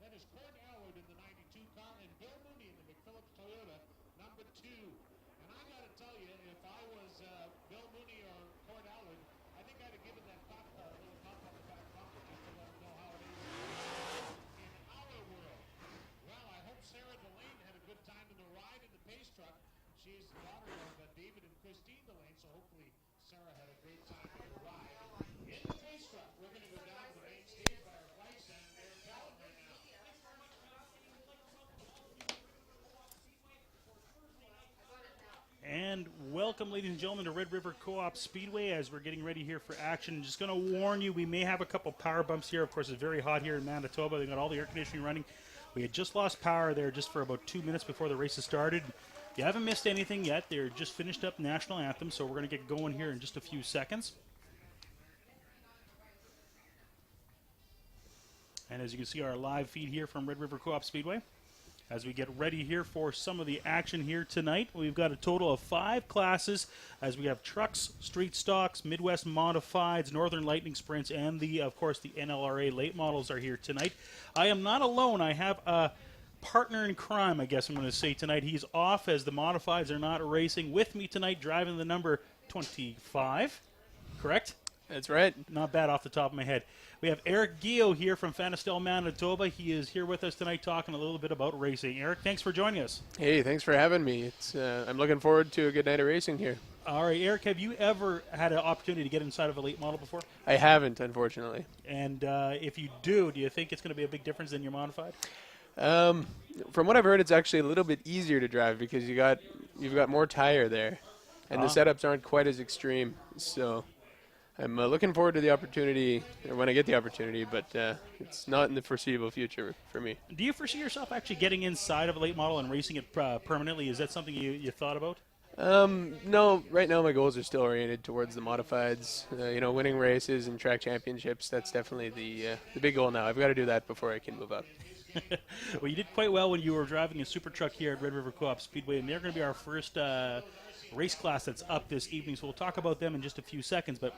That is Cord Allard in the 92 car and Bill Mooney in the McPhillips Toyota, number 2. And I got to tell you, if I was Bill Mooney or Cord Allard, I think I'd have given that cop car a little pop on the back bumper just to let him know how it is in our world. Well, I hope Sarah Delane had a good time in the ride in the pace truck. She's the daughter of David and Christine Delane, so hopefully Sarah had a great time in the ride in the pace truck. We're going to go down to the main stage by our flight center there, Calvin, right now. And welcome, ladies and gentlemen, to Red River Co-op Speedway as we're getting ready here for action. Just going to warn you, we may have a couple power bumps here. Of course, it's very hot here in Manitoba. They've got all the air conditioning running. We had just lost power there just for about 2 minutes before the races started. You haven't missed anything yet. They're just finished up National Anthem, so we're going to get going here in just a few seconds. And as you can see, our live feed here from Red River Co-op Speedway. As we get ready here for some of the action here tonight, we've got a total of 5 classes as we have trucks, street stocks, Midwest modifieds, Northern Lightning sprints, and of course the NLRA late models are here tonight. I am not alone. I have a partner in crime, I guess I'm going to say tonight. He's off as the modifieds are not racing. With me tonight, driving the number 25, correct? That's right. Not bad off the top of my head. We have Eric Gio here from Fanistel, Manitoba. He is here with us tonight talking a little bit about racing. Eric, thanks for joining us. Hey, thanks for having me. I'm looking forward to a good night of racing here. All right, Eric, have you ever had an opportunity to get inside of a late model before? I haven't, unfortunately. And if you do you think it's going to be a big difference than your modified? From what I've heard, it's actually a little bit easier to drive because you've got more tire there, and the setups aren't quite as extreme. So I'm looking forward to the opportunity, or when I get the opportunity, but it's not in the foreseeable future for me. Do you foresee yourself actually getting inside of a late model and racing it permanently? Is that something you thought about? No, right now my goals are still oriented towards the modifieds. Winning races and track championships, that's definitely the big goal now. I've got to do that before I can move up. Well, you did quite well when you were driving a super truck here at Red River Co-op Speedway, and they're going to be our first race class that's up this evening, so we'll talk about them in just a few seconds. But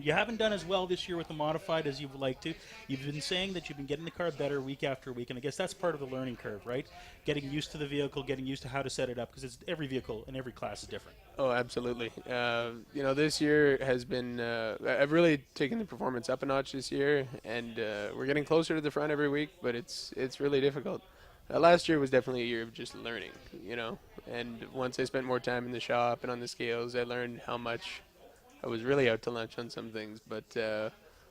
you haven't done as well this year with the modified as you'd like to. You've been saying that you've been getting the car better week after week, and I guess that's part of the learning curve, right? Getting used to the vehicle, getting used to how to set it up, because every vehicle and every class is different. Oh, absolutely. This year has been I've really taken the performance up a notch this year, and we're getting closer to the front every week, but it's really difficult. Last year was definitely a year of just learning, and once I spent more time in the shop and on the scales, I learned how much I was really out to lunch on some things, but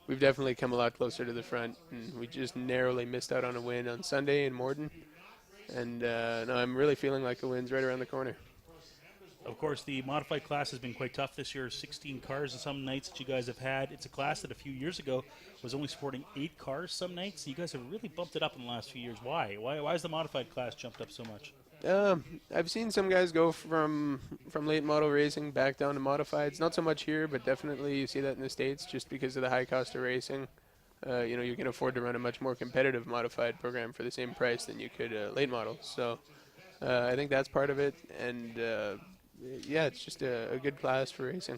we've definitely come a lot closer to the front, and we just narrowly missed out on a win on Sunday in Morden, and no, I'm really feeling like a win's right around the corner. Of course, the modified class has been quite tough this year. 16 cars and some nights that you guys have had. It's a class that a few years ago was only supporting 8 cars some nights. You guys have really bumped it up in the last few years. Why? Why has the modified class jumped up so much? I've seen some guys go from late model racing back down to modifieds. Not so much here, but definitely you see that in the States just because of the high cost of racing. You can afford to run a much more competitive modified program for the same price than you could late model. So I think that's part of it. And, it's just a good class for racing.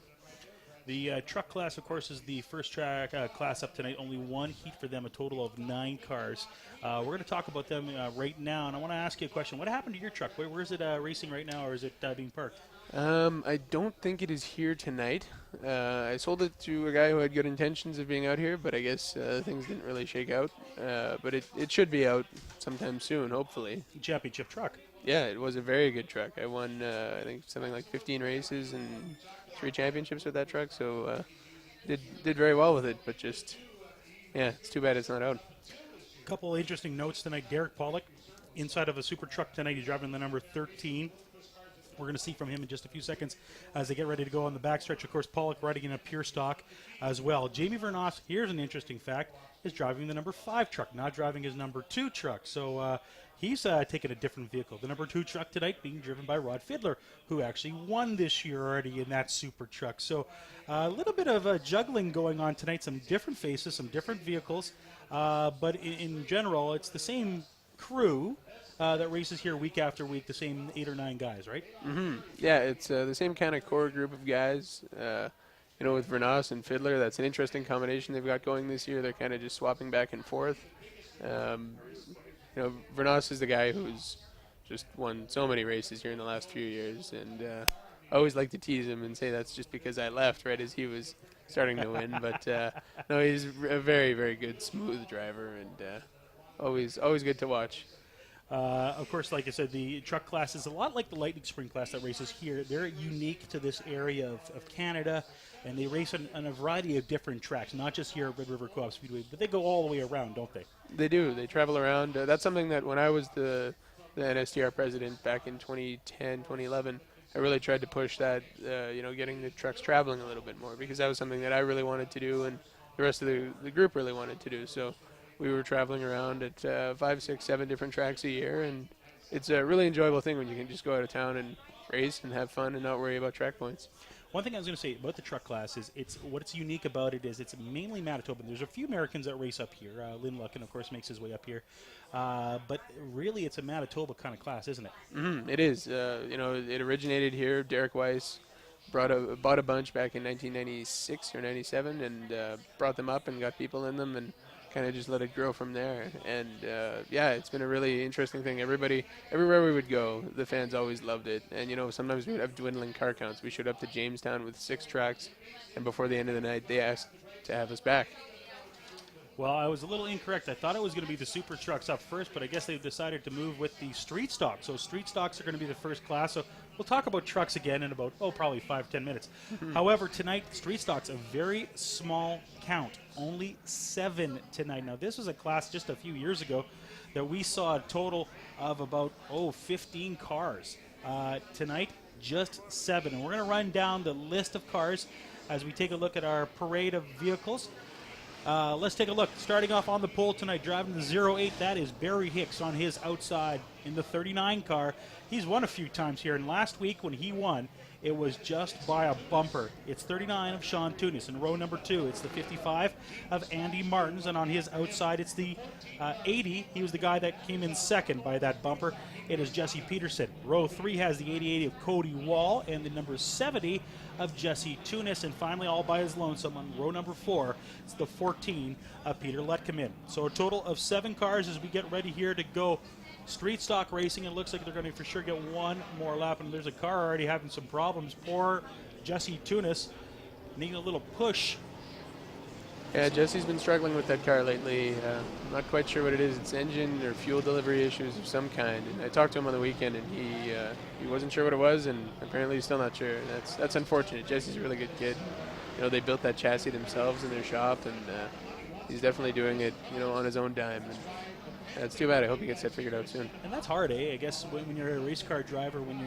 The truck class, of course, is the first track class up tonight. Only one heat for them, a total of 9 cars. We're going to talk about them right now, and I want to ask you a question. What happened to your truck? Where is it racing right now, or is it being parked? I don't think it is here tonight. I sold it to a guy who had good intentions of being out here, but I guess things didn't really shake out. But it should be out sometime soon, hopefully. Championship truck. Yeah, it was a very good truck. I won, I think, something like 15 races and 3 championships with that truck, so did very well with it, but just, it's too bad it's not out. A couple interesting notes tonight. Derek Pollock, inside of a super truck tonight. He's driving the number 13. We're going to see from him in just a few seconds as they get ready to go on the backstretch. Of course, Pollock riding in a pure stock as well. Jamie Vernos, here's an interesting fact, is driving the number 5 truck, not driving his number 2 truck. So he's taking a different vehicle. The number 2 truck tonight being driven by Rod Fiedler, who actually won this year already in that super truck. So a little bit of juggling going on tonight, some different faces, some different vehicles. But in general, it's the same crew that races here week after week, the same 8 or 9 guys, right? Mm-hmm. Yeah, it's the same kind of core group of guys. With Vernos and Fiedler, that's an interesting combination they've got going this year. They're kind of just swapping back and forth. Vernos is the guy who's just won so many races here in the last few years, and I always like to tease him and say that's just because I left right as he was starting to win. But no, he's a very, very good, smooth driver, and always good to watch. Of course, like I said, the truck class is a lot like the Lightning Spring class that races here. They're unique to this area of Canada, and they race on a variety of different tracks, not just here at Red River Coop Speedway, but they go all the way around, don't they? They do. They travel around. That's something that when I was the NSTR president back in 2010, 2011, I really tried to push that, getting the trucks traveling a little bit more, because that was something that I really wanted to do, and the rest of the group really wanted to do. So we were traveling around at 5, 6, 7 different tracks a year, and it's a really enjoyable thing when you can just go out of town and race and have fun and not worry about track points. One thing I was going to say about the truck class is what's unique about it is it's mainly Manitoban. There's a few Americans that race up here. Lynn Luckin, of course, makes his way up here. But really, it's a Manitoba kind of class, isn't it? Mm-hmm, it is. It originated here. Derek Weiss bought a bunch back in 1996 or 97 and brought them up and got people in them and kind of just let it grow from there. And it's been a really interesting thing. Everywhere we would go, the fans always loved it. And sometimes we would have dwindling car counts. We showed up to Jamestown with 6 tracks, and before the end of the night, they asked to have us back. Well, I was a little incorrect. I thought it was going to be the super trucks up first, but I guess they've decided to move with the street stock. So street stocks are going to be the first class. So we'll talk about trucks again in about, probably 5-10 minutes. However, tonight, street stock's a very small count. Only 7 tonight. Now, this was a class just a few years ago that we saw a total of about, 15 cars. Tonight, just 7. And we're going to run down the list of cars as we take a look at our parade of vehicles. Let's take a look. Starting off on the pole tonight, driving the 08, that is Barry Hicks on his outside in the 39 car. He's won a few times here, and last week when he won, it was just by a bumper. It's 39 of Sean Tunis. In row number 2, it's the 55 of Andy Martins, and on his outside, it's the 80. He was the guy that came in second by that bumper. It is Jesse Peterson. Row 3 has the 88 of Cody Wall, and the number 70 of Jesse Tunis, and finally, all by his lonesome on row number 4, it's the 14 of Peter Letkemin. So a total of 7 cars as we get ready here to go street stock racing. It looks like they're going to for sure get one more lap, and there's a car already having some problems. Poor Jesse Tunis needing a little push. Yeah, Jesse's been struggling with that car lately. I'm not quite sure what it is. It's engine or fuel delivery issues of some kind. And I talked to him on the weekend, and he wasn't sure what it was, and apparently he's still not sure. That's unfortunate. Jesse's a really good kid. They built that chassis themselves in their shop, and he's definitely doing it, on his own dime. And that's too bad. I hope he gets that figured out soon. And that's hard, I guess, when you're a race car driver, when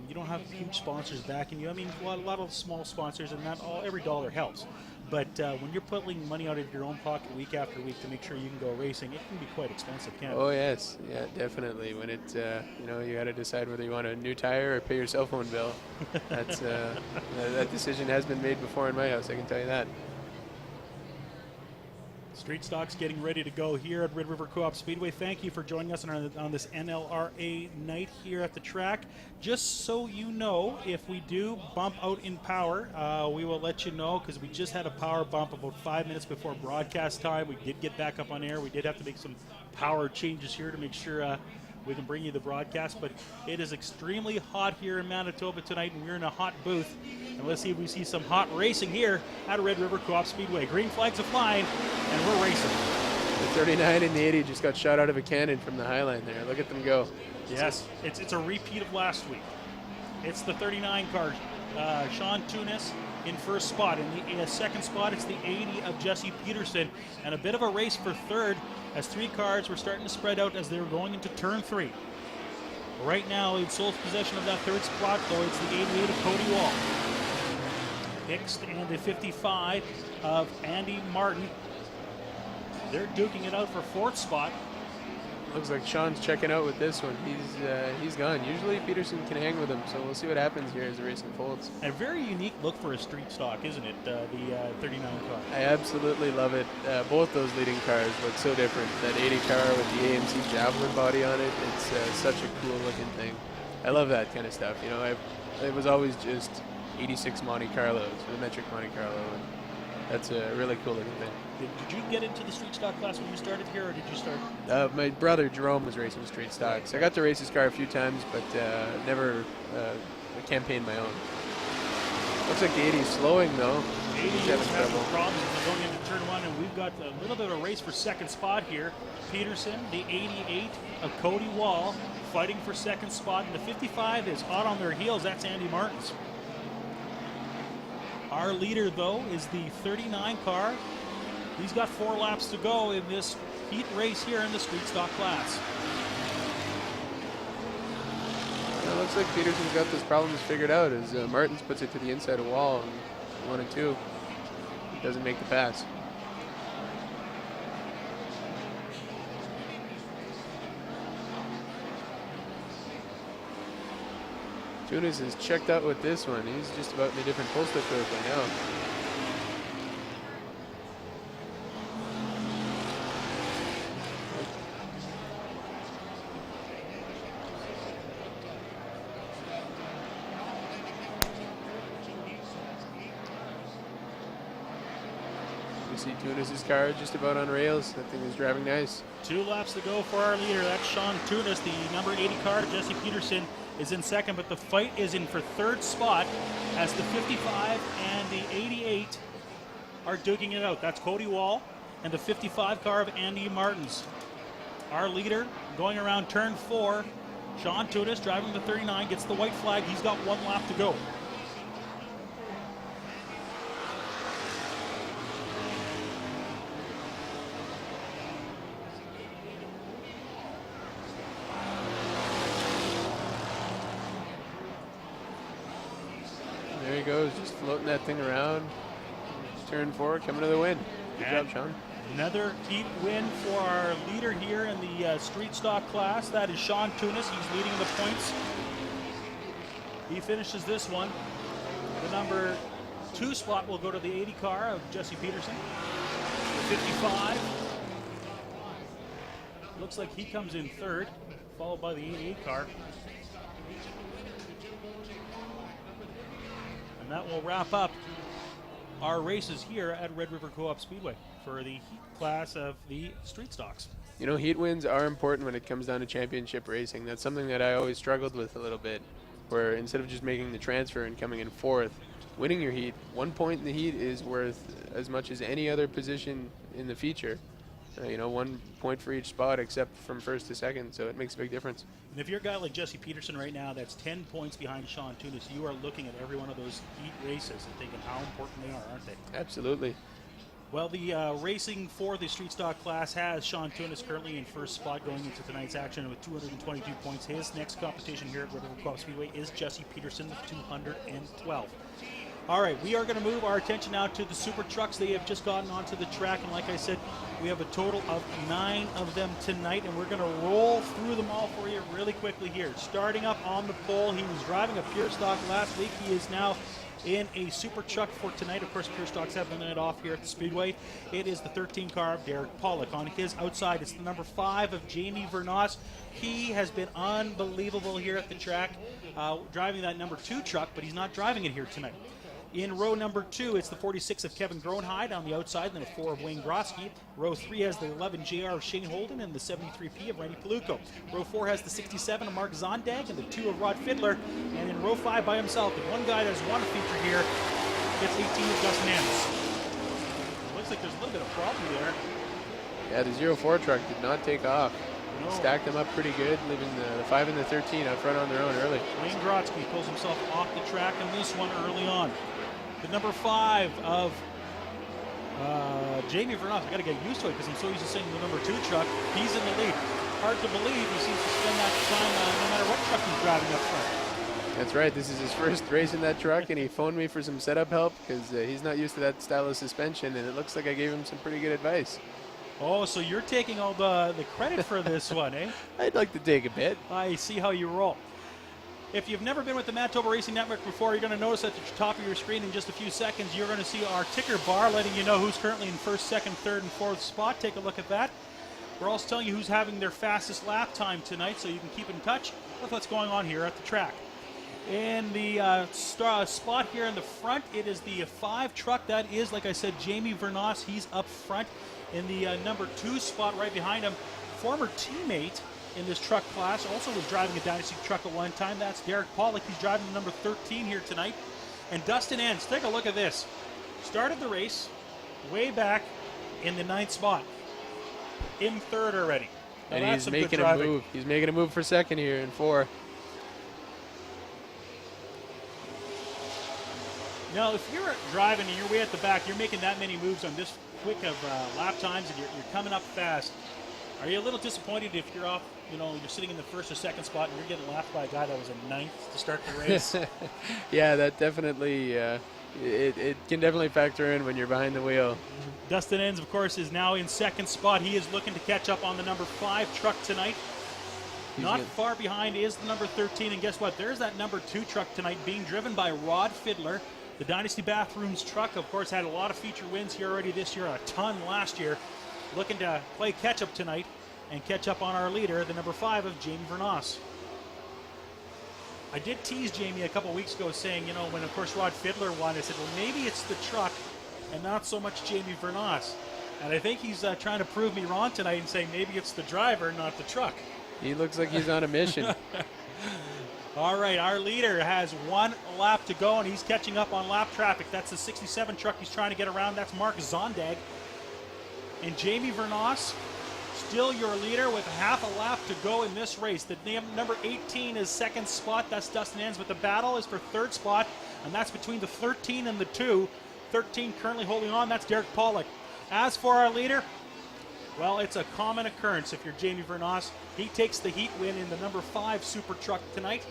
you don't have huge sponsors backing you. I mean, a lot of small sponsors, and every dollar helps. But when you're pulling money out of your own pocket week after week to make sure you can go racing, it can be quite expensive, can't it? Oh, yes. Yeah, definitely. When it, you got to decide whether you want a new tire or pay your cell phone bill. That's that decision has been made before in my house, I can tell you that. Street stock's getting ready to go here at Red River Co-op Speedway. Thank you for joining us on this NLRA night here at the track. Just so you know, if we do bump out in power, we will let you know, because we just had a power bump about 5 minutes before broadcast time. We did get back up on air. We did have to make some power changes here to make sure we can bring you the broadcast, but it is extremely hot here in Manitoba tonight, and we're in a hot booth. And let's see if we see some hot racing here at Red River Co-op Speedway. Green flags are flying, and we're racing. The 39 and the 80 just got shot out of a cannon from the high line there. Look at them go. Yes, it's a repeat of last week. It's the 39 car, Sean Tunis in first spot. In the second spot, it's the 80 of Jesse Peterson, and a bit of a race for third as 3 cars were starting to spread out as they were going into turn 3. Right now, in sole possession of that third spot, though, it's the 88 of Cody Wall. Hicks and the 55 of Andy Martin. They're duking it out for fourth spot. Looks like Sean's checking out with this one. He's gone. Usually Peterson can hang with him, so we'll see what happens here as the race unfolds. A very unique look for a street stock, isn't it? The 39 car. I absolutely love it. Both those leading cars look so different. That 80 car with the AMC Javelin body on it, it's such a cool looking thing. I love that kind of stuff. It was always just 86 Monte Carlos, the metric Monte Carlo. And That's a really cool looking thing. Did you get into the street stock class when you started here, or did you start? My brother Jerome was racing street stocks. I got to race his car a few times, but never campaigned my own. Looks like the 80's slowing though. 80 He's is having having trouble. problems as we're going into turn one, and we've got a little bit of a race for second spot here. Peterson, the 88 of Cody Wall, fighting for second spot, and the 55 is hot on their heels. That's Andy Martins. Our leader, though, is the 39 car. He's got 4 laps to go in this heat race here in the street stock class. It looks like Peterson's got those problems figured out as Martins puts it to the inside of wall in 1 and 2. He doesn't make the pass. Tunis is checked out with this one. He's just about in a different postal code by now. You see Tunis's car just about on rails. That thing is driving nice. 2 laps to go for our leader. That's Sean Tunis. The number 80 car, Jesse Peterson, is in second, but the fight is in for third spot as the 55 and the 88 are duking it out. That's Cody Wall and the 55 car of Andy Martins. Our leader going around turn 4. Sean Tunis driving the 39, gets the white flag. He's got 1 lap to go. There he goes, just floating that thing around. Turn 4, coming to the win. Good job, Sean. Another heat win for our leader here in the street stock class. That is Sean Tunis. He's leading the points. He finishes this one. The number 2 spot will go to the 80 car of Jesse Peterson. The 55. Looks like he comes in third, followed by the 88 car. And that will wrap up our races here at Red River Co-op Speedway for the heat class of the street stocks. You know, heat wins are important when it comes down to championship racing. That's something that I always struggled with a little bit, where instead of just making the transfer and coming in 4th, winning your heat, 1 point in the heat is worth as much as any other position in the feature. 1 point for each spot except from 1st to 2nd, so it makes a big difference. And if you're a guy like Jesse Peterson right now, that's 10 points behind Sean Tunis. You are looking at every one of those heat races and thinking how important they are, aren't they? Absolutely. Well, the racing for the street stock class has Sean Tunis currently in first spot going into tonight's action with 222 points. His next competition here at Red River Co-op Speedway is Jesse Peterson with 212. All right, we are going to move our attention now to the super trucks. They have just gotten onto the track, and like I said, we have a total of 9 of them tonight, and we're going to roll through them all for you really quickly here. Starting up on the pole, he was driving a pure stock last week. He is now in a super truck for tonight. Of course, pure stocks have the night off here at the Speedway. It is the 13 car of Derek Pollock. On his outside, it's the number 5 of Jamie Vernos. He has been unbelievable here at the track, driving that number 2 truck, but he's not driving it here tonight. In row number 2, it's the 46 of Kevin Groenheid on the outside, and then the 4 of Wayne Grosky. Row 3 has the 11 JR of Shane Holden and the 73P of Randy Paluco. Row 4 has the 67 of Mark Zondag and the 2 of Rod Fiddler. And in row 5 by himself, the one guy that has won a feature here, it's 18 of Justin Ennis. Looks like there's a little bit of problem there. Yeah, the 04 truck did not take off. No. Stacked them up pretty good, leaving the 5 and the 13 out front on their own early. Wayne Grotsky pulls himself off the track in this one early on. The number 5 of Jamie Vernos. I got to get used to it because I'm so used to saying the number 2 truck. He's in the lead. Hard to believe he seems to spend that time no matter what truck he's driving up front. That's right. This is his first race in that truck, and he phoned me for some setup help because he's not used to that style of suspension, and it looks like I gave him some pretty good advice. Oh, so you're taking all the credit for this one, eh? I'd like to take a bit. I see how you roll. If you've never been with the MyToba Racing Network before, you're going to notice at the top of your screen in just a few seconds, you're going to see our ticker bar letting you know who's currently in first, second, third, and fourth spot. Take a look at that. We're also telling you who's having their fastest lap time tonight, so you can keep in touch with what's going on here at the track. In the spot here in the front, it is the 5 truck. That is, like I said, Jamie Vernos. He's up front. In the number 2 spot right behind him, former teammate in this truck class, also was driving a Dynasty truck at one time. That's Derek Pollock. He's driving the number 13 here tonight. And Dustin Enns, take a look at this. Started the race way back in the 9th spot. In 3rd already. Now And he's making a move. He's making a move for 2nd here in 4. Now, if you're driving and you're way at the back, you're making that many moves on this quick of lap times, and you're coming up fast. Are you a little disappointed if you're off, you're sitting in the 1st or 2nd spot and you're getting lapped by a guy that was in 9th to start the race? Yeah, that definitely, it can definitely factor in when you're behind the wheel. Dustin Enns, of course, is now in 2nd spot. He is looking to catch up on the number 5 truck tonight. Not far behind is the number 13, and guess what? There's that number 2 truck tonight being driven by Rod Fiddler. The Dynasty Bathrooms truck, of course, had a lot of feature wins here already this year, a ton last year. Looking to play catch-up tonight and catch up on our leader, the number 5 of Jamie Vernos. I did tease Jamie a couple weeks ago saying, when, of course, Rod Fiddler won, I said, well, maybe it's the truck and not so much Jamie Vernos. And I think he's trying to prove me wrong tonight and saying maybe it's the driver, not the truck. He looks like he's on a mission. All right, our leader has 1 lap to go, and he's catching up on lap traffic. That's the 67 truck he's trying to get around. That's Mark Zondag. And Jamie Vernos, still your leader with half a lap to go in this race. The number 18 is 2nd spot. That's Dustin Enns, but the battle is for 3rd spot, and that's between the 13 and the 2. 13 currently holding on. That's Derek Pollock. As for our leader, well, it's a common occurrence if you're Jamie Vernos. He takes the heat win in the number 5 Super Truck tonight.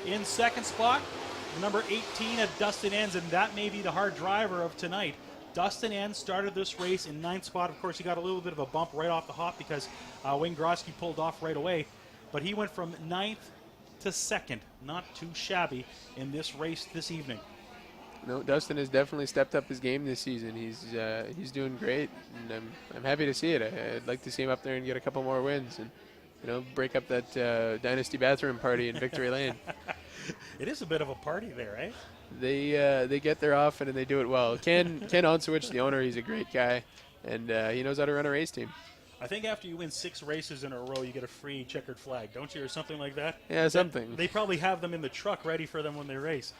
In 2nd spot, the number 18 of Dustin Enns, and that may be the hard driver of tonight. Dustin Enns started this race in 9th spot. Of course, he got a little bit of a bump right off the hop because Wayne Grosky pulled off right away. But he went from 9th to 2nd. Not too shabby in this race this evening. No, Dustin has definitely stepped up his game this season. He's doing great, and I'm happy to see it. I'd like to see him up there and get a couple more wins and break up that Dynasty bathroom party in Victory Lane. It is a bit of a party there, right? They get there often and they do it well. Ken Onswich, the owner, he's a great guy, and he knows how to run a race team. I think after you win 6 races in a row, you get a free checkered flag, don't you, or something like that? Yeah, something. They probably have them in the truck ready for them when they race.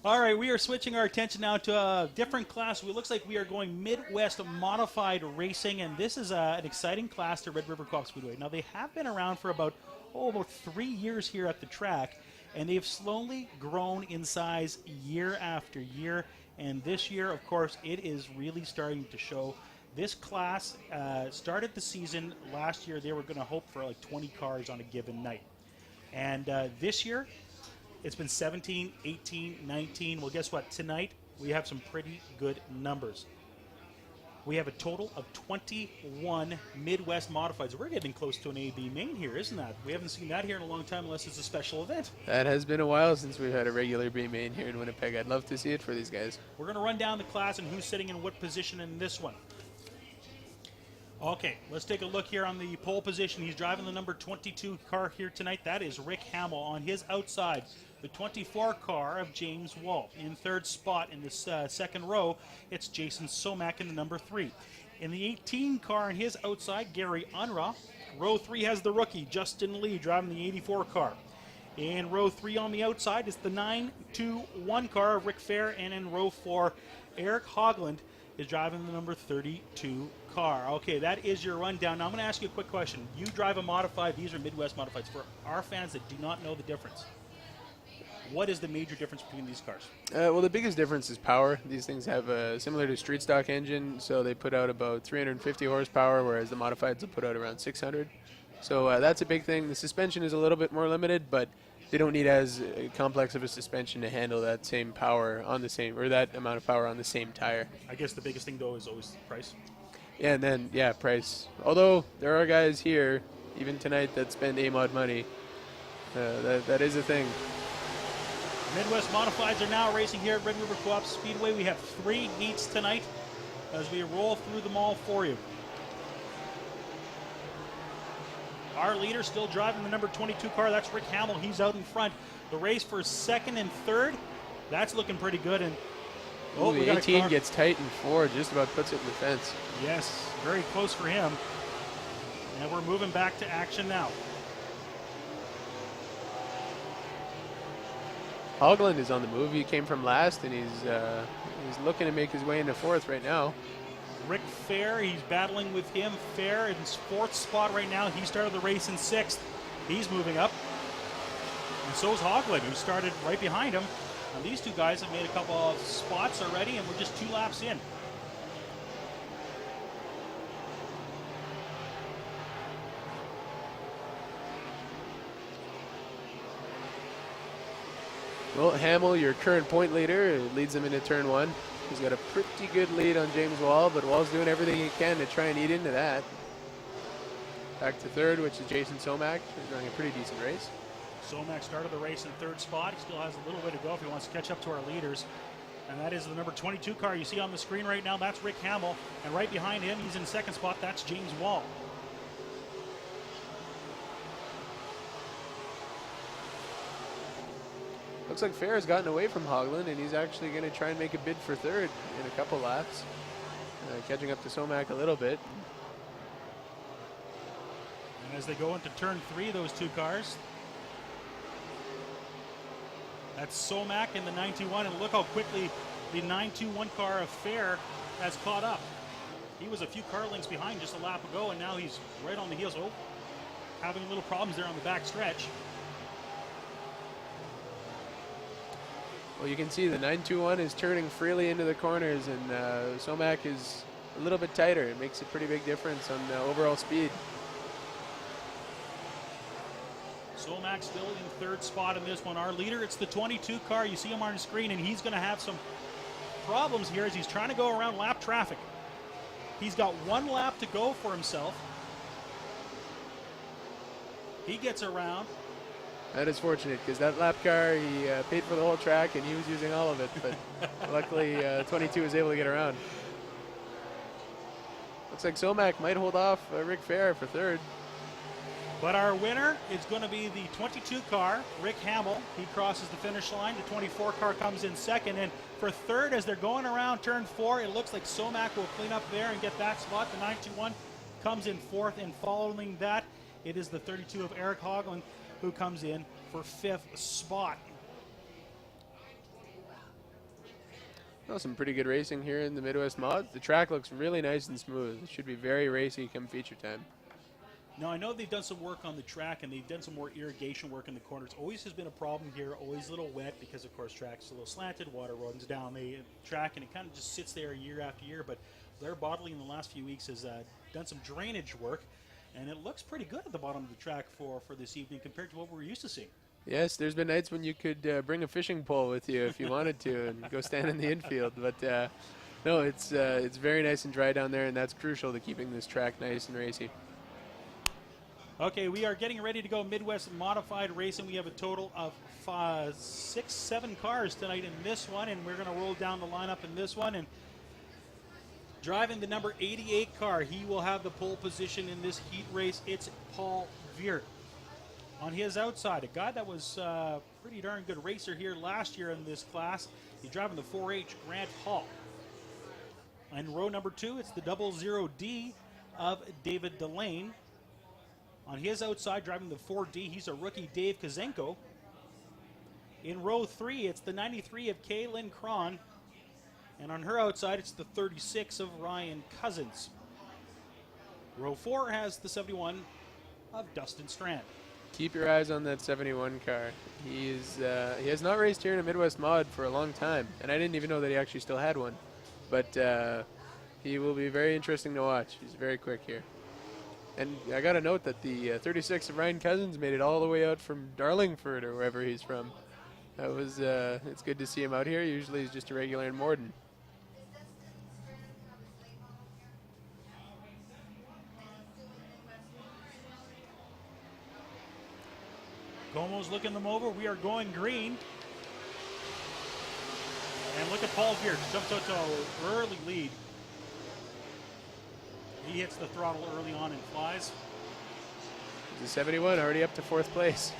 All right, we are switching our attention now to a different class. It looks like we are going Midwest Modified Racing, and this is an exciting class to Red River Coop Speedway. Now, they have been around for about 3 years here at the track, and they've slowly grown in size year after year. And this year, of course, it is really starting to show. This class started the season last year. They were going to hope for like 20 cars on a given night. And this year, it's been 17, 18, 19. Well, guess what? Tonight, we have some pretty good numbers. We have a total of 21 Midwest Modifieds. We're getting close to an AB main here, isn't that? We haven't seen that here in a long time unless it's a special event. That has been a while since we've had a regular B main here in Winnipeg. I'd love to see it for these guys. We're going to run down the class and who's sitting in what position in this one. Okay, let's take a look here on the pole position. He's driving the number 22 car here tonight. That is Rick Hamill. On his outside, the 24 car of James Wall. In 3rd spot in this 2nd row, it's Jason Somack in the number 3. In the 18 car on his outside, Gary Unruh. Row 3 has the rookie, Justin Lee, driving the 84 car. In row 3 on the outside is the 921 car of Rick Fair. And in row 4, Eric Hogland is driving the number 32 car. Okay, that is your rundown. Now I'm going to ask you a quick question. You drive a modified. These are Midwest Modifieds. For our fans that do not know the difference, what is the major difference between these cars? Well, the biggest difference is power. These things have a similar to street stock engine, so they put out about 350 horsepower, whereas the modifieds will put out around 600. So that's a big thing. The suspension is a little bit more limited, but they don't need as complex of a suspension to handle that same power on the same, or that amount of power on the same tire. I guess the biggest thing though is always price. Yeah, and then price. Although there are guys here, even tonight, that spend AMOD money. That is a thing. Midwest Modifieds are now racing here at Red River Coop Speedway. We have 3 heats tonight as we roll through them all for you. Our leader still driving the number 22 car. That's Rick Hamill. He's out in front. The race for second and third, that's looking pretty good. And oh, we the got a 18 car. gets tight in 4, just about puts it in the fence. Yes, very close for him. And we're moving back to action now. Hogland is on the move. He came from last, and he's looking to make his way into 4th right now. Rick Fair, he's battling with him. Fair in 4th spot right now. He started the race in 6th. He's moving up. And so is Hogland, who started right behind him. And these two guys have made a couple of spots already, and we're just 2 laps in. Well, Hamill, your current point leader, leads them into turn 1. He's got a pretty good lead on James Wall, but Wall's doing everything he can to try and eat into that. Back to 3rd, which is Jason Somack. He's running a pretty decent race. Somack started the race in 3rd spot. He still has a little way to go if he wants to catch up to our leaders. And that is the number 22 car you see on the screen right now. That's Rick Hamill. And right behind him, he's in 2nd spot. That's James Wall. Looks like Fair has gotten away from Hogland, and he's actually going to try and make a bid for 3rd in a couple laps. Catching up to Somack a little bit. And as they go into turn 3, those 2 cars. That's Somack in the 921, and look how quickly the 921 car of Fair has caught up. He was a few car lengths behind just a lap ago, and now he's right on the heels. Oh, having little problems there on the back stretch. Well, you can see the 921 is turning freely into the corners, and Somack is a little bit tighter. It makes a pretty big difference on overall speed. Somack still in 3rd spot in this one. Our leader, it's the 22 car. You see him on the screen, and he's going to have some problems here as he's trying to go around lap traffic. He's got 1 lap to go for himself. He gets around. That is fortunate, because that lap car, he paid for the whole track, and he was using all of it. But luckily, 22 was able to get around. Looks like Somack might hold off Rick Fair for 3rd. But our winner is going to be the 22 car, Rick Hamill. He crosses the finish line. The 24 car comes in 2nd. And for 3rd, as they're going around turn 4, it looks like Somack will clean up there and get that spot. The 921 comes in 4th. And following that, it is the 32 of Eric Hogland who comes in for 5th spot. Well, some pretty good racing here in the Midwest Mod. The track looks really nice and smooth. It should be very racy come feature time. Now, I know they've done some work on the track, and they've done some more irrigation work in the corners. Always has been a problem here, always a little wet because, of course, track's a little slanted, water runs down the track, and it kind of just sits there year after year. But Blair Bottling in the last few weeks has done some drainage work, and it looks pretty good at the bottom of the track for this evening compared to what we're used to seeing. Yes, there's been nights when you could bring a fishing pole with you if you wanted to and go stand in the infield. But no, it's very nice and dry down there, and that's crucial to keeping this track nice and racy. Okay, we are getting ready to go Midwest Modified Racing. We have a total of 7 cars tonight in this one, and we're going to roll down the lineup in this one. And driving the number 88 car, he will have the pole position in this heat race. It's Paul Veer. On his outside, a guy that was a pretty darn good racer here last year in this class. He's driving the 4H Grant Hall. In row number 2, it's the 00D of David Delane. On his outside, driving the 4D, he's a rookie, Dave Kazenko. In row 3, it's the 93 of Kaylin Cron. And on her outside, it's the 36 of Ryan Cousins. Row 4 has the 71 of Dustin Strand. Keep your eyes on that 71 car. He has not raced here in a Midwest Mod for a long time, and I didn't even know that he actually still had one. But he will be very interesting to watch. He's very quick here. And I got to note that the 36 of Ryan Cousins made it all the way out from Darlingford or wherever he's from. That was it's good to see him out here. Usually he's just a regular in Morden. Gomo's looking them over. We are going green. And look at Paul Veer. Jumps out to an early lead. He hits the throttle early on and flies. The 71 already up to 4th place.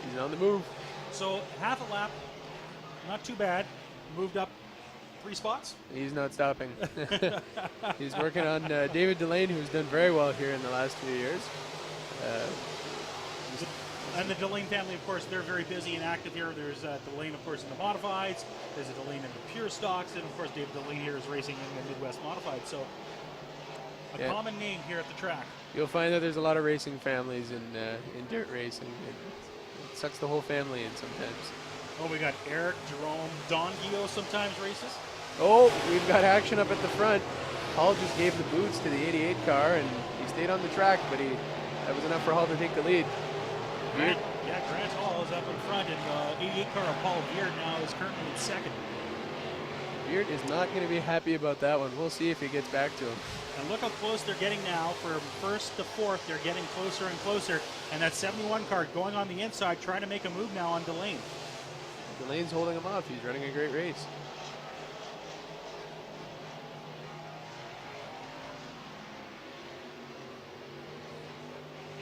He's on the move. So half a lap, not too bad. Moved up 3 spots. He's not stopping. He's working on David Delane, who's done very well here in the last few years. And the Delane family, of course, they're very busy and active here. There's Delane, of course, in the Modifieds. There's a Delane in the Pure Stocks. And, of course, David Delane here is racing in the Midwest Modified. So a common name here at the track. You'll find that there's a lot of racing families in dirt racing. It sucks the whole family in sometimes. Oh, we got Eric, Jerome, Don Gio sometimes races. Oh, we've got action up at the front. Hall just gave the boots to the 88 car, and he stayed on the track, but that was enough for Hall to take the lead. Grant Hall is up in front, and 88 car of Paul Beard now is currently in second. Beard is not going to be happy about that one. We'll see if he gets back to him. And look how close they're getting now. From first to fourth, they're getting closer and closer. And that 71 car going on the inside, trying to make a move now on Delane. Delane's holding him off. He's running a great race.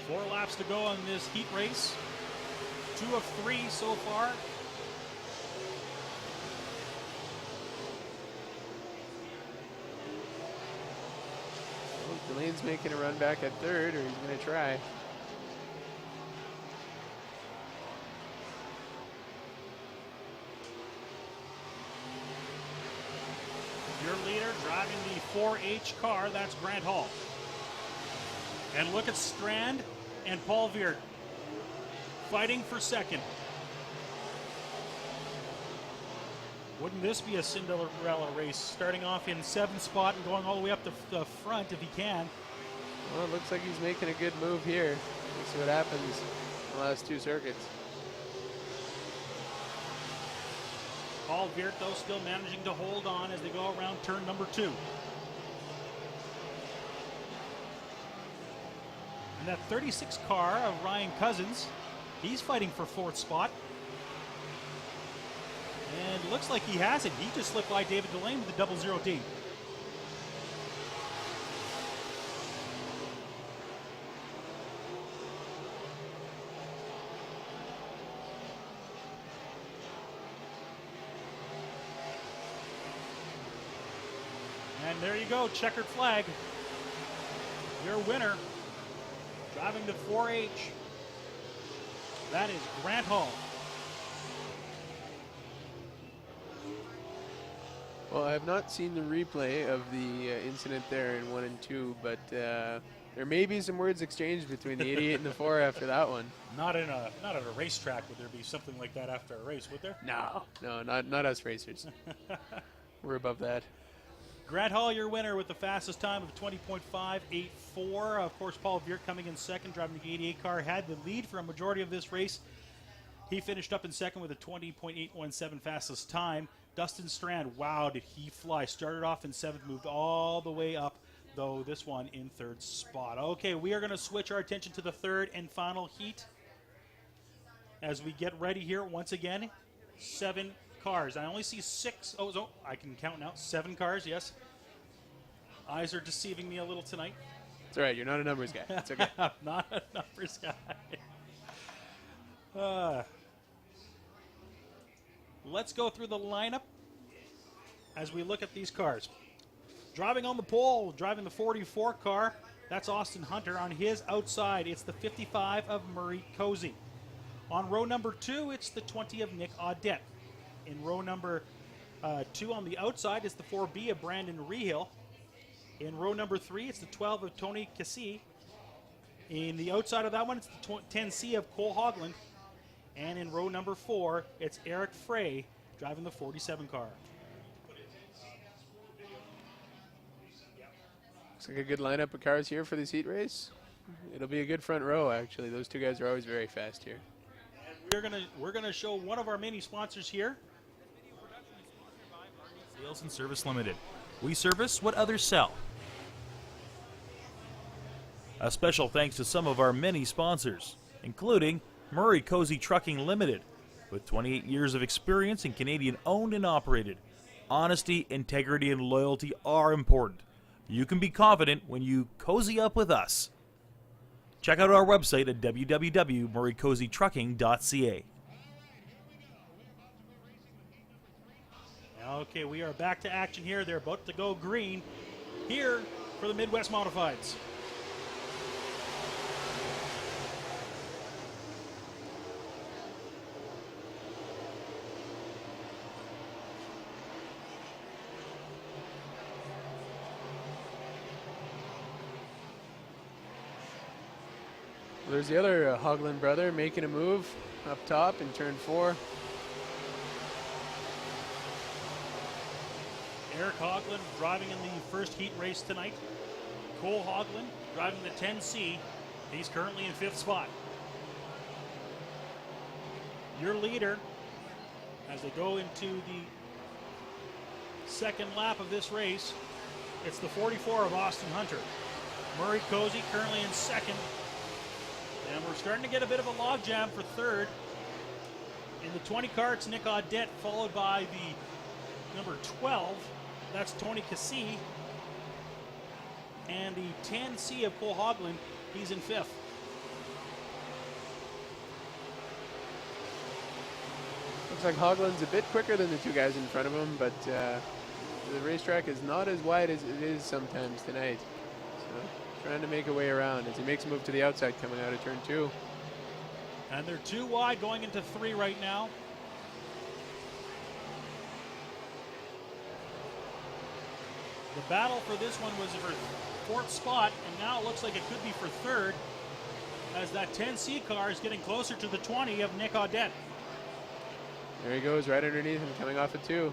Four laps to go on this heat race. 2 of 3 so far. Delane's making a run back at third, or he's going to try. Your leader driving the 4H car, that's Grant Hall. And look at Strand and Paul Veert fighting for second. Wouldn't this be a Cinderella race? Starting off in 7th spot and going all the way up to the front if he can. Well, it looks like he's making a good move here. Let's see what happens in the last 2 circuits. Paul Veert, though, still managing to hold on as they go around turn number 2. And that 36 car of Ryan Cousins, he's fighting for 4th spot. And looks like he has it. He just slipped by David Delane with the 00D. And there you go, checkered flag. Your winner, driving the 4H, that is Grant Hall. Well, I have not seen the replay of the incident there in 1 and 2, but there may be some words exchanged between the 88 and the 4 after that one. Not at a racetrack would there be something like that after a race, would there? No, not us racers. We're above that. Grant Hall, your winner with the fastest time of 20.584. Of course, Paul Veert coming in second, driving the 88 car, had the lead for a majority of this race. He finished up in second with a 20.817 fastest time. Dustin Strand, wow, did he fly. Started off in 7th, moved all the way up, though this one in 3rd spot. Okay, we are going to switch our attention to the 3rd and final heat as we get ready here once again. 7 cars. I only see 6. Oh, I can count now. 7 cars, yes. Eyes are deceiving me a little tonight. It's all right. You're not a numbers guy. It's okay. I'm not a numbers guy. Let's go through the lineup as we look at these cars. Driving on the pole, driving the 44 car, that's Austin Hunter. On his outside, it's the 55 of Murray Cozy. On row number 2, it's the 20 of Nick Audette. In row number 2 on the outside is the 4B of Brandon Rehill. In row number 3, it's the 12 of Tony Cassie. In the outside of that one, it's the 10C of Cole Hogland. And in row number 4, it's Eric Frey driving the 47 car. Looks like a good lineup of cars here for this heat race. It'll be a good front row, actually. Those 2 guys are always very fast here. And we're gonna show one of our mini sponsors here. Sales and Service Limited. We service what others sell. A special thanks to some of our many sponsors, including Murray Cozy Trucking Limited, with 28 years of experience and Canadian owned and operated. Honesty, integrity, and loyalty are important. You can be confident when you cozy up with us. Check out our website at www.murraycozytrucking.ca. Okay, we are back to action here. They're about to go green here for the Midwest Modifieds. Well, there's the other Hoagland brother making a move up top in turn 4. Eric Hoagland driving in the first heat race tonight. Cole Hoagland driving the 10C. He's currently in 5th spot. Your leader, as they go into the second lap of this race, it's the 44 of Austin Hunter. Murray Cozy currently in 2nd. And we're starting to get a bit of a logjam for 3rd. In the 20 car, it's Nick Audette, followed by the number 12. That's Tony Cassie. And the 10C of Cole Hoagland, he's in 5th. Looks like Hoagland's a bit quicker than the 2 guys in front of him, but the racetrack is not as wide as it is sometimes tonight. So trying to make a way around as he makes a move to the outside coming out of turn 2. And they're 2 wide going into 3 right now. The battle for this one was for 4th spot, and now it looks like it could be for 3rd, as that 10C car is getting closer to the 20 of Nick Audette. There he goes right underneath him coming off of 2.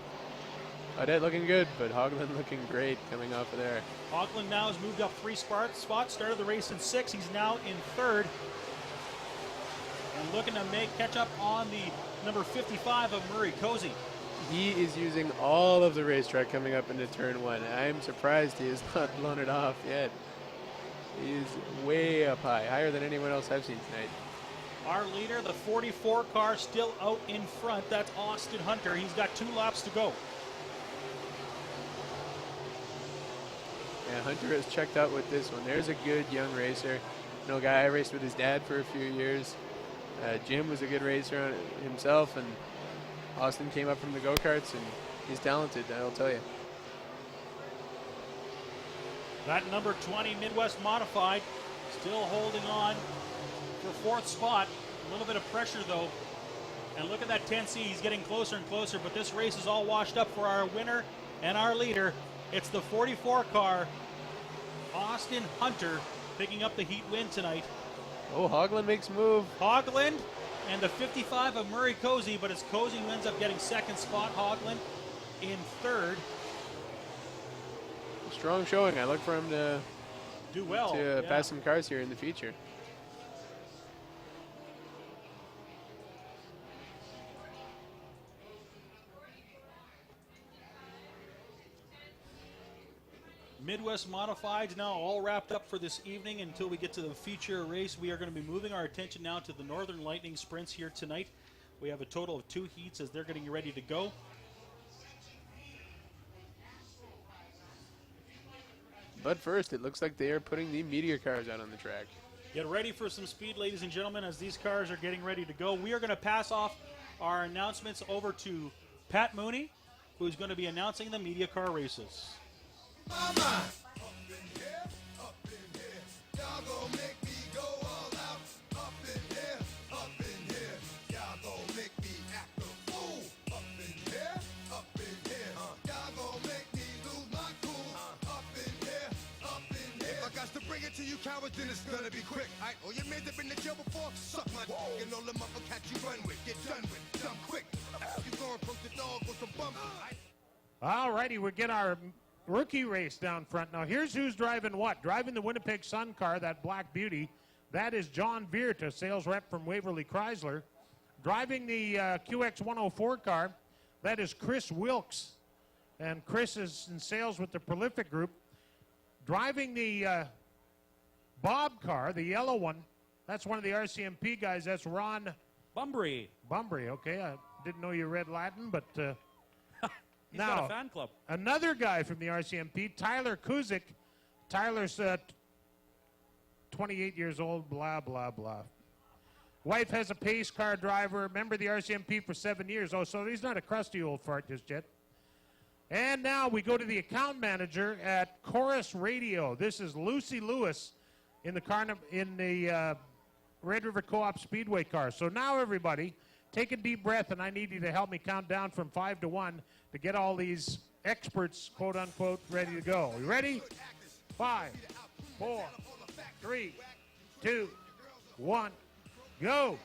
Audette looking good, but Hoagland looking great coming off of there. Hoagland now has moved up 3 spots, started the race in 6th. He's now in 3rd. And looking to catch up on the number 55 of Murray Cozy. He is using all of the racetrack coming up into turn 1. I'm surprised he has not blown it off yet. He's way up high, higher than anyone else I've seen tonight. Our leader, the 44 car, still out in front. That's Austin Hunter. He's got 2 laps to go. Yeah, Hunter has checked out with this one. There's a good young racer. You know, guy I raced with his dad for a few years. Jim was a good racer himself, and Austin came up from the go-karts, and he's talented, I'll tell you. That number 20 Midwest Modified still holding on for 4th spot. A little bit of pressure, though. And look at that 10C. He's getting closer and closer, but this race is all washed up for our winner and our leader. It's the 44 car, Austin Hunter, picking up the heat win tonight. Oh, Hoagland makes a move. Hoagland and the 55 of Murray Cozy, but as Cozy ends up getting 2nd spot, Hoagland in 3rd. Strong showing. I look for him to do well. Pass some cars here in the feature. Midwest Modifieds now all wrapped up for this evening until we get to the feature race. We are going to be moving our attention now to the Northern Lightning Sprints here tonight. We have a total of 2 heats as they're getting ready to go. But first, it looks like they are putting the Meteor cars out on the track. Get ready for some speed, ladies and gentlemen, as these cars are getting ready to go. We are going to pass off our announcements over to Pat Mooney, who's going to be announcing the Media Car races. Mama. To you cowards, then it's gonna be quick. Alright, all your men have been to jail before, suck my dick, and all them other cats you run with, get done with, done quick. You going from the dog with some bump. All righty, we get our rookie race down front. Now, here's who's driving what. Driving the Winnipeg Sun car, that Black Beauty, that is John Veert, a sales rep from Waverly Chrysler. Driving the QX 104 car, that is Chris Wilkes, and Chris is in sales with the Prolific Group. Driving the Bob car, the yellow one, that's one of the RCMP guys. That's Ron Bumbry. Bumbry, okay. I didn't know you read Latin, but He's now, got a fan club. Another guy from the RCMP, Tyler Kuzik. Tyler's 28 years old, blah, blah, blah. Wife has a pace car driver, member of the RCMP for 7 years. Oh, so he's not a crusty old fart just yet. And now we go to the account manager at Chorus Radio. This is Lucy Lewis in the Red River Co-op Speedway car. So now everybody, take a deep breath, and I need you to help me count down from 5 to 1 to get all these experts, quote unquote, ready to go. You ready? 5, 4, 3, 2, 1, go.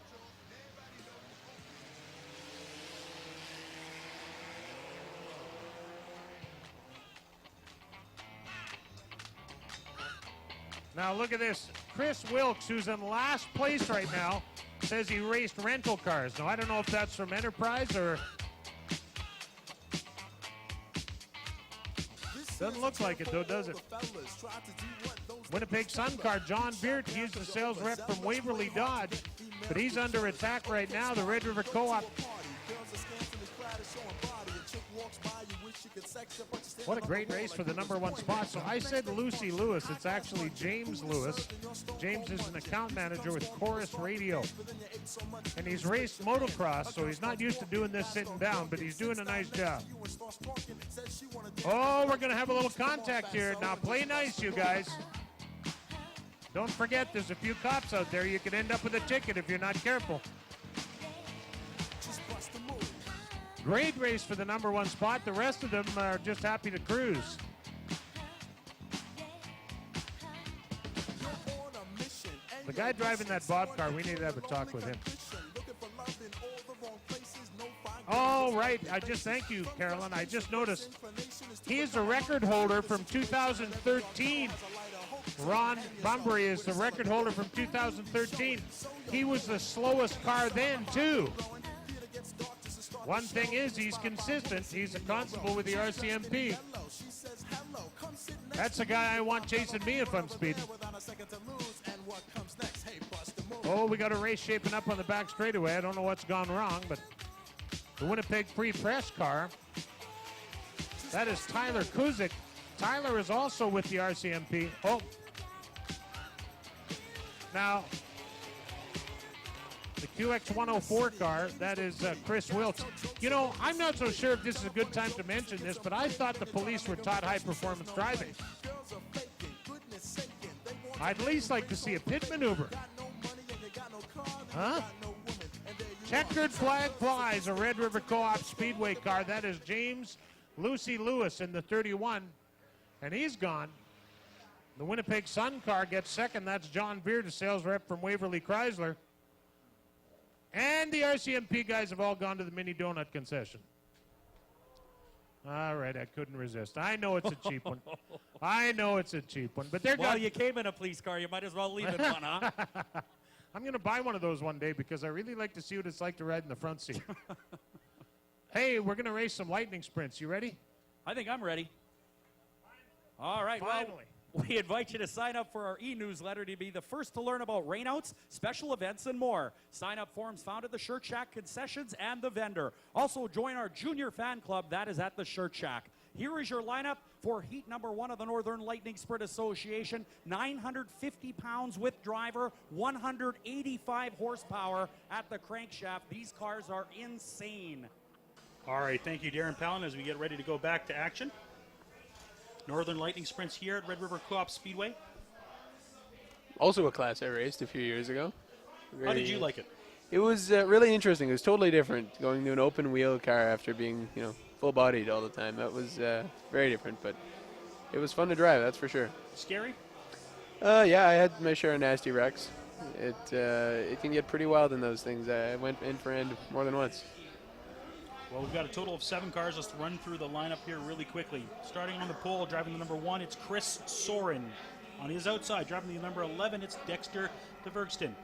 Now look at this. Chris Wilkes, who's in last place right now, says he raced rental cars. Now I don't know if that's from Enterprise or... Doesn't look like it though, does it? Winnipeg Sun Car, John Beard, he's the sales rep from Waverly Dodge, but he's under attack right now. The Red River Co-op. What a great race for the #1 spot. So I said Lucy Lewis. It's actually James Lewis. James is an account manager with Chorus Radio. And he's raced motocross, so he's not used to doing this sitting down, but he's doing a nice job. Oh, we're going to have a little contact here. Now play nice, you guys. Don't forget, there's a few cops out there. You could end up with a ticket if you're not careful. Great race for the #1 spot. The rest of them are just happy to cruise. The guy driving that Bob car, we need to have a talk with him. Oh, right. Thank you, Carolyn. I just noticed he is the record holder from 2013. Ron Bunbury is the record holder from 2013. He was the slowest car then, too. One thing is, he's consistent. He's a constable with the RCMP. That's the guy I want chasing me if I'm speeding. Oh, we got a race shaping up on the back straightaway. I don't know what's gone wrong, but the Winnipeg Free Press car, that is Tyler Kuzik. Tyler is also with the RCMP. Oh. Now, the QX104 car, that is Chris Wilkes. You know, I'm not so sure if this is a good time to mention this, but I thought the police were taught high-performance driving. I'd at least like to see a pit maneuver. Huh? Checkered flag flies, a Red River Co-op Speedway car. That is James Lucy Lewis in the 31, and he's gone. The Winnipeg Sun car gets second. That's John Beard, a sales rep from Waverly Chrysler. And the RCMP guys have all gone to the mini donut concession. All right, I couldn't resist. I know it's a cheap one. I know it's a cheap one, but they're well, you came in a police car. You might as well leave in one, huh? I'm going to buy one of those one day because I really like to see what it's like to ride in the front seat. Hey, we're going to race some lightning sprints. You ready? I think I'm ready. All right. Finally. Well, we invite you to sign up for our e-newsletter to be the first to learn about rainouts, special events, and more. Sign-up forms found at the Shirt Shack concessions and the vendor. Also, join our junior fan club. That is at the Shirt Shack. Here is your lineup for heat #1 of the Northern Lightning Sprint Association. 950 pounds with driver, 185 horsepower at the crankshaft. These cars are insane. All right, thank you, Darren Pallin, as we get ready to go back to action. Northern Lightning Sprints here at Red River Co-op Speedway. Also a class I raced a few years ago. How did you like it? It was really interesting. It was totally different going to an open wheel car after being, full bodied all the time. That was very different, but it was fun to drive, that's for sure. Scary? Yeah, I had my share of nasty wrecks. It can get pretty wild in those things. I went in for end more than once. Well, we've got a total of 7 cars. Let's run through the lineup here really quickly. Starting on the pole, driving the #1, it's Chris Soren. On his outside, driving the number 11, it's Dexter DeVergston.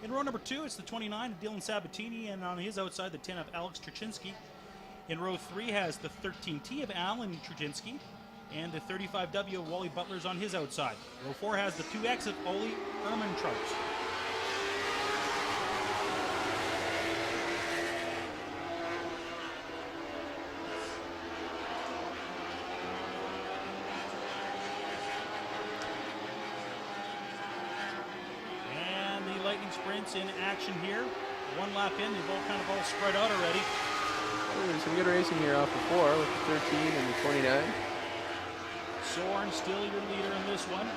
In row number 2, it's the 29 of Dylan Sabatini, and on his outside, the 10 of Alex Truczynski. In row 3 has the 13T of Alan Truczynski, and the 35W of Wally Butler's on his outside. Row 4 has the 2X of Oli Ermentrout. Sprints in action here. One lap in, they've all kind of spread out already. some good racing here off the 4 with the 13 and the 29. Soren still your leader in this one.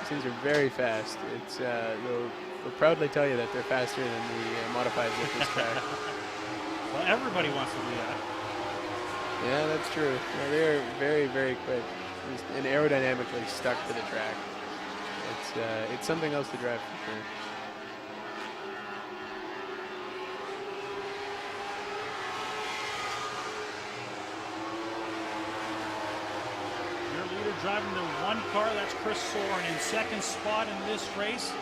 These things are very fast. It's they'll proudly tell you that they're faster than the modifieds at this track. Well, everybody wants to do that. Yeah, that's true. Yeah, they're very, very quick and aerodynamically stuck to the track. It's something else to drive for sure. Your leader driving the 1 car, that's Chris Soren in second spot in this race.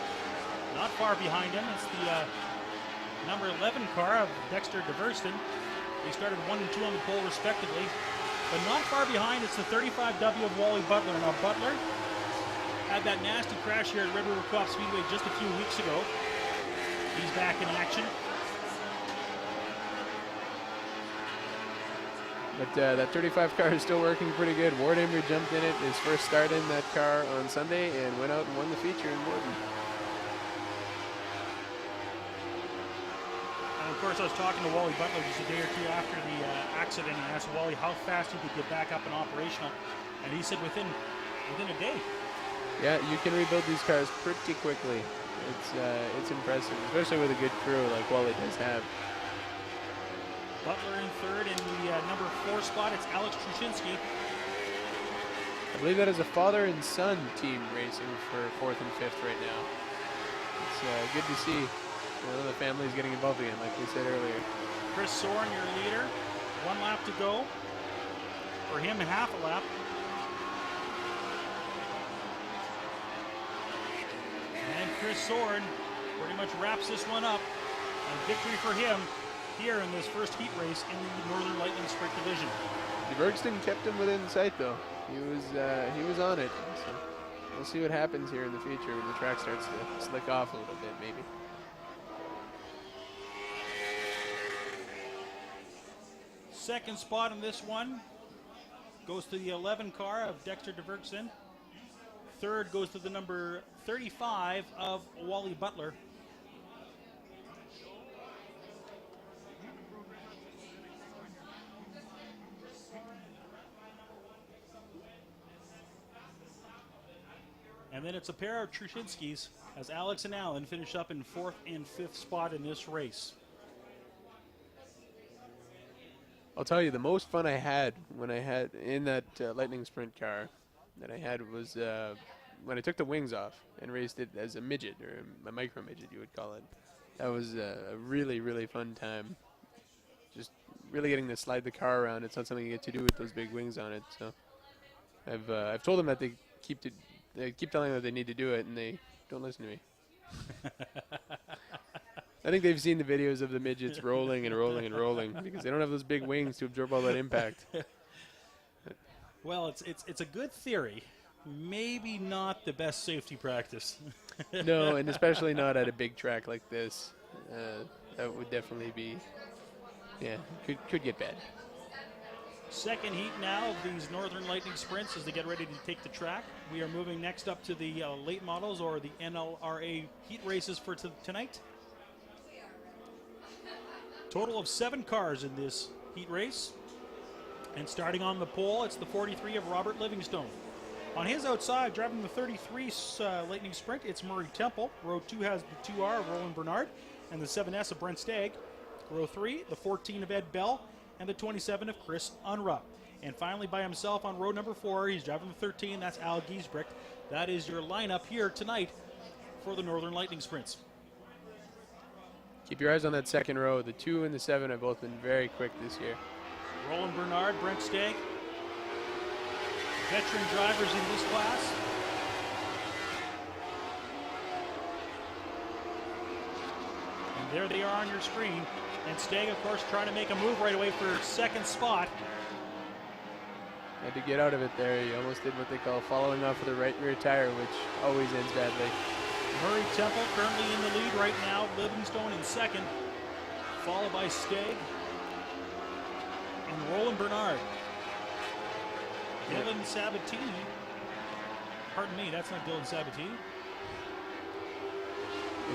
Not far behind him, it's the number 11 car of Dexter DeVersten. They started 1 and 2 on the pole respectively. But not far behind, it's the 35W of Wally Butler. Now Butler had that nasty crash here at Red River Coop Speedway just a few weeks ago. He's back in action. But that 35 car is still working pretty good. Ward Embry jumped in it, his first start in that car on Sunday, and went out and won the feature in Borden. And of course, I was talking to Wally Butler just a day or two after the accident, and I asked Wally how fast he could get back up and operational, and he said within a day. Yeah, you can rebuild these cars pretty quickly. It's impressive, especially with a good crew like Wally does have. Butler in third. In the number 4 spot, it's Alex Trushinsky. I believe that is a father and son team racing for 4th and 5th right now. It's good to see one of the families getting involved again, like we said earlier. Chris Soren, your leader. 1 lap to go. For him, half a lap. And Chris Soren pretty much wraps this one up. A victory for him here in this first heat race in the Northern Lightning Sprint Division. Bergston kept him within sight though. He was on it. So we'll see what happens here in the future when the track starts to slick off a little bit, maybe. Second spot in this one goes to the 11 car of Dexter DeVerksen. Third goes to the number 35 of Wally Butler. And then it's a pair of Trushinskis as Alex and Allen finish up in 4th and 5th spot in this race. I'll tell you, the most fun I had when I had in that Lightning Sprint car that I had was when I took the wings off and raced it as a midget, or a micro midget you would call it. That was a really, really fun time. Just really getting to slide the car around. It's not something you get to do with those big wings on it. So I've told them that they keep telling them that they need to do it, and they don't listen to me. I think they've seen the videos of the midgets rolling and rolling and rolling because they don't have those big wings to absorb all that impact. Well, it's a good theory. Maybe not the best safety practice. No, and especially not at a big track like this. That would definitely be, yeah, could get bad. Second heat now of these Northern Lightning Sprints as they get ready to take the track. We are moving next up to the late models, or the NLRA heat races for tonight. Total of 7 cars in this heat race. And starting on the pole, it's the 43 of Robert Livingstone. On his outside, driving the 33 Lightning Sprint, it's Murray Temple. Row 2 has the 2R of Roland Bernard and the 7S of Brent Stagg. Row 3, the 14 of Ed Bell and the 27 of Chris Unruh. And finally, by himself on row number 4, he's driving the 13. That's Al Giesbrecht. That is your lineup here tonight for the Northern Lightning Sprints. Keep your eyes on that second row. The 2 and the 7 have both been very quick this year. Roland Bernard, Brent Stagg, veteran drivers in this class. And there they are on your screen. And Stagg, of course, trying to make a move right away for second spot. Had to get out of it there. He almost did what they call following off with the right rear tire, which always ends badly. Murray Temple currently in the lead right now. Livingstone in second, followed by Stagg and Roland Bernard. Dylan Sabatini. Pardon me, that's not Dylan Sabatini.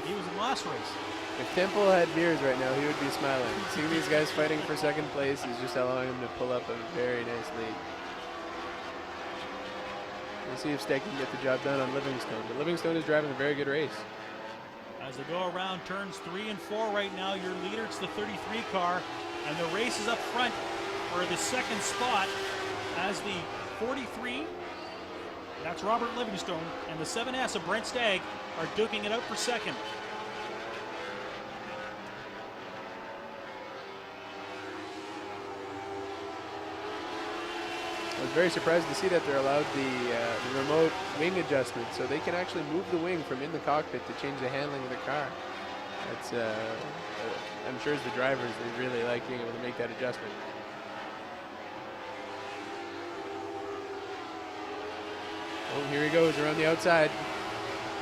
He was in the last race. If Temple had beers right now, he would be smiling. Seeing these guys fighting for second place is just allowing him to pull up a very nice lead. We'll see if Steck can get the job done on Livingstone. But Livingstone is driving a very good race. As they go around turns 3 and 4 right now, your leader, it's the 33 car, and the race is up front for the second spot as the 43, that's Robert Livingstone, and the 7S of Brent Stagg are duking it out for second. I was very surprised to see that they're allowed the remote wing adjustment, so they can actually move the wing from in the cockpit to change the handling of the car. That's, I'm sure as the drivers, they really like being able to make that adjustment. Oh, here he goes around the outside.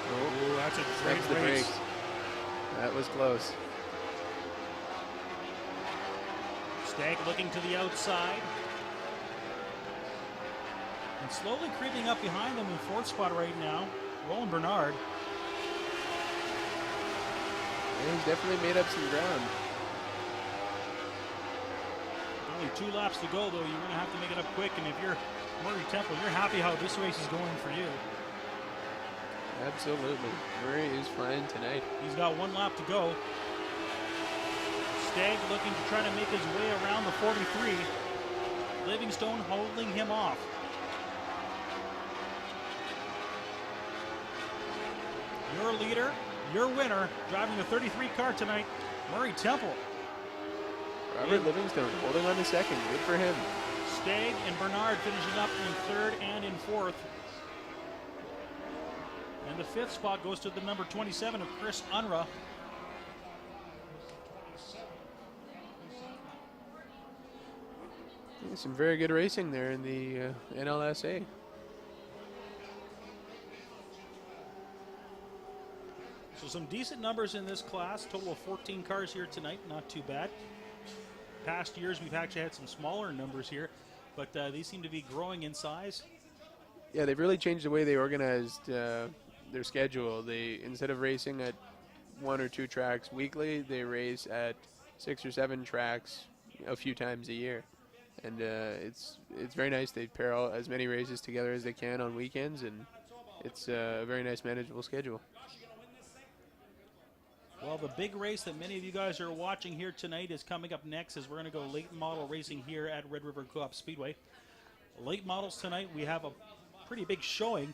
Oh, that's a great Snaps the race. brakes. That was close. Stagg looking to the outside. And slowly creeping up behind them in fourth spot right now, Roland Bernard. Yeah, he's definitely made up some ground. Only 2 laps to go, though. You're going to have to make it up quick. And if you're Murray Temple, you're happy how this race is going for you. Absolutely. Murray is flying tonight. He's got 1 lap to go. Stagg looking to try to make his way around the 43. Livingstone holding him off. Your leader, your winner, driving the 33 car tonight, Murray Temple. Robert Livingstone holding on to second. Good for him. Stagg and Bernard finishing up in third and in fourth. And the 5th spot goes to the number 27 of Chris Unruh. Some very good racing there in the NLSA. So some decent numbers in this class. Total of 14 cars here tonight. Not too bad. Past years we've actually had some smaller numbers here, but these seem to be growing in size. Yeah, they've really changed the way they organized their schedule. They, instead of racing at 1 or 2 tracks weekly, they race at 6 or 7 tracks a few times a year. And it's very nice. They pair as many races together as they can on weekends, and it's a very nice manageable schedule. Well, the big race that many of you guys are watching here tonight is coming up next, as we're going to go late model racing here at Red River Coop Speedway. Late models tonight, we have a pretty big showing.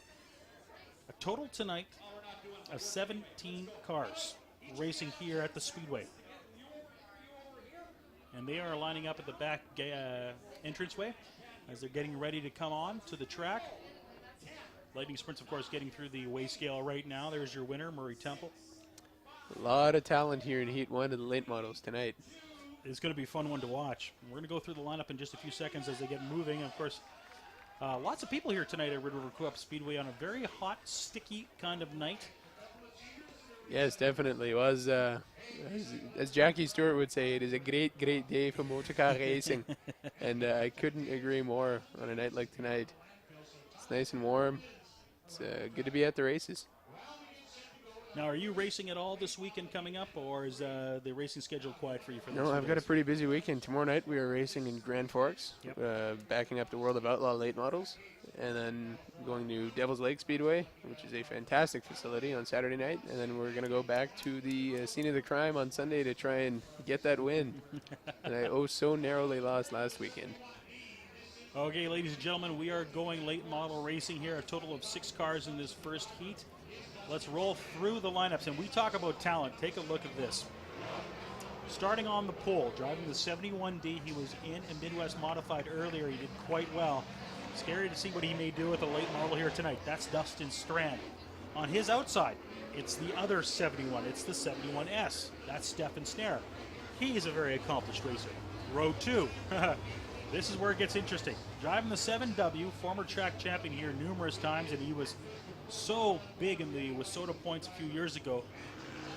A total tonight of 17 cars racing here at the Speedway. And they are lining up at the back entranceway as they're getting ready to come on to the track. Lightning Sprints, of course, getting through the weigh scale right now. There's your winner, Murray Temple. A lot of talent here in Heat 1 of the late models tonight. It's going to be a fun one to watch. We're going to go through the lineup in just a few seconds as they get moving. And of course, lots of people here tonight at Red River Coop Speedway on a very hot, sticky kind of night. Yes, definitely. It was, as Jackie Stewart would say, it is a great, great day for motorcar racing. And I couldn't agree more on a night like tonight. It's nice and warm. It's good to be at the races. Now, are you racing at all this weekend coming up, or is the racing schedule quiet for you for the next No, few I've got a days? pretty busy weekend. Tomorrow night we are racing in Grand Forks, backing up the World of Outlaw late models, and then going to Devil's Lake Speedway, which is a fantastic facility, on Saturday night, and then we're going to go back to the scene of the crime on Sunday to try and get that win. And I so narrowly lost last weekend. Okay, ladies and gentlemen, we are going late model racing here. A total of 6 cars in this first heat. Let's roll through the lineups, and we talk about talent. Take a look at this. Starting on the pole, driving the 71D, he was in a Midwest Modified earlier. He did quite well. Scary to see what he may do with a late model here tonight. That's Dustin Strand. On his outside, it's the other 71. It's the 71S. That's Stefan Snare. He's a very accomplished racer. Row 2. This is where it gets interesting. Driving the 7W, former track champion here numerous times, and he was so big in the Wissota points a few years ago.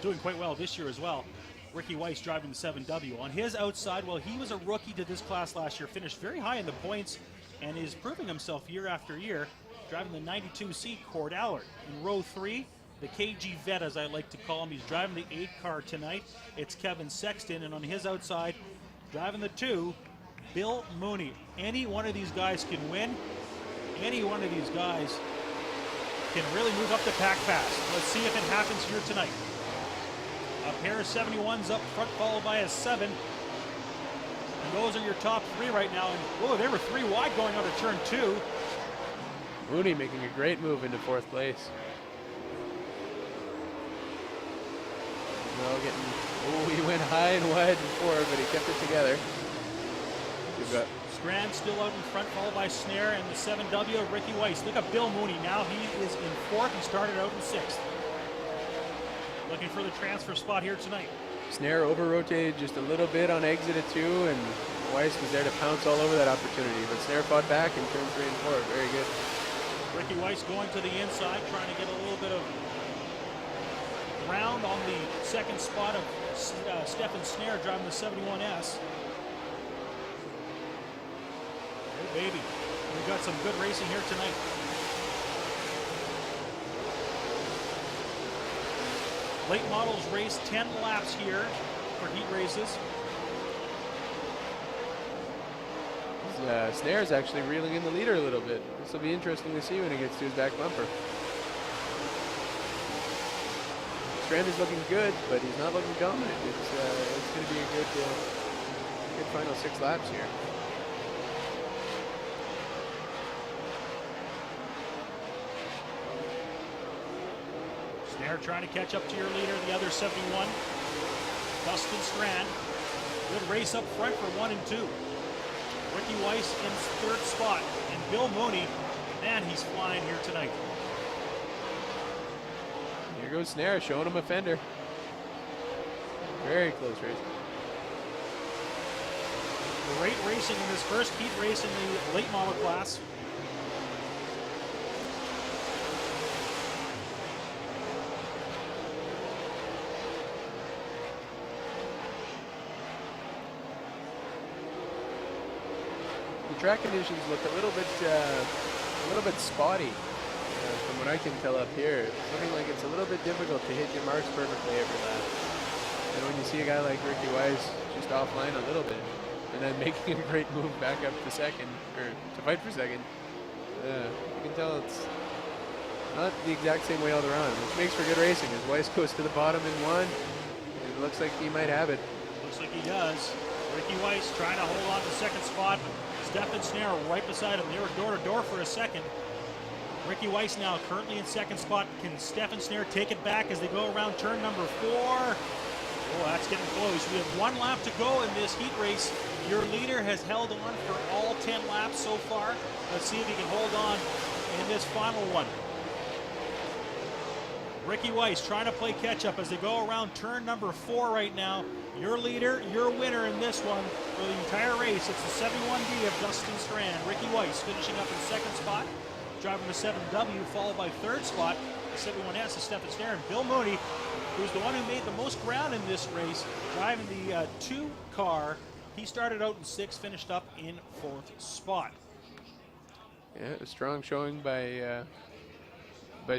Doing quite well this year as well. Ricky Weiss driving the 7W. On his outside, well, he was a rookie to this class last year, finished very high in the points, and is proving himself year after year, driving the 92C Cord Allard. In row 3, the KG vet, as I like to call him. He's driving the 8 car tonight. It's Kevin Sexton, and on his outside, driving the 2, Bill Mooney. Any one of these guys can win. Any one of these guys can really move up the pack fast. Let's see if it happens here tonight. A pair of 71s up front, followed by a 7. And those are your top 3 right now. And whoa, they were 3 wide going out of turn 2. Mooney making a great move into 4th place. Well, he went high and wide before, but he kept it together. We've got Strand still out in front, followed by Snare and the 7W of Ricky Weiss. Look at Bill Mooney. Now he is in 4th. He started out in 6th. Looking for the transfer spot here tonight. Snare over-rotated just a little bit on exit at 2, and Weiss was there to pounce all over that opportunity. But Snare fought back in turn 3 and 4. Very good. Ricky Weiss going to the inside, trying to get a little bit of ground on the 2nd spot of Stefan Snare driving the 71S. Oh, baby. We've got some good racing here tonight. Late models race 10 laps here for heat races. Snare's actually reeling in the leader a little bit. This will be interesting to see when he gets to his back bumper. Strand is looking good, but he's not looking dominant. It's going to be a good final 6 laps here. Snare trying to catch up to your leader, the other 71. Dustin Strand. Good race up front for 1 and 2. Ricky Weiss in 3rd spot. And Bill Mooney, man, he's flying here tonight. Here goes Snare, showing him a fender. Very close race. Great racing in this first heat race in the late model class. The track conditions look a little bit spotty from what I can tell up here. It's looking like it's a little bit difficult to hit your marks perfectly every lap. And when you see a guy like Ricky Weiss just offline a little bit and then making a great move back up to 2nd, or to fight for 2nd, you can tell it's not the exact same way all around, which makes for good racing as Weiss goes to the bottom in 1. It looks like he might have it. Looks like he does. Ricky Weiss trying to hold on to 2nd spot. Stefan Snare right beside him. They were door to door for a second. Ricky Weiss now currently in 2nd spot. Can Stefan Snare take it back as they go around turn number 4? Oh, that's getting close. We have 1 lap to go in this heat race. Your leader has held on for all 10 laps so far. Let's see if he can hold on in this final one. Ricky Weiss trying to play catch up as they go around turn number 4 right now. Your leader, your winner in this one for the entire race. It's the 71D of Dustin Strand. Ricky Weiss finishing up in 2nd spot, driving the 7W, followed by 3rd spot, the 71S of Stefan Snare. And Bill Mooney, who's the one who made the most ground in this race, driving the 2 car. He started out in 6th, finished up in 4th spot. Yeah, a strong showing by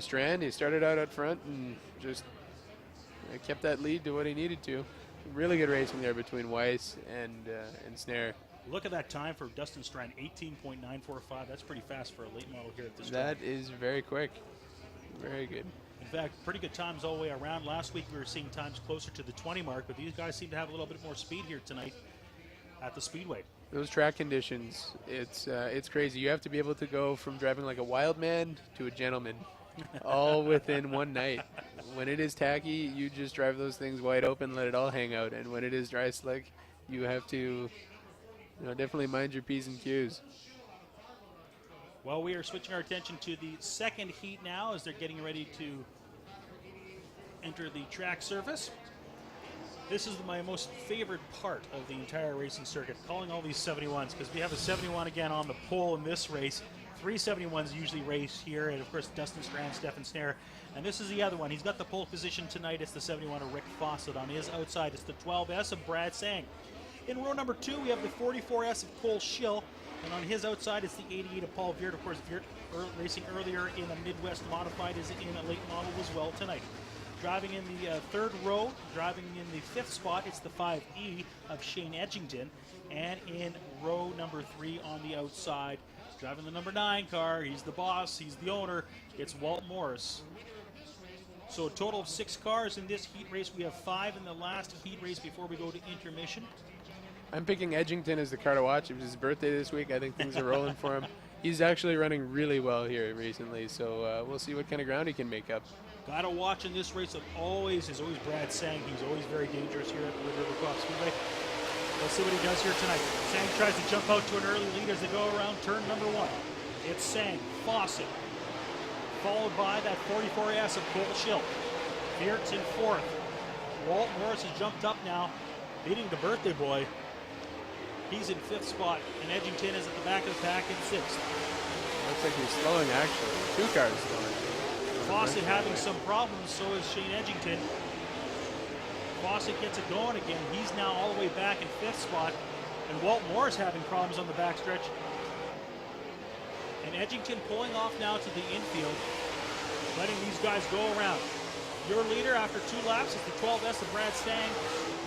Strand. He started out up front and just kept that lead to what he needed to. Really good racing there between Weiss and Snare. Look at that time for Dustin Strand, 18.945. That's pretty fast for a late model here at this That track. is very quick. Very good. In fact, pretty good times all the way around. Last week we were seeing times closer to the 20 mark, but these guys seem to have a little bit more speed here tonight at the Speedway. Those track conditions, it's crazy. You have to be able to go from driving like a wild man to a gentleman all within one night. When it is tacky, you just drive those things wide open, let it all hang out. And when it is dry slick, you have to definitely mind your P's and Q's. Well, we are switching our attention to the 2nd heat now as they're getting ready to enter the track surface. This is my most favorite part of the entire racing circuit, calling all these 71s, because we have a 71 again on the pole in this race. 3 71s usually race here, and of course Dustin Strand, Stefan Snare, and this is the other one. He's got the pole position tonight. It's the 71 of Rick Fawcett. On his outside, it's the 12S of Brad Sang. In row number 2, we have the 44S of Cole Schill. And on his outside, it's the 88 of Paul Veert. Of course, Veert racing earlier in a Midwest Modified is in a late model as well tonight. Driving in the third row, driving in the fifth spot, it's the 5E of Shane Edgington. And in row number 3 on the outside, driving the number 9 car, he's the boss, he's the owner, it's Walt Morris. So a total of 6 cars in this heat race. We have 5 in the last heat race before we go to intermission. I'm picking Edgington as the car to watch. It was his birthday this week. I think things are rolling for him. He's actually running really well here recently, so we'll see what kind of ground he can make up. Got to watch in this race. Always Brad Sang. He's always very dangerous here at the Red River Coop Speedway. Let's see what he does here tonight. Sang tries to jump out to an early lead as they go around turn number 1. It's Sang, Fawcett, followed by that 44S of Cole Schill. Veert's in 4th. Walt Morris has jumped up now, beating the birthday boy. He's in 5th spot, and Edgington is at the back of the pack in 6th. Looks like he's slowing, actually. 2 cars slowing. Fawcett having some problems, so is Shane Edgington. Fawcett gets it going again. He's now all the way back in 5th spot, and Walt Morris having problems on the backstretch. And Edgington pulling off now to the infield, letting these guys go around. Your leader after 2 laps is the 12S of Brad Stang,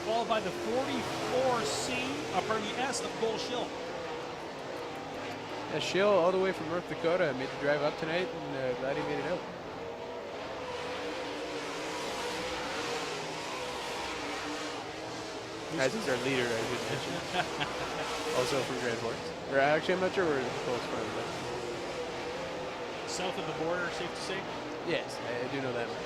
followed by the 44S of Cole Schill. Yeah, Schill all the way from North Dakota made the drive up tonight, and glad he made it out. As is our leader, I should mention. Also from Grand Forks. Or actually, I'm not sure where the close one is. South of the border, safe to say? Yes, I do know that much.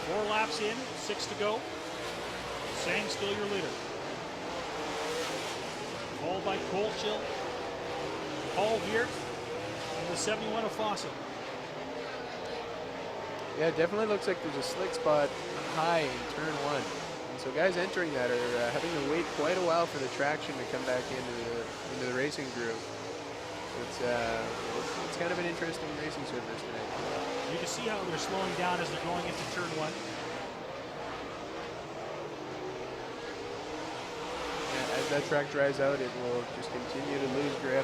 Four laps in, 6 to go. Sang still your leader. Followed by Cole Schill, Paul Veert, and the 71 of Fawcett. Yeah, it definitely looks like there's a slick spot high in turn 1. And so guys entering that are having to wait quite a while for the traction to come back into the racing groove. It's kind of an interesting racing surface tonight. You can see how they're slowing down as they're going into turn 1. As that track dries out, it will just continue to lose grip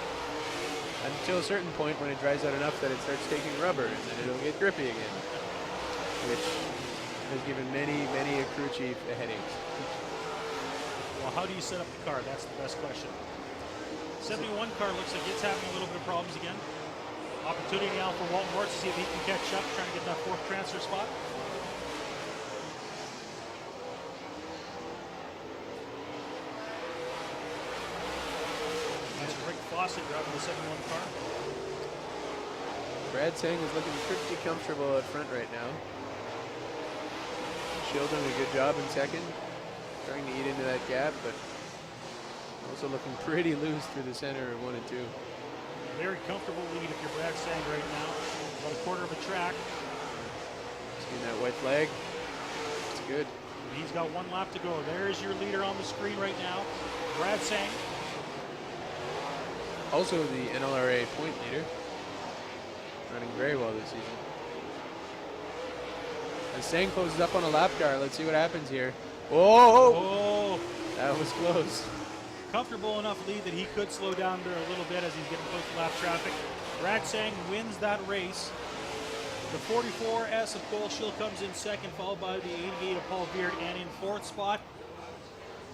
until a certain point when it dries out enough that it starts taking rubber, and then it'll get grippy again, which has given many a crew chief a headache. Well, how do you set up the car? That's the best question. 71 car looks like it's having a little bit of problems again. Opportunity now for Walt Morris to see if he can catch up, trying to get that 4th transfer spot. That's Rick Fawcett driving the 71 car. Brad Sang is looking pretty comfortable up front right now. Schill doing a good job in 2nd, trying to eat into that gap, but also looking pretty loose through the center of 1 and 2. Very comfortable lead if you're Brad Sang right now. About a quarter of a track. Seeing that white flag, it's good. He's got 1 lap to go. There's your leader on the screen right now, Brad Sang. Also the NLRA point leader, running very well this season. As Sang closes up on a lap car, let's see what happens here. Oh, that was close. Comfortable enough lead that he could slow down there a little bit as he's getting close to lap traffic. Brad Sang wins that race. The 44S of Cole Schill comes in 2nd, followed by the 88 of Paul Veert, and in 4th spot.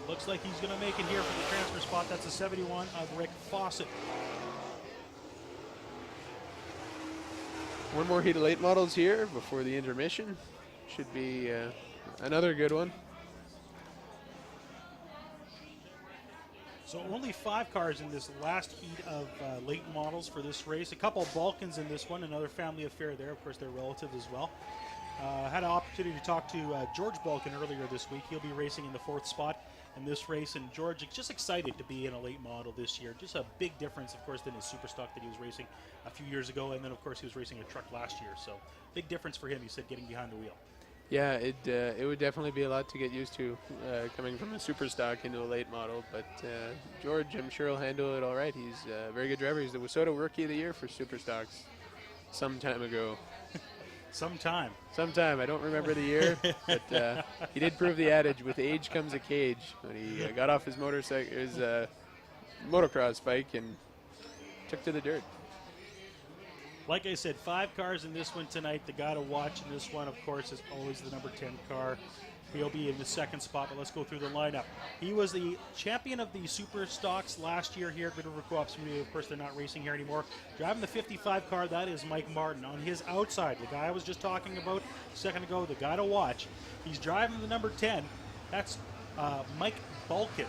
Looks like he's going to make it here for the transfer spot. That's the 71 of Rick Fawcett. One more heat of late models here before the intermission. Should be another good one. So only 5 cars in this last heat of late models for this race. A couple of Balkans in this one, another family affair there. Of course, they're relatives as well. Had an opportunity to talk to George Balkan earlier this week. He'll be racing in the 4th spot in this race, and George is just excited to be in a late model this year. Just a big difference, of course, than his super stock that he was racing a few years ago, and then, of course, he was racing a truck last year. So big difference for him, he said, getting behind the wheel. Yeah, it would definitely be a lot to get used to coming from a super stock into a late model. But George, I'm sure, will handle it all right. He's a very good driver. He's the WISSOTA Rookie of the Year for super stocks some time ago. Sometime. Sometime. I don't remember the year, but he did prove the adage, with age comes a cage, when he got off his motorcycle, his motocross bike, and took to the dirt. Like I said, 5 cars in this one tonight. The guy to watch in this one, of course, is always the number 10 car. He'll be in the second spot, but let's go through the lineup. He was the champion of the Super Stocks last year here at Good River Co-op Speedway. Of course, they're not racing here anymore. Driving the 55 car, that is Mike Martin. On his outside, the guy I was just talking about a second ago, the guy to watch, he's driving the number 10. That's Mike Balkin.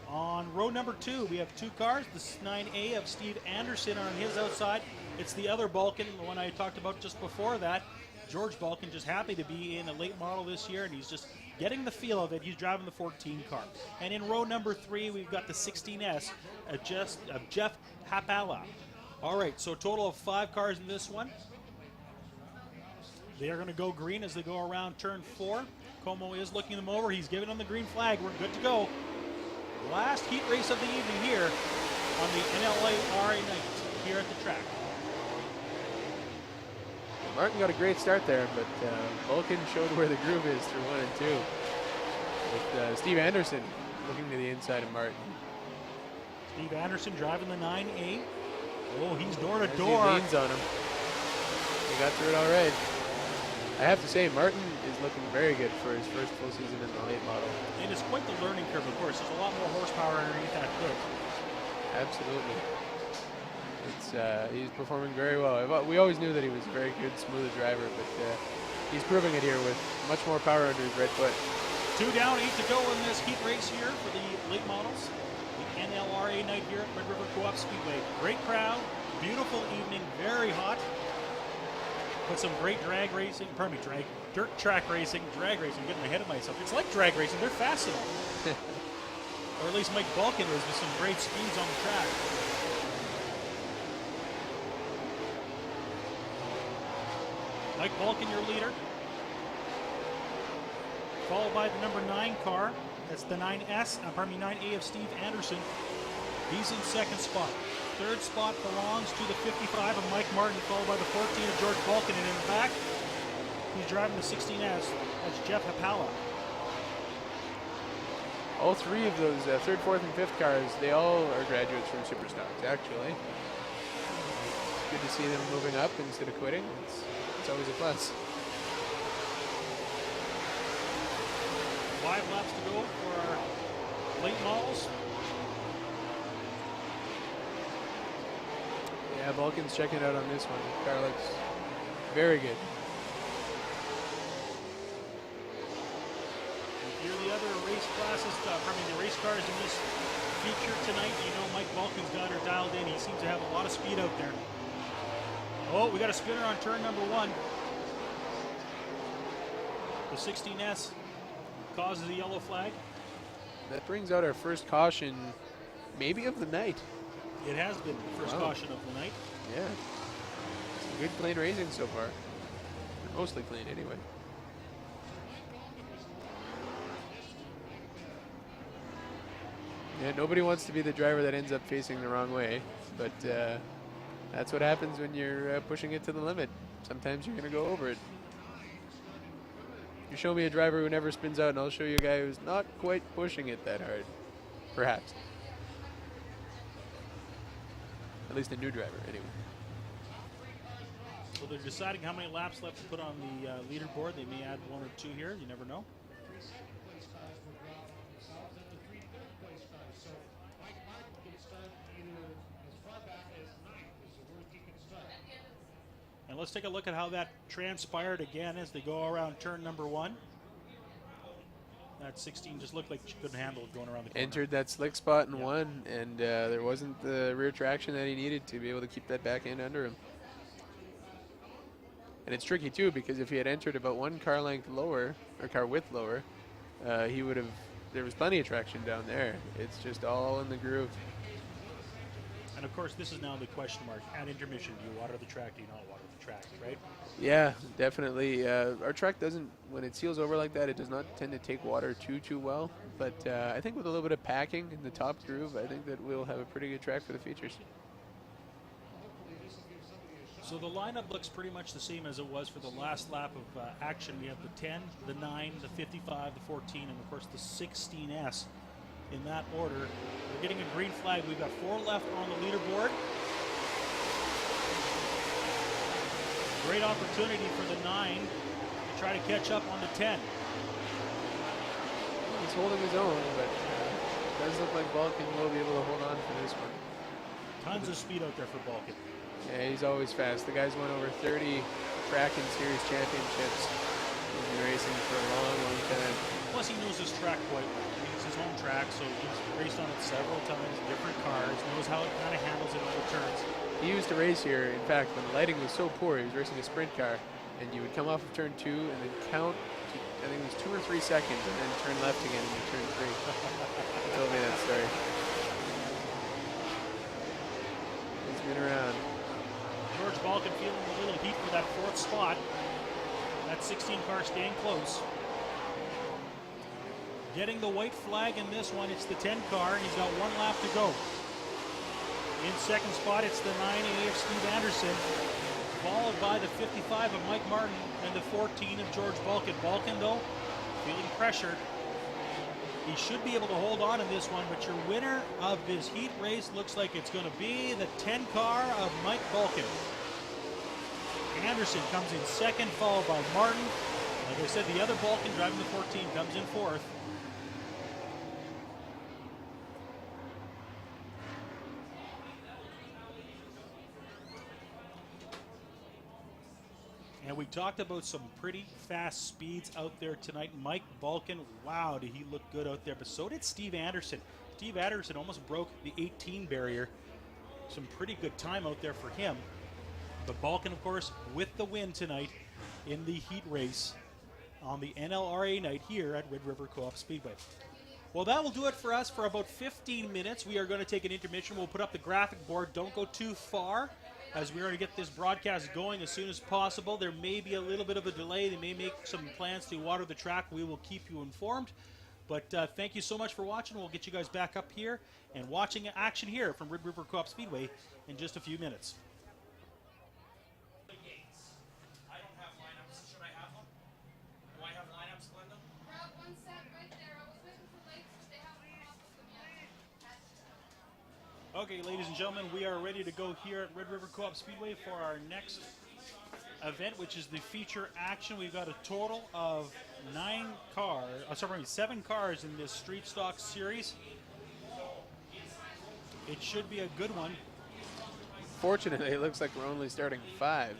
On row number 2, we have 2 cars. This is 9A of Steve Anderson on his outside. It's the other Balkin, the one I talked about just before that. George Balkin, just happy to be in a late model this year, and he's just getting the feel of it. He's driving the 14 car. And in row number 3, we've got the 16S of Jeff Hapala. All right, so a total of 5 cars in this one. They are going to go green as they go around turn 4. Como is looking them over. He's giving them the green flag. We're good to go. Last heat race of the evening here on the NLRA night here at the track. Martin got a great start there, but Vulcan showed where the groove is through 1 and 2. With Steve Anderson looking to the inside of Martin. Steve Anderson driving the 9A. Oh, he's door to As door. he leans on him. He got through it all right. I have to say, Martin is looking very good for his first full season in the late model. It is quite the learning curve, of course. There's a lot more horsepower underneath that hood. Absolutely. He's performing very well. We always knew that he was a very good, smooth driver, but he's proving it here with much more power under his right foot. 2 down, 8 to go in this heat race here for the late models. The NLRA night here at Red River Co-op Speedway. Great crowd, beautiful evening, very hot. But some great dirt track racing, drag racing. I'm getting ahead of myself. It's like drag racing, they're fast enough. Or at least Mike Balkin is, with some great speeds on the track. Mike Balkin, your leader. Followed by the number 9 car. That's the 9A of Steve Anderson. He's in second spot. Third spot belongs to the 55 of Mike Martin, followed by the 14 of George Balkin. And in the back, he's driving the 16S. That's Jeff Hapala. All 3 of those 3rd, 4th, and 5th cars, they all are graduates from Superstocks, actually. It's good to see them moving up instead of quitting. It's always a plus. 5 laps to go for our late models. Yeah, Balkan's checking out on this one. The car looks very good. If you're the other race classes, the race cars in this feature tonight, you know Mike Balkan's got her dialed in. He seems to have a lot of speed out there. Oh, we got a spinner on turn number 1. The 16S causes a yellow flag. That brings out our first caution, maybe of the night. It has been the first caution of the night. Yeah. Some good clean racing so far. Mostly clean anyway. Yeah, nobody wants to be the driver that ends up facing the wrong way, but that's what happens when you're pushing it to the limit. Sometimes you're going to go over it. You show me a driver who never spins out, and I'll show you a guy who's not quite pushing it that hard. Perhaps. At least a new driver, anyway. So they're deciding how many laps left to put on the leaderboard. They may add 1 or 2 here. You never know. And let's take a look at how that transpired again as they go around turn number 1. That 16 just looked like she couldn't handle it going around the corner. Entered that slick spot in 1, and there wasn't the rear traction that he needed to be able to keep that back end under him. And it's tricky too, because if he had entered about 1 car length lower, or car width lower, he would have, there was plenty of traction down there. It's just all in the groove. And of course, this is now the question mark. At intermission, do you water the track? Do you not water the track, right? Yeah, definitely. Our track doesn't, when it seals over like that, it does not tend to take water too well. But I think with a little bit of packing in the top groove, I think that we'll have a pretty good track for the features. So the lineup looks pretty much the same as it was for the last lap of action. We have the 10, the 9, the 55, the 14, and of course the 16S in that order. We're getting a green flag. We've got 4 left on the leaderboard. Great opportunity for the 9 to try to catch up on the 10. He's holding his own, but it does look like Balkan will be able to hold on for this one. Tons of speed out there for Balkan. Yeah, he's always fast. The guy's won over 30 track and series championships. He's been racing for a long, long time. Plus, he knows his track quite well. I mean, it's his home track, so he's raced on it several times, different cars, knows how it kind of handles it in all turns. He used to race here. In fact, when the lighting was so poor, he was racing a sprint car, and you would come off of turn 2 and then count, I think it was 2 or 3 seconds, and then turn left again into turn 3. He told me that story. He's been around. George Balkan feeling a little heat for that 4th spot. That 16 car staying close. Getting the white flag in this one, it's the 10 car, and he's got 1 lap to go. In 2nd spot, it's the 9A of Steve Anderson, followed by the 55 of Mike Martin and the 14 of George Balkan. Balkan, though, feeling pressured. He should be able to hold on in this one, but your winner of this heat race looks like it's going to be the 10 car of Mike Balkan. Anderson comes in 2nd, followed by Martin. Like I said, the other Balkan driving the 14 comes in 4th. And we talked about some pretty fast speeds out there tonight. Mike Balkan, wow, did he look good out there. But so did Steve Anderson. Steve Anderson almost broke the 18 barrier. Some pretty good time out there for him. But Balkan, of course, with the win tonight in the heat race on the NLRA night here at Red River Co-op Speedway. Well, that will do it for us for about 15 minutes. We are going to take an intermission. We'll put up the graphic board. Don't go too far, as we are to get this broadcast going as soon as possible. There may be a little bit of a delay. They may make some plans to water the track. We will keep you informed. But thank you so much for watching. We'll get you guys back up here and watching action here from Red River Co-op Speedway in just a few minutes. I don't have lineups. Should I have them? Do I have lineups, Glenda? Grab one set right there. I was waiting for lights, but they haven't come up with them yet. Okay, ladies and gentlemen, we are ready to go here at Red River Co-op Speedway for our next event, which is the feature action. We've got a total of 7 cars in this street stock series. It should be a good one. Fortunately, it looks like we're only starting 5.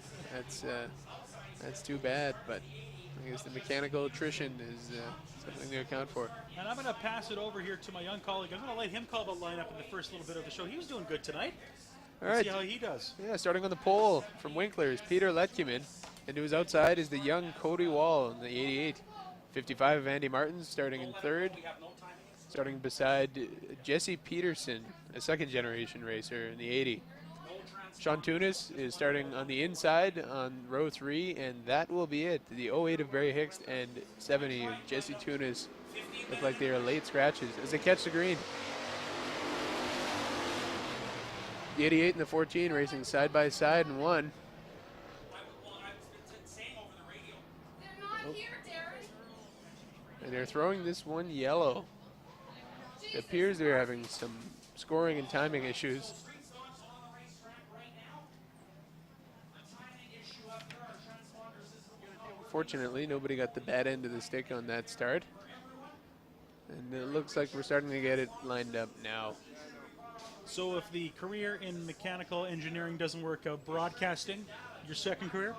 That's too bad, but I guess the mechanical attrition is something to account for. And I'm going to pass it over here to my young colleague. I'm going to let him call the lineup in the first little bit of the show. He was doing good tonight. All Let's right. see how he does. Yeah, starting on the pole from Winkler is Peter Letkeman. And to his outside is the young Cody Wall in the 88. 55 of Andy Martins starting in 3rd. Starting beside Jesse Peterson, a 2nd generation racer in the 80. Sean Tunis is starting on the inside on row 3, and that will be it. The 08 of Barry Hicks and 70 of Jesse Tunis look like they are late scratches as they catch the green. The 88 and the 14 racing side by side in 1. They're not here, Darren. And they're throwing this one yellow. It appears they're having some scoring and timing issues. Fortunately, nobody got the bad end of the stick on that start. And it looks like we're starting to get it lined up now. So if the career in mechanical engineering doesn't work out, broadcasting, your second career?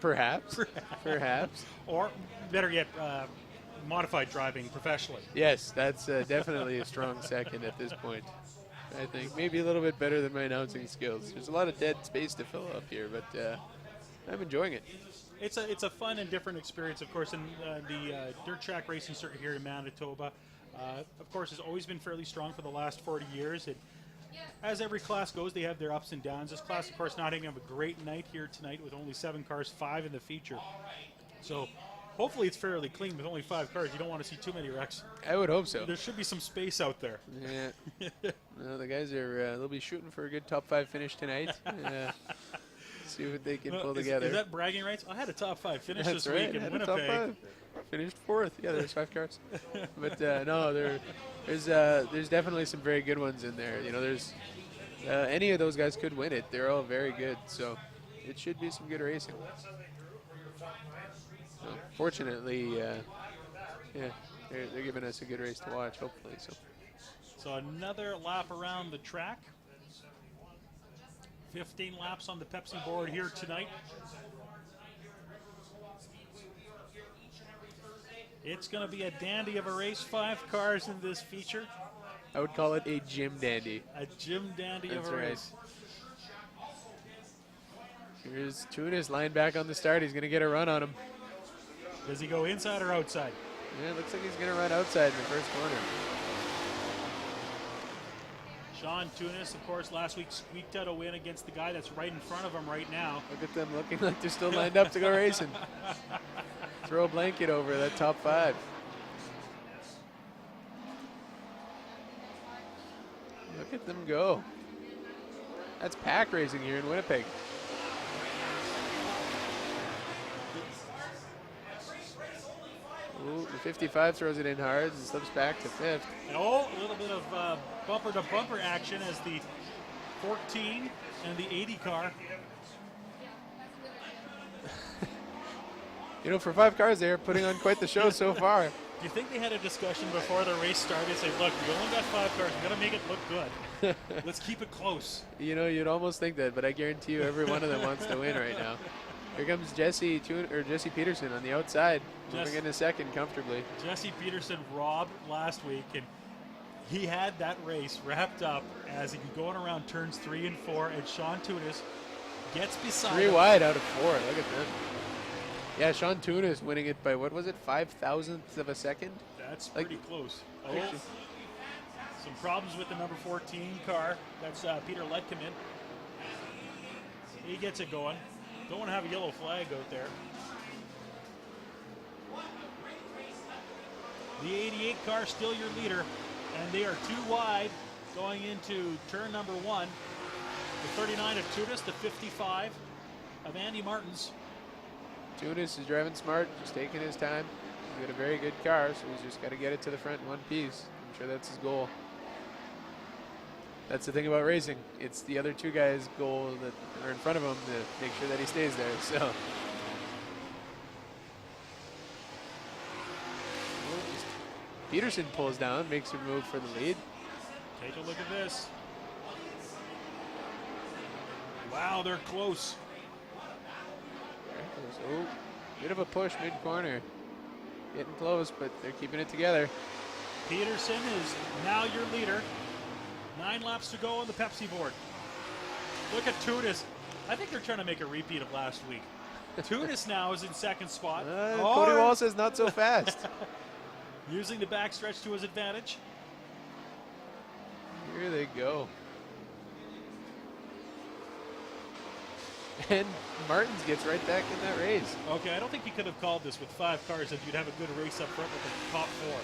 Perhaps. Perhaps. Or better yet, modified driving professionally. Yes, that's definitely a strong second at this point. I think maybe a little bit better than my announcing skills. There's a lot of dead space to fill up here, but I'm enjoying it. It's a fun and different experience, of course, and the dirt track racing circuit here in Manitoba, of course, has always been fairly strong for the last 40 years. As every class goes, they have their ups and downs. This class, of course, not having a great night here tonight with only 7 cars, 5 in the feature. So hopefully it's fairly clean with only 5 cars. You don't want to see too many wrecks. I would hope so. There should be some space out there. Yeah. No, the guys are they'll be shooting for a good top 5 finish tonight. See what they can pull Is together. that bragging rights? I had a top 5 finish That's this right. week in Had a top Winnipeg. 5. Finished 4th. Yeah, there's 5 cars. But no, there's definitely some very good ones in there. You know, there's any of those guys could win it. They're all very good, so it should be some good racing. So, fortunately, yeah, they're giving us a good race to watch. Hopefully, So another lap around the track. 15 laps on the Pepsi board here tonight. It's going to be a dandy of a race. 5 cars in this feature. I would call it a gym dandy. A gym dandy That's of a right. race. Here's Tunis lying back on the start. He's going to get a run on him. Does he go inside or outside? Yeah, it looks like he's going to run outside in the first corner. Sean Tunis, of course, last week squeaked out a win against the guy that's right in front of him right now. Look at them looking like they're still lined up to go racing. Throw a blanket over that top 5. Look at them go. That's pack racing here in Winnipeg. Ooh, the 55 throws it in hard and slips back to 5th. Oh, a little bit of bumper-to-bumper action as the 14 and the 80 car. You know, for 5 cars, they're putting on quite the show so far. Do you think they had a discussion before the race started? Say, look, we only got 5 cars. We got to make it look good. Let's keep it close. You know, you'd almost think that, but I guarantee you every one of them wants to win right now. Here comes Jesse Peterson on the outside, moving into second comfortably. Jesse Peterson robbed last week, and he had that race wrapped up as he was going around turns 3 and 4, and Sean Tunis gets beside 3 him. wide out of 4. Look at them. Yeah, Sean Tunis winning it by, what was it, 5,000ths of a second? That's Like- pretty close. Oh, some problems with the number 14 car. That's Peter Letkeman. He gets it going. Don't want to have a yellow flag out there. The 88 car still your leader, and they are 2 wide going into turn number 1. The 39 of Tunis, the 55 of Andy Martins. Tunis is driving smart, just taking his time. He's got a very good car, so he's just got to get it to the front in one piece. I'm sure that's his goal. That's the thing about racing. It's the other 2 guys' goal that are in front of him to make sure that he stays there. So, Peterson pulls down, makes a move for the lead. Take a look at this. Wow, they're close. Oh, bit of a push mid-corner. Getting close, but they're keeping it together. Peterson is now your leader. 9 laps to go on the Pepsi board. Look at Tunis. I think they're trying to make a repeat of last week. Tunis now is in second spot. Cody Wall says not so fast. Using the backstretch to his advantage. Here they go. And Martins gets right back in that race. Okay, I don't think you could have called this with 5 cars that you'd have a good race up front with the top 4.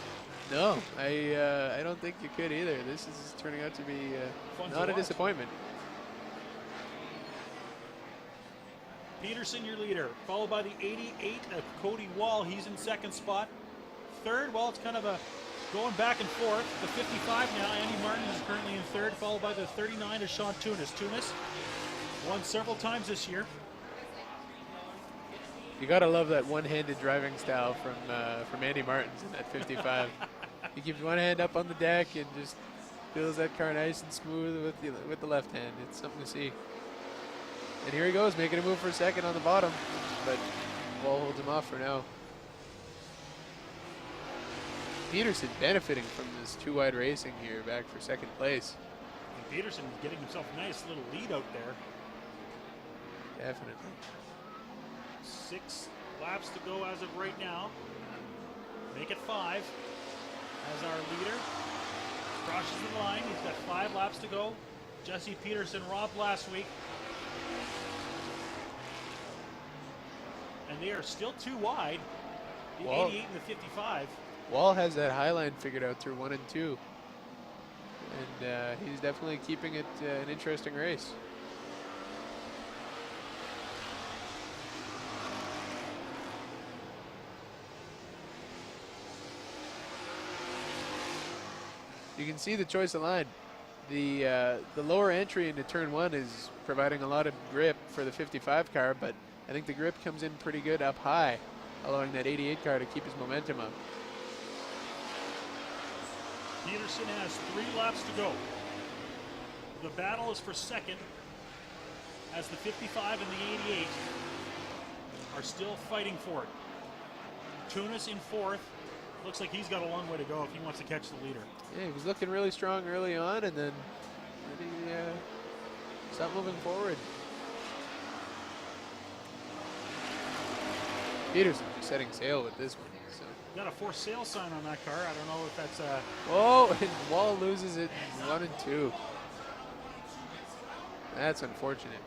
No, I don't think you could either. This is turning out to be Fun to not a watch. disappointment. Peterson, your leader, followed by the 88 of Cody Wall. He's in second spot. Third, well, it's kind of a going back and forth. The 55 now, Andy Martin is currently in third, followed by the 39 of Sean Tunis. Tunis won several times this year. You gotta love that one-handed driving style from Andy Martins in that 55. He keeps one hand up on the deck and just feels that car nice and smooth with the left hand. It's something to see. And here he goes, making a move for second on the bottom, but Wall holds him off for now. Peterson benefiting from this 2-wide racing here, back for second place. And Peterson getting himself a nice little lead out there. Definitely. 6 laps to go as of right now. Make it 5 as our leader crosses the line. He's got 5 laps to go. Jesse Peterson robbed last week. And they are still 2 wide. The Whoa. 88 and the 55. Wall has that high line figured out through 1 and 2. And he's definitely keeping it an interesting race. You can see the choice of line. The lower entry into turn 1 is providing a lot of grip for the 55 car, but I think the grip comes in pretty good up high, allowing that 88 car to keep his momentum up. Peterson has 3 laps to go. The battle is for second, as the 55 and the 88 are still fighting for it. Tunis in 4th. Looks like he's got a long way to go if he wants to catch the leader. Yeah, he was looking really strong early on, and then he stopped moving forward. Peterson just setting sail with this one. So. Got a for sale sign on that car. I don't know if that's a... Oh, and Wall loses it in 1 and 2. That's unfortunate.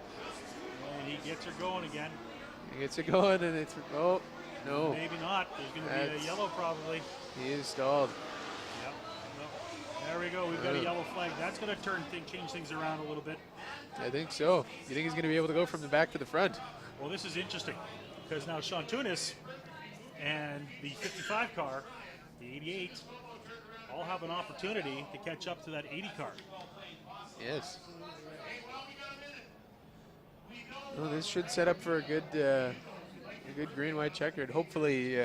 And he gets her going again. He gets it going, and it's... Oh, no. Maybe not. There's going to be a yellow probably. He is stalled. Yep. Well, there we go. We've got a yellow flag. That's going to change things around a little bit. I think so. You think he's going to be able to go from the back to the front? Well, this is interesting because now Sean Tunis and the 55 car, the 88, all have an opportunity to catch up to that 80 car. Yes. Well, this should set up for a good green-white checkered. Hopefully,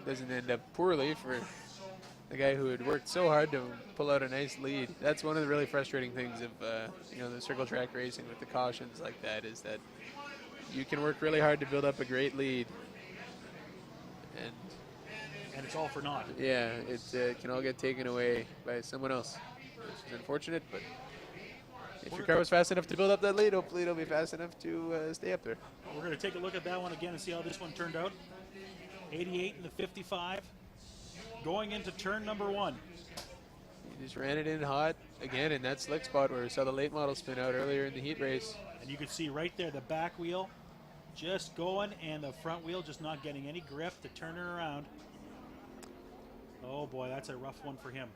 doesn't end up poorly for the guy who had worked so hard to pull out a nice lead. That's one of the really frustrating things of the circle track racing with the cautions like that, is that you can work really hard to build up a great lead, and it's all for naught. Yeah, it can all get taken away by someone else, which is unfortunate. But if your car was fast enough to build up that lead, hopefully it'll be fast enough to stay up there. We're going to take a look at that one again and see how this one turned out. 88 and the 55 going into turn number 1. He just ran it in hot again in that slick spot where we saw the late model spin out earlier in the heat race. And you can see right there the back wheel just going and the front wheel just not getting any grip to turn her around. Oh boy, that's a rough one for him.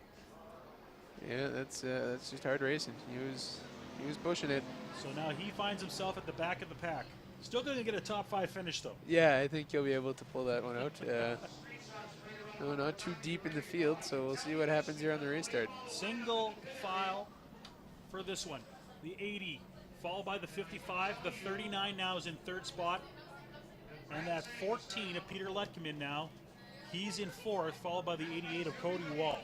Yeah, that's just hard racing. He was pushing it. So now he finds himself at the back of the pack. Still going to get a top 5 finish though. Yeah, I think he'll be able to pull that one out. No, not too deep in the field, so we'll see what happens here on the restart. Single file for this one. The 80 followed by the 55. The 39 now is in 3rd spot. And that 14 of Peter Letkeman now. He's in 4th, followed by the 88 of Cody Wall.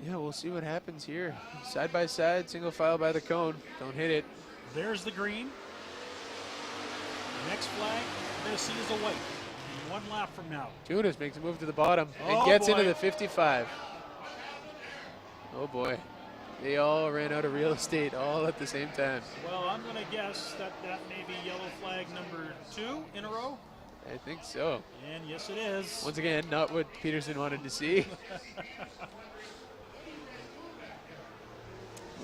Yeah, we'll see what happens here. Side by side, single file by the cone. Don't hit it. There's the green. The next flag we're going to see is a white. 1 lap from now. Tunis makes a move to the bottom and Oh, gets boy. into the 55. Oh boy. They all ran out of real estate all at the same time. Well, I'm going to guess that may be yellow flag number 2 in a row. I think so. And yes, it is. Once again, not what Peterson wanted to see.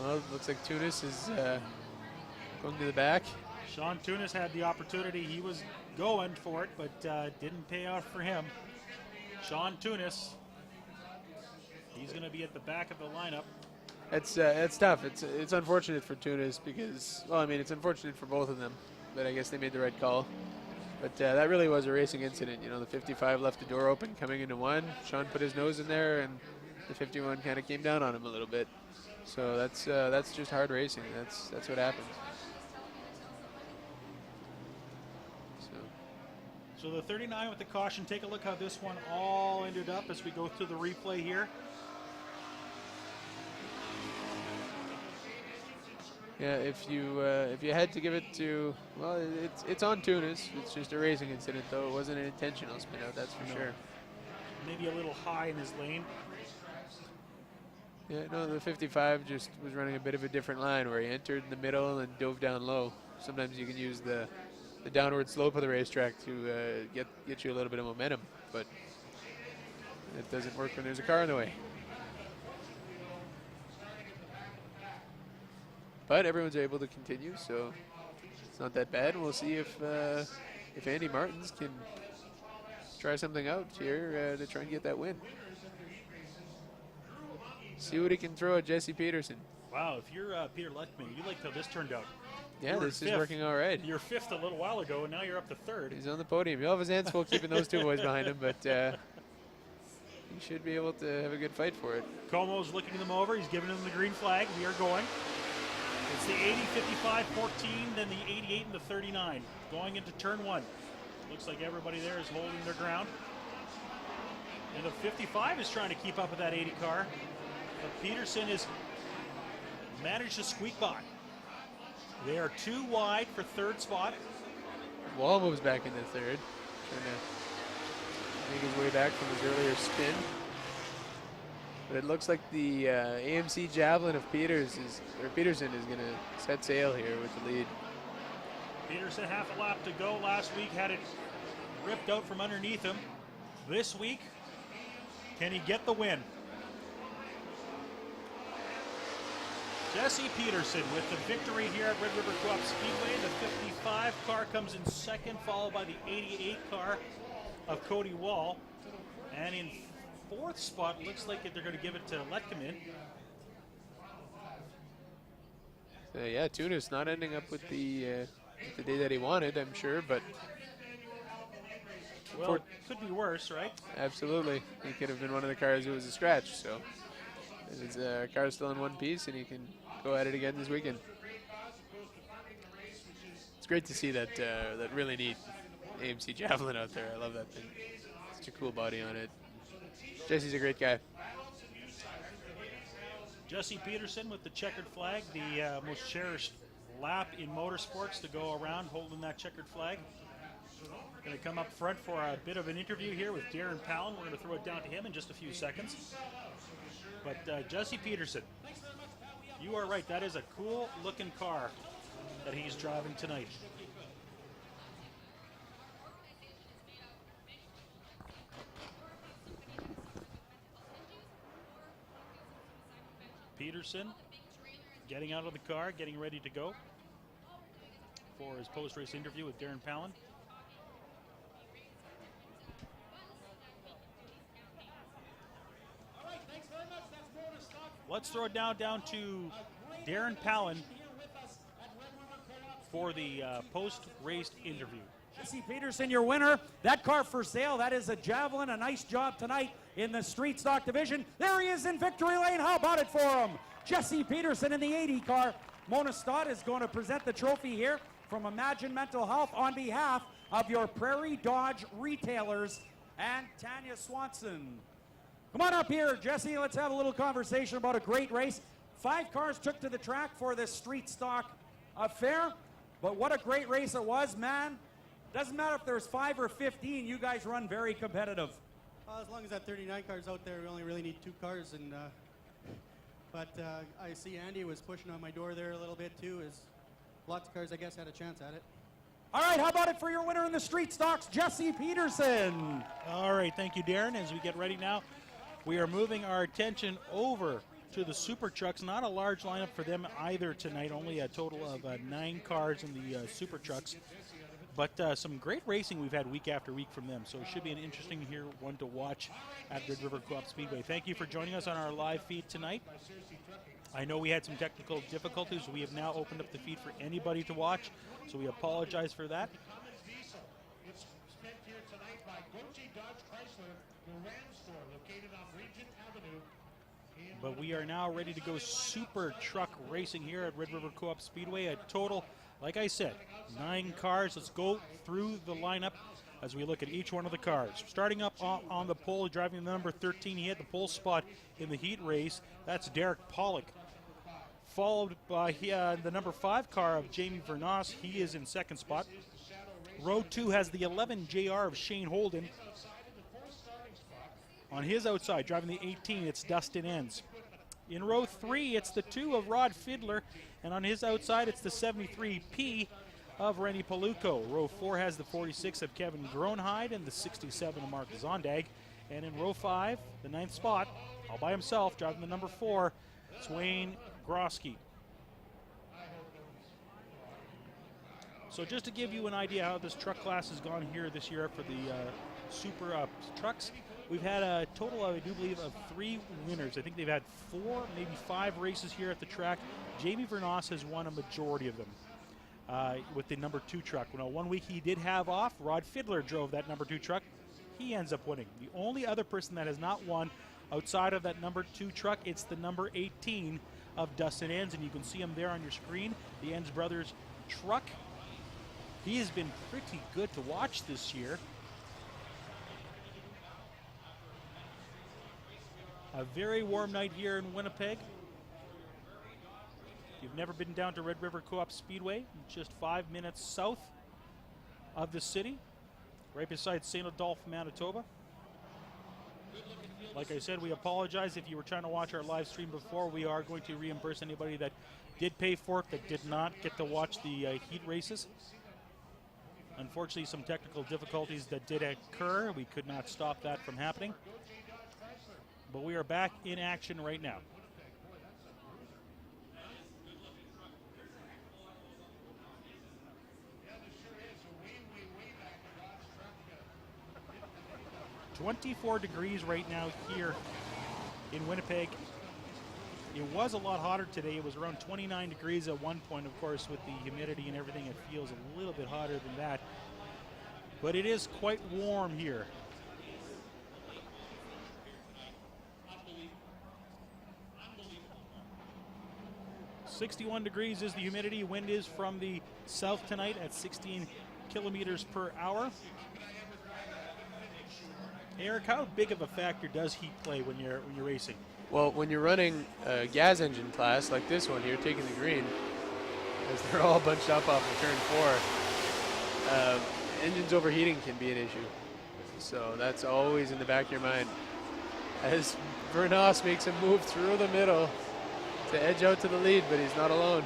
Well, it looks like Tunis is going to the back. Sean Tunis had the opportunity. He was going for it, but didn't pay off for him. Sean Tunis, he's going to be at the back of the lineup. It's tough. It's unfortunate for Tunis because, well, I mean, it's unfortunate for both of them, but I guess they made the right call. But that really was a racing incident. You know, the 55 left the door open coming into 1. Sean put his nose in there, and the 51 kind of came down on him a little bit. So that's just hard racing. That's what happens. So the 39 with the caution. Take a look how this one all ended up as we go through the replay here. Yeah, if you had to give it to, well, it's on Tunis. It's just a racing incident, though. It wasn't an intentional spin out, that's for sure. Maybe a little high in his lane. Yeah, no, the 55 just was running a bit of a different line where he entered in the middle and dove down low. Sometimes you can use the downward slope of the racetrack to get you a little bit of momentum, but it doesn't work when there's a car in the way. But everyone's able to continue, so it's not that bad. We'll see if Andy Martins can try something out here to try and get that win. See what he can throw at Jesse Peterson. Wow, if you're Peter Letkeman, you like how this turned out. Yeah, this is working all right. You're 5th a little while ago, and now you're up to 3rd. He's on the podium. He'll have his hands full keeping those two boys behind him, but he should be able to have a good fight for it. Como's looking them over. He's giving them the green flag. We are going. It's the 80, 55, 14, then the 88 and the 39. Going into turn 1. Looks like everybody there is holding their ground. And the 55 is trying to keep up with that 80 car. But Peterson has managed to squeak by. They are 2 wide for 3rd spot. Wall moves back into 3rd. Trying to make his way back from his earlier spin. But it looks like the AMC Javelin of Peterson is going to set sail here with the lead. Peterson half a lap to go. Last week had it ripped out from underneath him. This week, can he get the win? Jesse Peterson with the victory here at Red River Coop Speedway. The 55 car comes in second, followed by the 88 car of Cody Wall. And in 4th spot, looks like they're going to give it to Letkeman. Yeah, Tunis not ending up with the day that he wanted, I'm sure, but Well, it could be worse, right? absolutely. He could have been one of the cars who was a scratch, so his car's still in one piece, and he can go at it again this weekend. It's great to see that that really neat AMC Javelin out there. I love that thing. Such a cool body on it. Jesse's a great guy. Jesse Peterson with the checkered flag, the most cherished lap in motorsports to go around holding that checkered flag. Going to come up front for a bit of an interview here with Darren Palin. We're going to throw it down to him in just a few seconds. But Jesse Peterson, you are right. That is a cool looking car that he's driving tonight. Peterson getting out of the car, getting ready to go for his post-race interview with Darren Palin. Let's throw it down to Darren Palin for the post-race interview. Jesse Peterson, your winner. That car for sale. That is a Javelin. A nice job tonight in the street stock division. There he is in victory lane. How about it for him? Jesse Peterson in the 80 car. Mona Stott is going to present the trophy here from Imagine Mental Health on behalf of your Prairie Dodge retailers and Tanya Swanson. Come on up here, Jesse. Let's have a little conversation about a great race. 5 cars took to the track for this street stock affair, but what a great race it was, man. Doesn't matter if there's 5 or 15, you guys run very competitive. As long as that 39 car's out there, we only really need 2 cars. And but I see Andy was pushing on my door there a little bit too. As lots of cars, I guess, had a chance at it. All right, how about it for your winner in the street stocks, Jesse Peterson? All right, thank you, Darren. As we get ready now, we are moving our attention over to the Super Trucks. Not a large lineup for them either tonight, only a total of 9 cars in the Super Trucks. But some great racing we've had week after week from them, so it should be an interesting one to watch at Red River Coop Speedway. Thank you for joining us on our live feed tonight. I know we had some technical difficulties. We have now opened up the feed for anybody to watch, so we apologize for that. It's spent here tonight by Goji Dodge Chrysler, the Ram store located on Regent Avenue. But we are now ready to go Super Truck racing here at Red River Co-op Speedway. A total, like I said, 9 cars. Let's go through the lineup as we look at each one of the cars. Starting up on the pole, driving the number 13. He had the pole spot in the heat race. That's Derek Pollock. Followed by the number 5 car of Jamie Vernos. He is in second spot. Row 2 has the 11 JR of Shane Holden. On his outside, driving the 18, it's Dustin Enns. In row 3, it's the 2 of Rod Fiddler, and on his outside, it's the 73P of Rennie Paluco. Row 4 has the 46 of Kevin Gronheid and the 67 of Mark Zondag. And in row 5, the 9th spot, all by himself, driving the number 4, Swain Grosky. So just to give you an idea how this truck class has gone here this year for the Super Trucks, we've had a total, I do believe, of 3 winners. I think they've had 4, maybe 5 races here at the track. Jamie Vernos has won a majority of them with the number 2 truck. Now, one week he did have off. Rod Fiddler drove that number 2 truck. he ends up winning. The only other person that has not won outside of that number 2 truck, it's the number 18 of Dustin Enns, and you can see him there on your screen, the Enns brothers truck. He has been pretty good to watch this year. A very warm night here in Winnipeg. If you've never been down to Red River Coop Speedway, just 5 minutes south of the city, right beside St. Adolphe, Manitoba. Like I said, we apologize if you were trying to watch our live stream before. We are going to reimburse anybody that did pay for it, that did not get to watch the heat races. Unfortunately, some technical difficulties that did occur. We could not stop that from happening. But we are back in action right now. "24 degrees right now here in Winnipeg. It was a lot hotter today. It was around 29 degrees at one point. Of course, with the humidity and everything, it feels a little bit hotter than that. But it is quite warm here. 61 degrees is the humidity. Wind is from the south tonight at 16 kilometers per hour. Eric, how big of a factor does heat play when you're racing? Well, when you're running a gas engine class like this one here, taking the green, as they're all bunched up off of turn 4, engines overheating can be an issue. So that's always in the back of your mind. As Vernos makes a move through the middle to edge out to the lead, but he's not alone.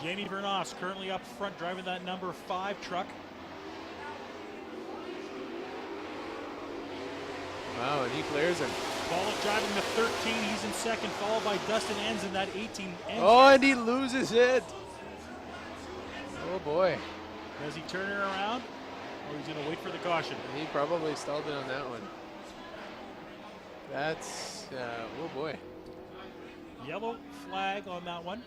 Jamie Vernos currently up front driving that number 5 truck. Wow, and he clears him. Pollock driving the 13. He's in second, followed by Dustin Enns in that 18. Oh, and he loses it. Oh, boy. Does he turn it around, or he's going to wait for the caution? He probably stalled it on that one. That's, oh, boy. Yellow flag on that one.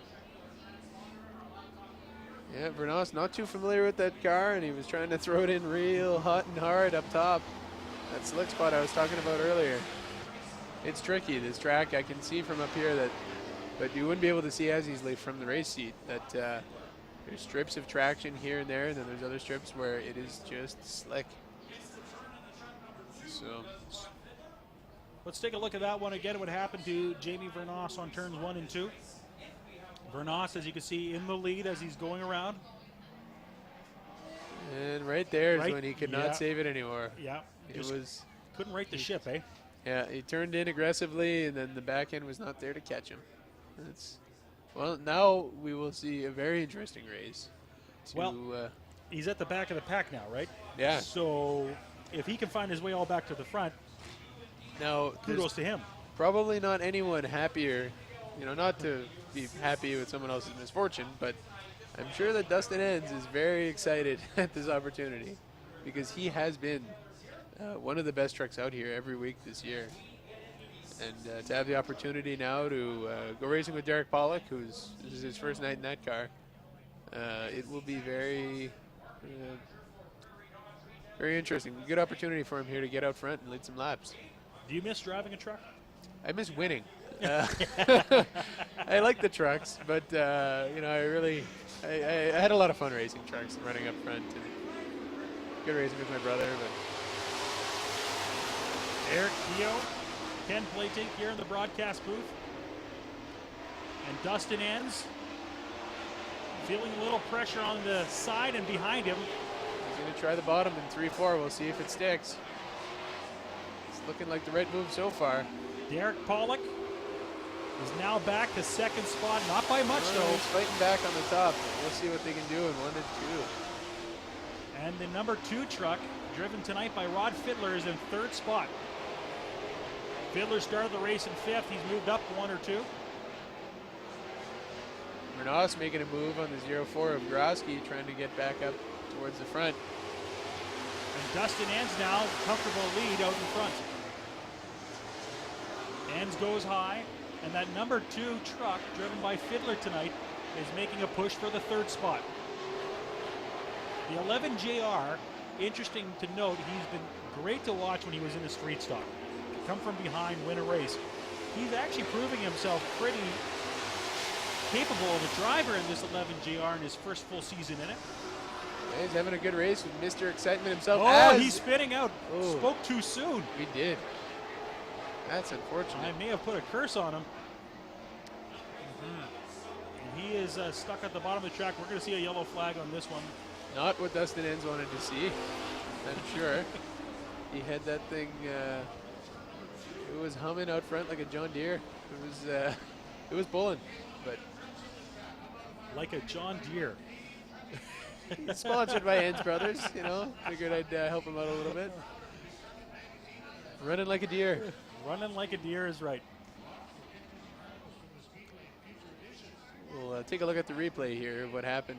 Yeah, Vernos not too familiar with that car, and he was trying to throw it in real hot and hard up top. That slick spot I was talking about earlier. It's tricky, this track. I can see from up here that, but you wouldn't be able to see as easily from the race seat that there's strips of traction here and there, and then there's other strips where it is just slick. So let's take a look at that one again. What happened to Jamie Vernos on turns 1 and 2? Vernos, as you can see, in the lead as he's going around. And right there is when he could not save it anymore. Yeah. It was couldn't right the ship, eh? Yeah, he turned in aggressively, and then the back end was not there to catch him. Well, now we will see a very interesting race. He's at the back of the pack now, right? Yeah. So if he can find his way all back to the front, now kudos to him. Probably not anyone happier, not to be happy with someone else's misfortune, but I'm sure that Dustin Enns is very excited at this opportunity because he has been one of the best trucks out here every week this year. And to have the opportunity now to go racing with Derek Pollock, this is his first night in that car, it will be very, very interesting. Good opportunity for him here to get out front and lead some laps. Do you miss driving a truck? I miss winning. I like the trucks, but I had a lot of fun racing trucks and running up front and good racing with my brother. But Eric Keogh, Ken Platink here in the broadcast booth, and Dustin Enns feeling a little pressure on the side and behind him. He's going to try the bottom in 3-4. We'll see if it sticks. It's looking like the right move so far. Derek Pollock is now back to second spot, not by much though. He's fighting back on the top. We'll see what they can do in 1 and 2. And the number 2 truck, driven tonight by Rod Fiddler, is in third spot. Fiddler started the race in 5th. He's moved up 1 or 2. Vernos making a move on the 0-4 of Grosky, trying to get back up towards the front. And Dustin Enns now, comfortable lead out in front. Enns goes high, and that number 2 truck, driven by Fiddler tonight, is making a push for the 3rd spot. The 11 JR, interesting to note, he's been great to watch when he was in the street stock. Come from behind, win a race. He's actually proving himself pretty capable of a driver in this 11 GR in his first full season in it. Yeah, he's having a good race with Mr. Excitement himself. Oh, he's spinning out. Oh. Spoke too soon. We did. That's unfortunate. I may have put a curse on him. And he is stuck at the bottom of the track. We're going to see a yellow flag on this one. Not what Dustin Enns wanted to see, I'm sure. He had that thing, it was humming out front like a John Deere. It was pulling, but. Like a John Deere. He's sponsored by Enns Brothers, you know. Figured I'd help him out a little bit. Running like a deer. Running like a deer is right. We'll take a look at the replay here of what happened.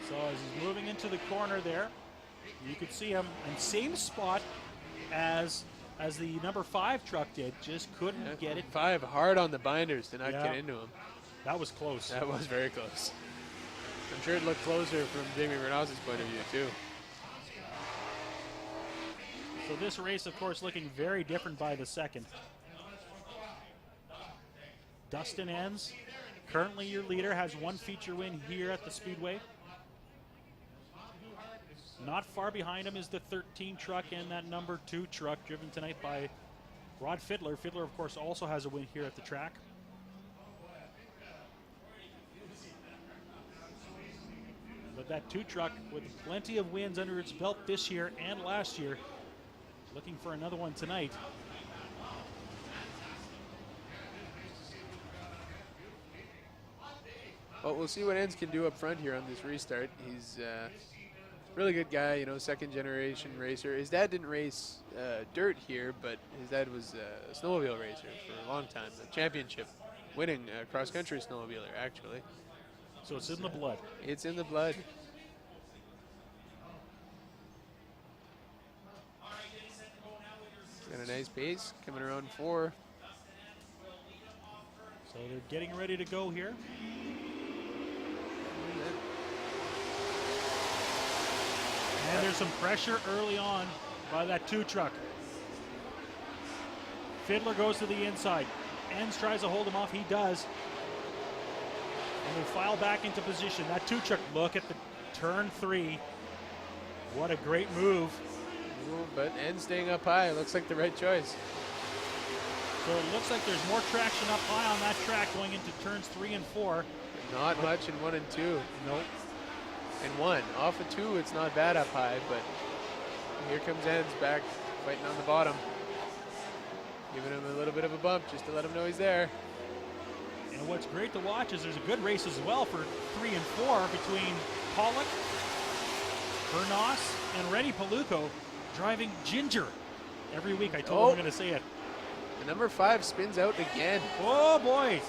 So as he's moving into the corner there, you could see him in same spot as the number 5 truck did. Just couldn't get it. 5 hard on the binders to not Yeah. get into him. That was close. That was very close. I'm sure it looked closer from Jamie Vernos's point of view too. So this race, of course, looking very different by the second. Dustin Enns, currently your leader, has 1 feature win here at the Speedway. Not far behind him is the 13 truck and that number 2 truck driven tonight by Rod Fiddler. Fiddler, of course, also has a win here at the track. But that 2 truck with plenty of wins under its belt this year and last year, looking for another one tonight. Well, we'll see what Enns can do up front here on this restart. He's a really good guy, you know, 2nd generation racer. His dad didn't race dirt here, but his dad was a snowmobile racer for a long time, a championship winning cross-country snowmobiler, actually. So it's in the blood. It's in the blood. Got a nice pace, coming around 4. So they're getting ready to go here. And there's some pressure early on by that 2 truck. Fiddler goes to the inside. Enns tries to hold him off. He does. And they file back into position. That 2 truck, look at the turn 3. What a great move. Ooh, but Enns staying up high looks like the right choice. So it looks like there's more traction up high on that track going into turns 3 and 4. Not much in 1 and 2. Nope. And 1. Off of 2, it's not bad up high, but here comes Enns back fighting on the bottom. Giving him a little bit of a bump just to let him know he's there. And what's great to watch is there's a good race as well for 3 and 4 between Pollock, Vernos, and Reddy Paluco driving Ginger. Every week I told him I'm going to say it. The number 5 spins out again. Oh boy!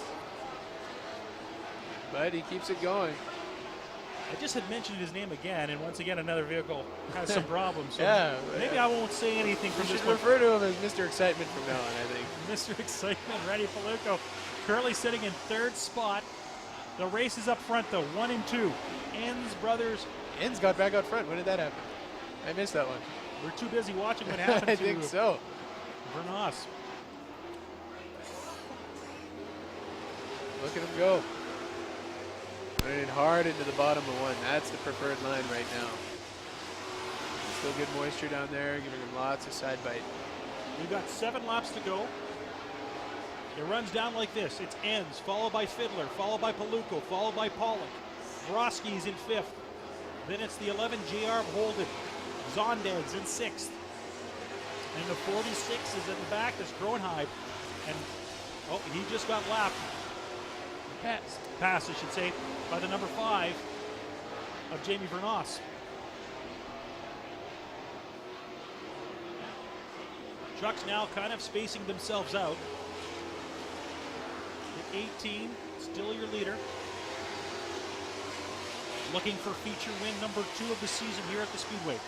But he keeps it going. I just had mentioned his name again, and once again another vehicle has some problems. So Yeah, maybe yeah. I won't say anything We from should this one. refer to him as Mr. Excitement from now on, I think. Mr. Excitement, Reddy Paluco, currently sitting in 3rd spot. The race is up front though, 1 and 2. Enns brothers. Enns got back out front. When did that happen? I missed that one. We're too busy watching what happened I to think so. Vernos. Look at him go. Running it hard into the bottom of 1. That's the preferred line right now. Still good moisture down there, giving him lots of side bite. We've got 7 laps to go. It runs down like this. It's Enns, followed by Fiddler, followed by Paluco, followed by Pollock. Broski's in 5th. Then it's the 11 GR of Holden. Zondags in 6th. And the 46 is in the back. That's Groenheim. And, oh, he just got lapped. Passed, I should say, by the number 5 of Jamie Vernos. Trucks now kind of spacing themselves out. The 18, still your leader. Looking for feature win number 2 of the season here at the Speedway.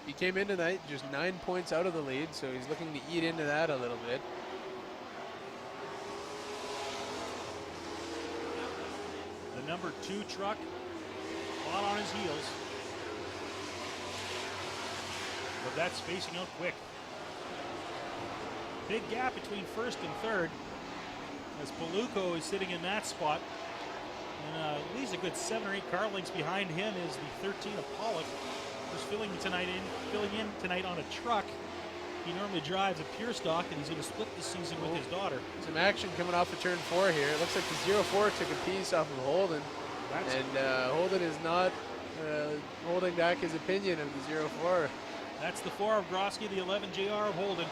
He came in tonight just 9 points out of the lead, so he's looking to eat into that a little bit. The The number 2 truck, hot on his heels. But that's spacing out quick. Big gap between first and third, as Paluco is sitting in that spot. And leaves a good 7 or 8 car lengths behind him is the 13 of Pollock, who's filling in tonight on a truck. He normally drives a pure stock, and he's going to split the season with his daughter. Some action coming off of turn 4 here. It looks like the 04 took a piece off of Holden. Holden is not holding back his opinion of the 04. That's the 4 of Grosky, the 11 JR of Holden.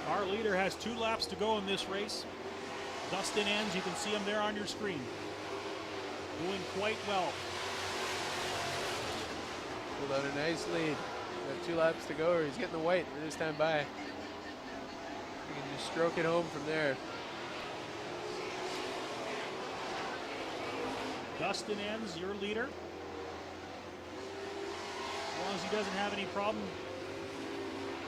Our leader has 2 laps to go in this race. Dustin Enns, you can see him there on your screen. Doing quite well. Pulled out a nice lead. Got 2 laps to go, or he's getting the white this time by. You can just stroke it home from there. Dustin Enns, your leader. As long as he doesn't have any problem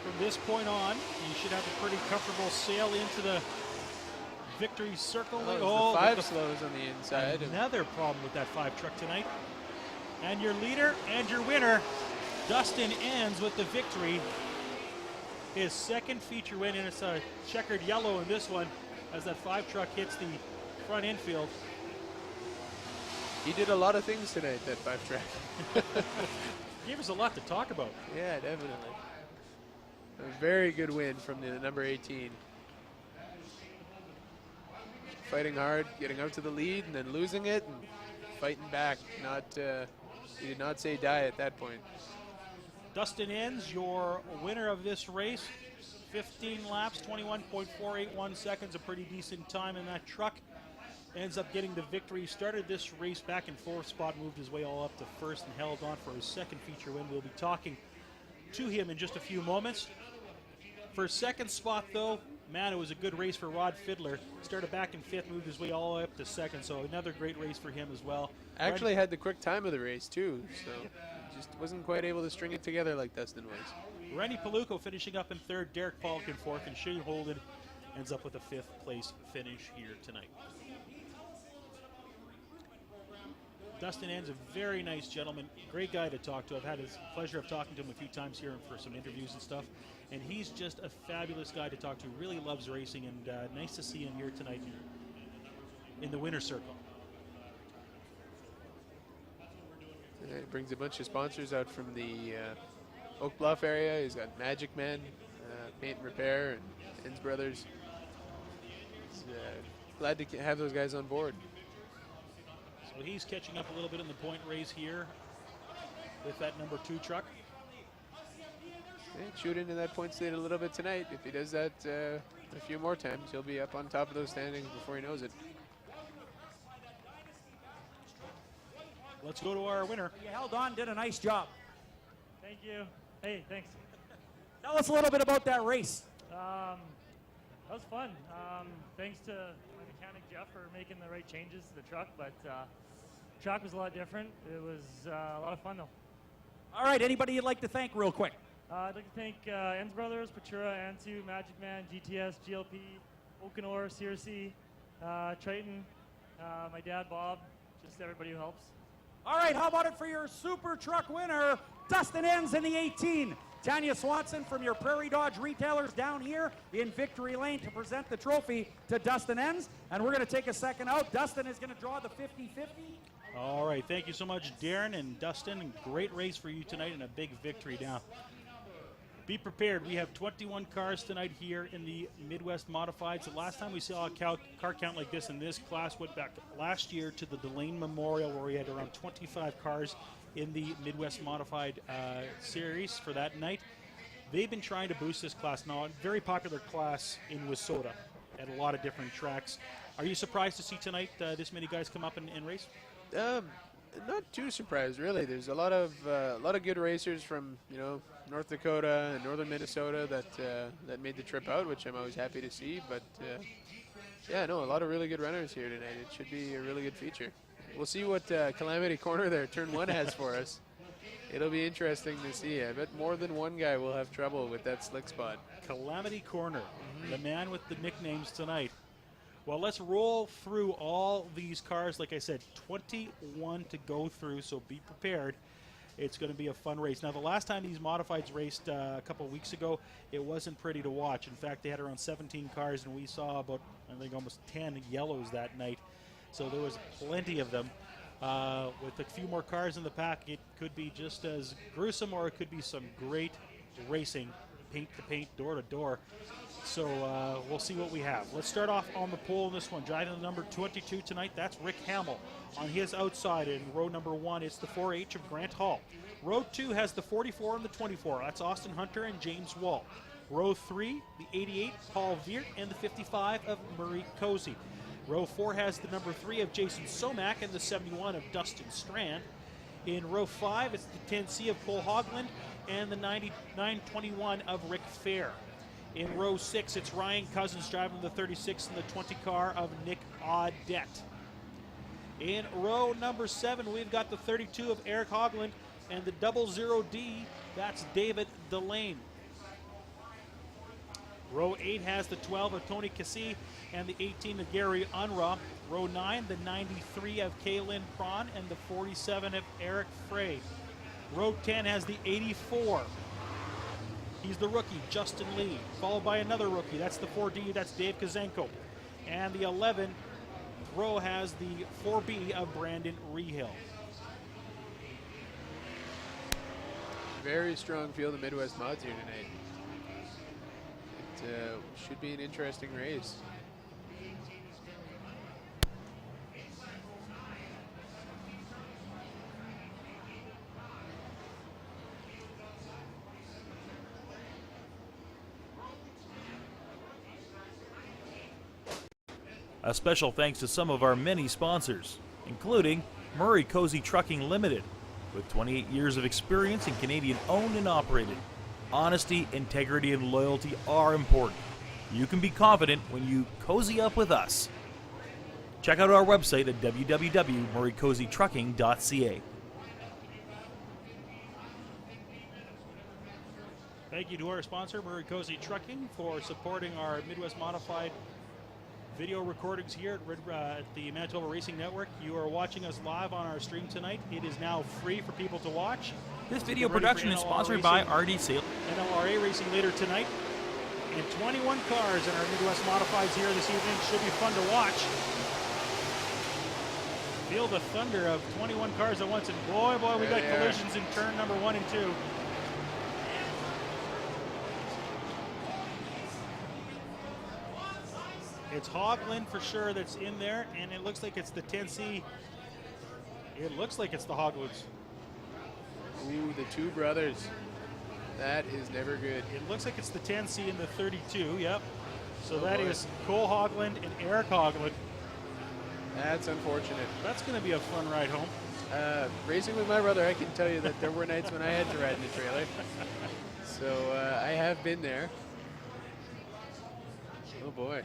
from this point on, he should have a pretty comfortable sail into the victory circle. Oh, the 5 slows on the inside. Another problem with that 5 truck tonight. And your leader and your winner, Dustin Enns, with the victory. His second feature win, and it's a checkered yellow in this one as that 5 truck hits the front infield. He did a lot of things tonight, that 5 truck. Gave us a lot to talk about. Yeah, definitely. A very good win from the number 18. Fighting hard, getting out to the lead, and then losing it, and fighting back. He did not say die at that point. Dustin Enns, your winner of this race. 15 laps, 21.481 seconds, a pretty decent time in that truck. Ends up getting the victory. He started this race back in 4th spot, moved his way all up to 1st, and held on for his second feature win. We'll be talking to him in just a few moments. For 2nd spot, though, man, it was a good race for Rod Fiddler. Started back in 5th, moved his way all the way up to 2nd, so another great race for him as well. Actually had the quick time of the race, too, so just wasn't quite able to string it together like Dustin was. Randy Paluco finishing up in 3rd, Derek Pollock in 4th, and Shane Holden ends up with a 5th place finish here tonight. Dustin Enns, a very nice gentleman, great guy to talk to. I've had the pleasure of talking to him a few times here for some interviews and stuff. And he's just a fabulous guy to talk to, really loves racing, and nice to see him here tonight in the winner's circle. He brings a bunch of sponsors out from the Oak Bluff area. He's got Magic Man, Paint and Repair, and Enns Brothers. He's glad to have those guys on board. So he's catching up a little bit in the point race here with that number 2 truck. Shoot into that point state a little bit tonight. If he does that a few more times, he'll be up on top of those standings before he knows it. Let's go to our winner. You held on, did a nice job. Thank you. Hey, thanks. Tell us a little bit about that race. That was fun. Thanks to my mechanic Jeff for making the right changes to the truck, but track was a lot different. It was a lot of fun though. All right, anybody you'd like to thank real quick? I'd like to thank Enns Brothers, Patura, Antu, Magic Man, GTS, GLP, Okanor, CRC, Triton, my dad Bob, just everybody who helps. All right, how about it for your super truck winner, Dustin Enns in the 18. Tanya Swanson from your Prairie Dodge retailers down here in Victory Lane to present the trophy to Dustin Enns. And we're going to take a second out. Dustin is going to draw the 50-50. All right, thank you so much, Darren and Dustin. Great race for you tonight and a big victory now. Be prepared. We have 21 cars tonight here in the Midwest Modifieds. The last time we saw a car count like this in this class went back last year to the Delane Memorial, where we had around 25 cars in the Midwest Modified series for that night. They've been trying to boost this class now. A very popular class in Wissota at a lot of different tracks. Are you surprised to see tonight this many guys come up and race? Not too surprised, really. There's a lot of good racers from North Dakota and northern Minnesota that made the trip out, which I'm always happy to see. But a lot of really good runners here tonight. It should be a really good feature. We'll see what Calamity Corner there, turn 1, has for us. It'll be interesting to see. I bet more than one guy will have trouble with that slick spot. Calamity Corner, the man with the nicknames tonight. Well, let's roll through all these cars. Like I said, 21 to go through, so be prepared. It's going to be a fun race. Now, the last time these modifieds raced a couple of weeks ago, it wasn't pretty to watch. In fact, they had around 17 cars, and we saw about, I think, almost 10 yellows that night. So there was plenty of them. With a few more cars in the pack, it could be just as gruesome, or it could be some great racing, paint to paint, door to door. So we'll see what we have. Let's start off on the pole in this one. Driving the number 22 tonight, that's Rick Hamill. On his outside in row number 1, it's the 4H of Grant Hall. Row 2 has the 44 and the 24. That's Austin Hunter and James Wall. Row 3, the 88, Paul Veert, and the 55 of Murray Cozy. Row 4 has the number 3 of Jason Somack and the 71 of Dustin Strand. In row 5, it's the 10C of Cole Hogland and the 9921 of Rick Fair. In row 6, it's Ryan Cousins driving the 36 and the 20 car of Nick Audette. In row number 7, we've got the 32 of Eric Hogland and the 00D, that's David Delane. Row 8 has the 12 of Tony Cassie and the 18 of Gary Unruh. Row 9, the 93 of Kaylin Prawn and the 47 of Eric Frey. Row 10 has the 84. He's the rookie, Justin Lee, followed by another rookie. That's the 4D, that's Dave Kazenko. And the 11th row has the 4B of Brandon Rehill. Very strong field of Midwest mods here tonight. It should be an interesting race. A special thanks to some of our many sponsors, including Murray Cozy Trucking Limited, with 28 years of experience and Canadian owned and operated. Honesty, integrity, and loyalty are important. You can be confident when you cozy up with us. Check out our website at www.murraycozytrucking.ca. Thank you to our sponsor, Murray Cozy Trucking, for supporting our Midwest Modified video recordings here at the Manitoba Racing Network. You are watching us live on our stream tonight. It is now free for people to watch. This video production is sponsored by RD Sales. NLRA racing later tonight. And 21 cars in our Midwest Modifieds here this evening. Should be fun to watch. Feel the thunder of 21 cars at once. And boy, we got collisions in turn number 1 and 2. It's Hogland for sure that's in there, and it looks like it's the 10C. It looks like it's the Hoglands. Ooh, the two brothers. That is never good. It looks like it's the 10C and the 32, yep. So that is Cole Hogland and Eric Hogland. That's unfortunate. That's going to be a fun ride home. Racing with my brother, I can tell you that there were nights when I had to ride in the trailer. So I have been there. Oh boy.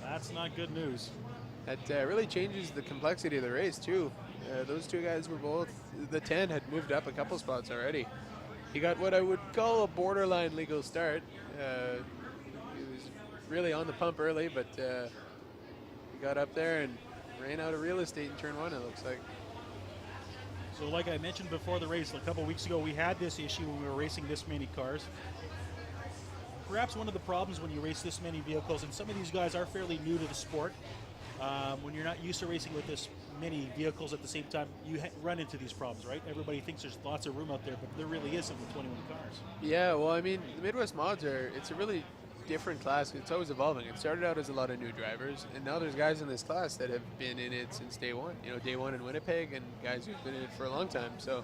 That's not good news. That really changes the complexity of the race, too. Those two guys were both, the 10 had moved up a couple spots already. He got what I would call a borderline legal start. He was really on the pump early, but he got up there and ran out of real estate in turn 1, it looks like. So like I mentioned before the race, a couple weeks ago, we had this issue when we were racing this many cars. Perhaps one of the problems when you race this many vehicles, and some of these guys are fairly new to the sport, when you're not used to racing with this many vehicles at the same time, you run into these problems, right? Everybody thinks there's lots of room out there, but there really isn't with 21 cars. Yeah, well, I mean, the Midwest Mods it's a really different class. It's always evolving. It started out as a lot of new drivers, and now there's guys in this class that have been in it since day one. You know, day one in Winnipeg, and guys who've been in it for a long time. So,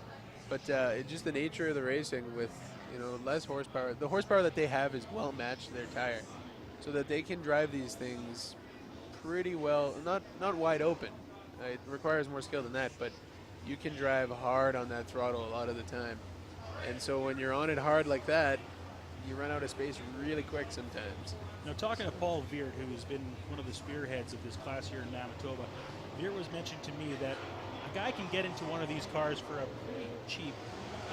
but it's just the nature of the racing with, you know, less horsepower. The horsepower that they have is well matched to their tire, so that they can drive these things pretty well. Not wide open. It requires more skill than that, but you can drive hard on that throttle a lot of the time. And so when you're on it hard like that, you run out of space really quick sometimes. Now, talking to Paul Veert, who's been one of the spearheads of this class here in Manitoba, Veert was mentioned to me that a guy can get into one of these cars for a pretty cheap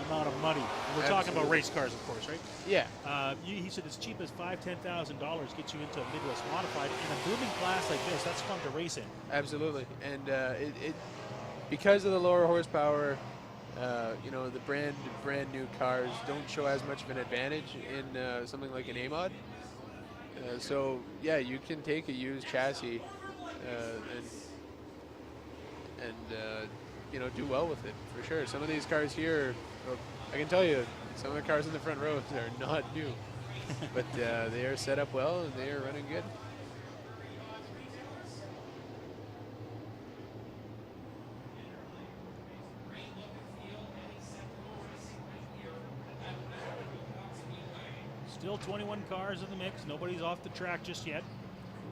amount of money. We're talking about race cars, of course, right? Yeah. He said as cheap as $5,000-$10,000 gets you into a Midwest Modified. In a booming class like this, that's fun to race in. Absolutely, and it because of the lower horsepower, the brand new cars don't show as much of an advantage in something like an A-Mod. So yeah, you can take a used chassis and do well with it for sure. Some of these cars here, I can tell you, some of the cars in the front row are not new, but they are set up well and they are running good. Still 21 cars in the mix. Nobody's off the track just yet.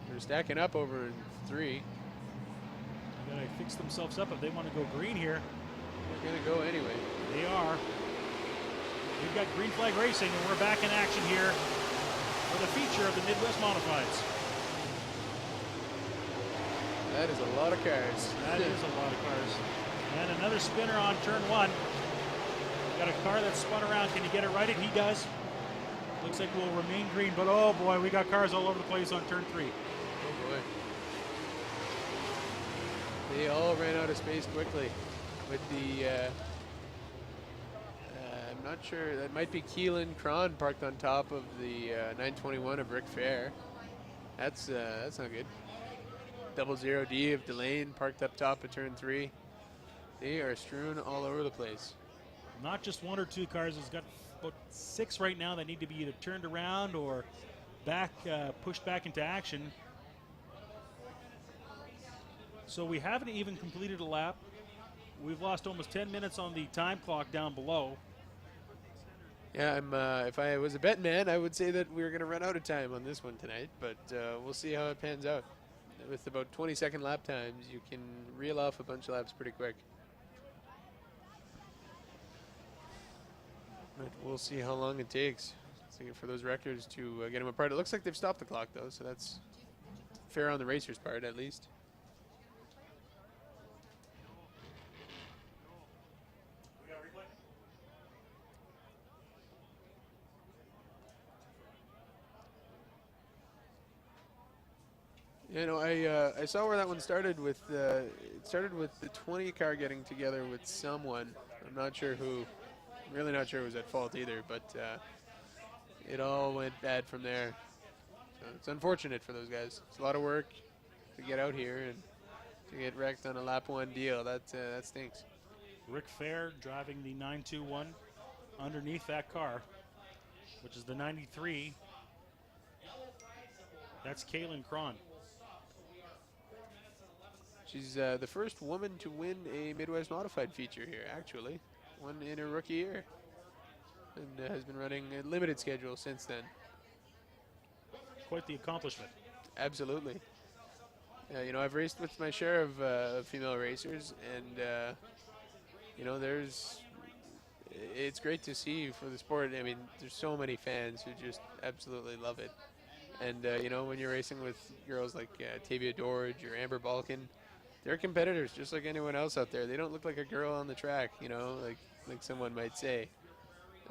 They're stacking up over in 3. They gotta fix themselves up if they want to go green here. They're gonna go anyway. They are. We've got Green Flag Racing, and we're back in action here for the feature of the Midwest Modifieds. That is a lot of cars. That is a lot of cars. And another spinner on turn 1. Got a car that spun around. Can he get it righted? He does. Looks like we'll remain green, but oh boy, we got cars all over the place on turn 3. Oh boy. They all ran out of space quickly with the, I'm not sure, that might be Keelan Cron parked on top of the 921 of Rick Fair. That's not good. 00D of Delane parked up top of turn 3. They are strewn all over the place. Not just 1 or 2 cars. It's got about 6 right now that need to be either turned around or pushed back into action. So we haven't even completed a lap. We've lost almost 10 minutes on the time clock down below. Yeah, if I was a bet man, I would say that we were going to run out of time on this one tonight, but we'll see how it pans out. With about 20-second lap times, you can reel off a bunch of laps pretty quick. But we'll see how long it takes for those records to get them apart. It looks like they've stopped the clock, though, so that's fair on the racer's part, at least. I saw where that one started with. It started with the 20 car getting together with someone. I'm not sure who. Really not sure who was at fault either, but it all went bad from there. So it's unfortunate for those guys. It's a lot of work to get out here and to get wrecked on a lap 1 deal. That stinks. Rick Fair driving the 921 underneath that car, which is the 93. That's Kaylin Cron. She's the first woman to win a Midwest Modified feature here, actually. One in her rookie year. And has been running a limited schedule since then. Quite the accomplishment. Absolutely. I've raced with my share of female racers, and it's great to see for the sport. I mean, there's so many fans who just absolutely love it. And when you're racing with girls like Tavia Dorge or Amber Balkan, they're competitors just like anyone else out there. They don't look like a girl on the track, like someone might say.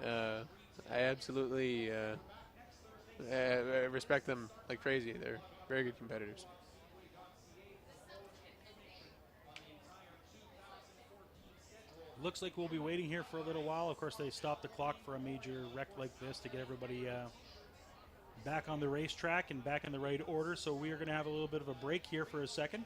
I absolutely I respect them like crazy. They're very good competitors. Looks like we'll be waiting here for a little while. Of course, they stopped the clock for a major wreck like this to get everybody back on the racetrack and back in the right order. So we are going to have a little bit of a break here for a second.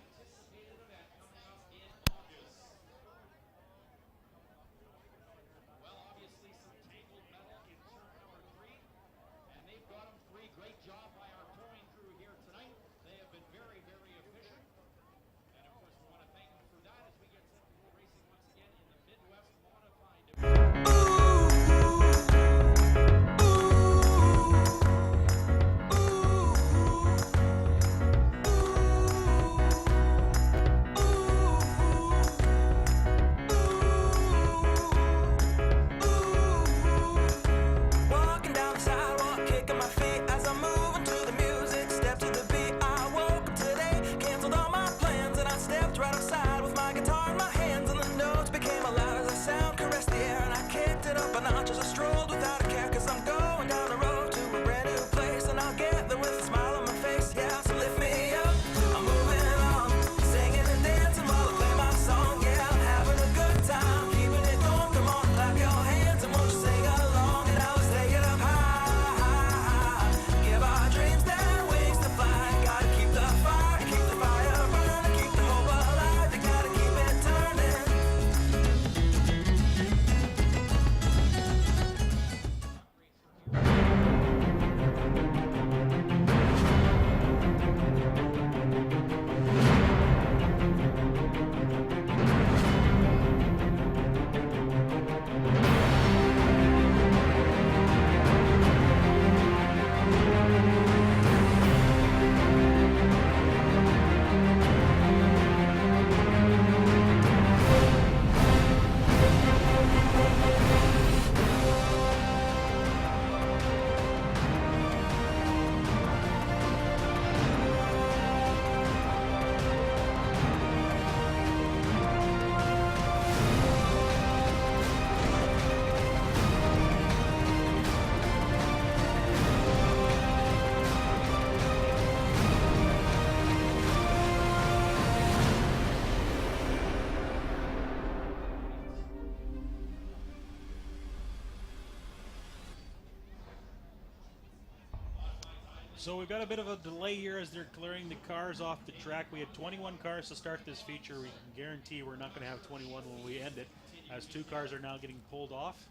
So we've got a bit of a delay here as they're clearing the cars off the track. We had 21 cars to start this feature. We can guarantee we're not going to have 21 when we end it, as 2 cars are now getting pulled off.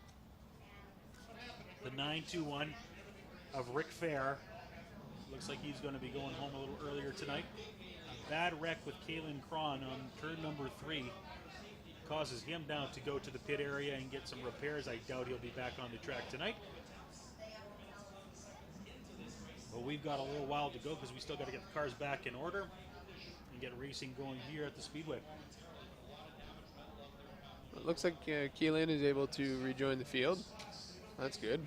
The 921 of Rick Fair. Looks like he's going to be going home a little earlier tonight. A bad wreck with Kalen Cron on turn number 3 causes him now to go to the pit area and get some repairs. I doubt he'll be back on the track tonight. But we've got a little while to go because we still got to get the cars back in order and get racing going here at the Speedway. It looks like Keelan is able to rejoin the field. That's good.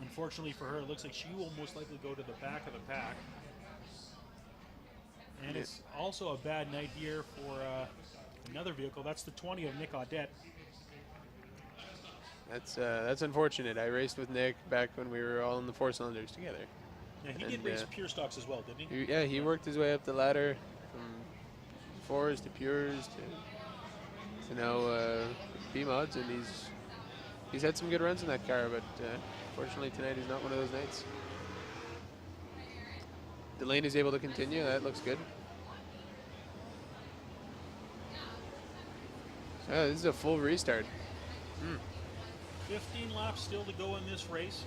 Unfortunately for her, it looks like she will most likely go to the back of the pack. And it's also a bad night here for another vehicle. That's the 20 of Nick Audette. That's unfortunate. I raced with Nick back when we were all in the 4 cylinders together. Yeah, he did race pure stocks as well, didn't he? Yeah, he worked his way up the ladder from 4s to pures to now P-mods, and he's had some good runs in that car, but unfortunately tonight is not one of those nights. Delane is able to continue. That looks good. So this is a full restart. 15 laps still to go in this race.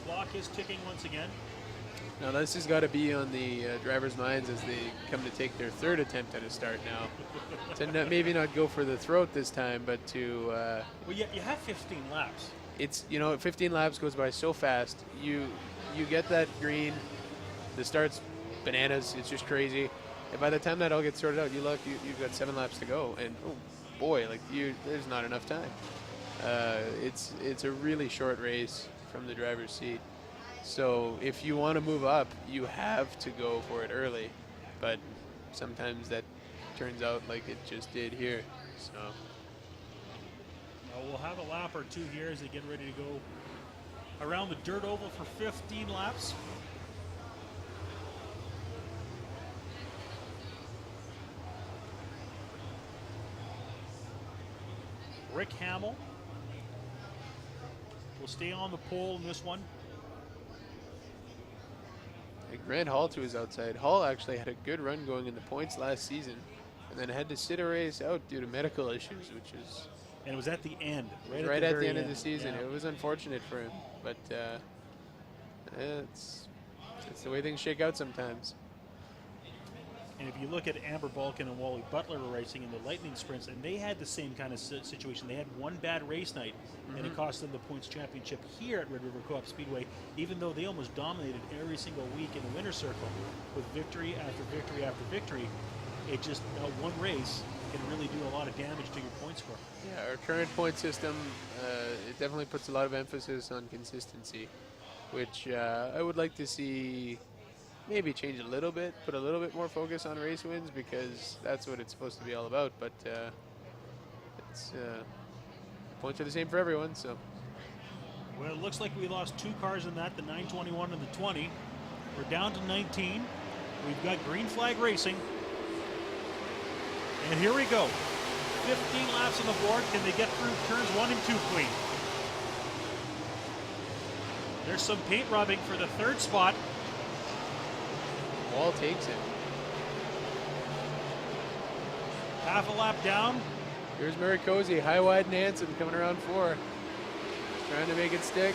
Clock is ticking once again. Now this has got to be on the drivers' minds as they come to take their 3rd attempt at a start now. To maybe not go for the throat this time, but to... well, you have 15 laps. It's, 15 laps goes by so fast. You get that green, the start's bananas, it's just crazy. And by the time that all gets sorted out, you've got 7 laps to go, and oh boy, there's not enough time. It's a really short race from the driver's seat. So if you want to move up, you have to go for it early. But sometimes that turns out like it just did here. So we'll have a lap or 2 here as they get ready to go around the dirt oval for 15 laps. Rick Hamill will stay on the pole in this one. Grant Hall to his outside. Hall actually had a good run going in the points last season, and then had to sit a race out due to medical issues, which is... And it was at the end. Right at the end of the season. Yeah. It was unfortunate for him, but it's the way things shake out sometimes. And if you look at Amber Balkan and Wally Butler were racing in the Lightning Sprints, and they had the same kind of situation. They had one bad race night, and it cost them the points championship here at Red River Co-op Speedway, even though they almost dominated every single week in the winner's circle with victory after victory after victory. It just, one race can really do a lot of damage to your point score. Yeah, our current point system, it definitely puts a lot of emphasis on consistency, which I would like to see maybe change a little bit, put a little bit more focus on race wins, because that's what it's supposed to be all about. But points are the same for everyone, so. Well, it looks like we lost 2 cars in that, the 921 and the 20. We're down to 19. We've got green flag racing. And here we go. 15 laps on the board. Can they get through turns 1 and 2 clean? There's some paint rubbing for the 3rd spot. Wall takes it. Half a lap down. Here's Murray Cozy, high, wide, and Hanson coming around 4. Trying to make it stick.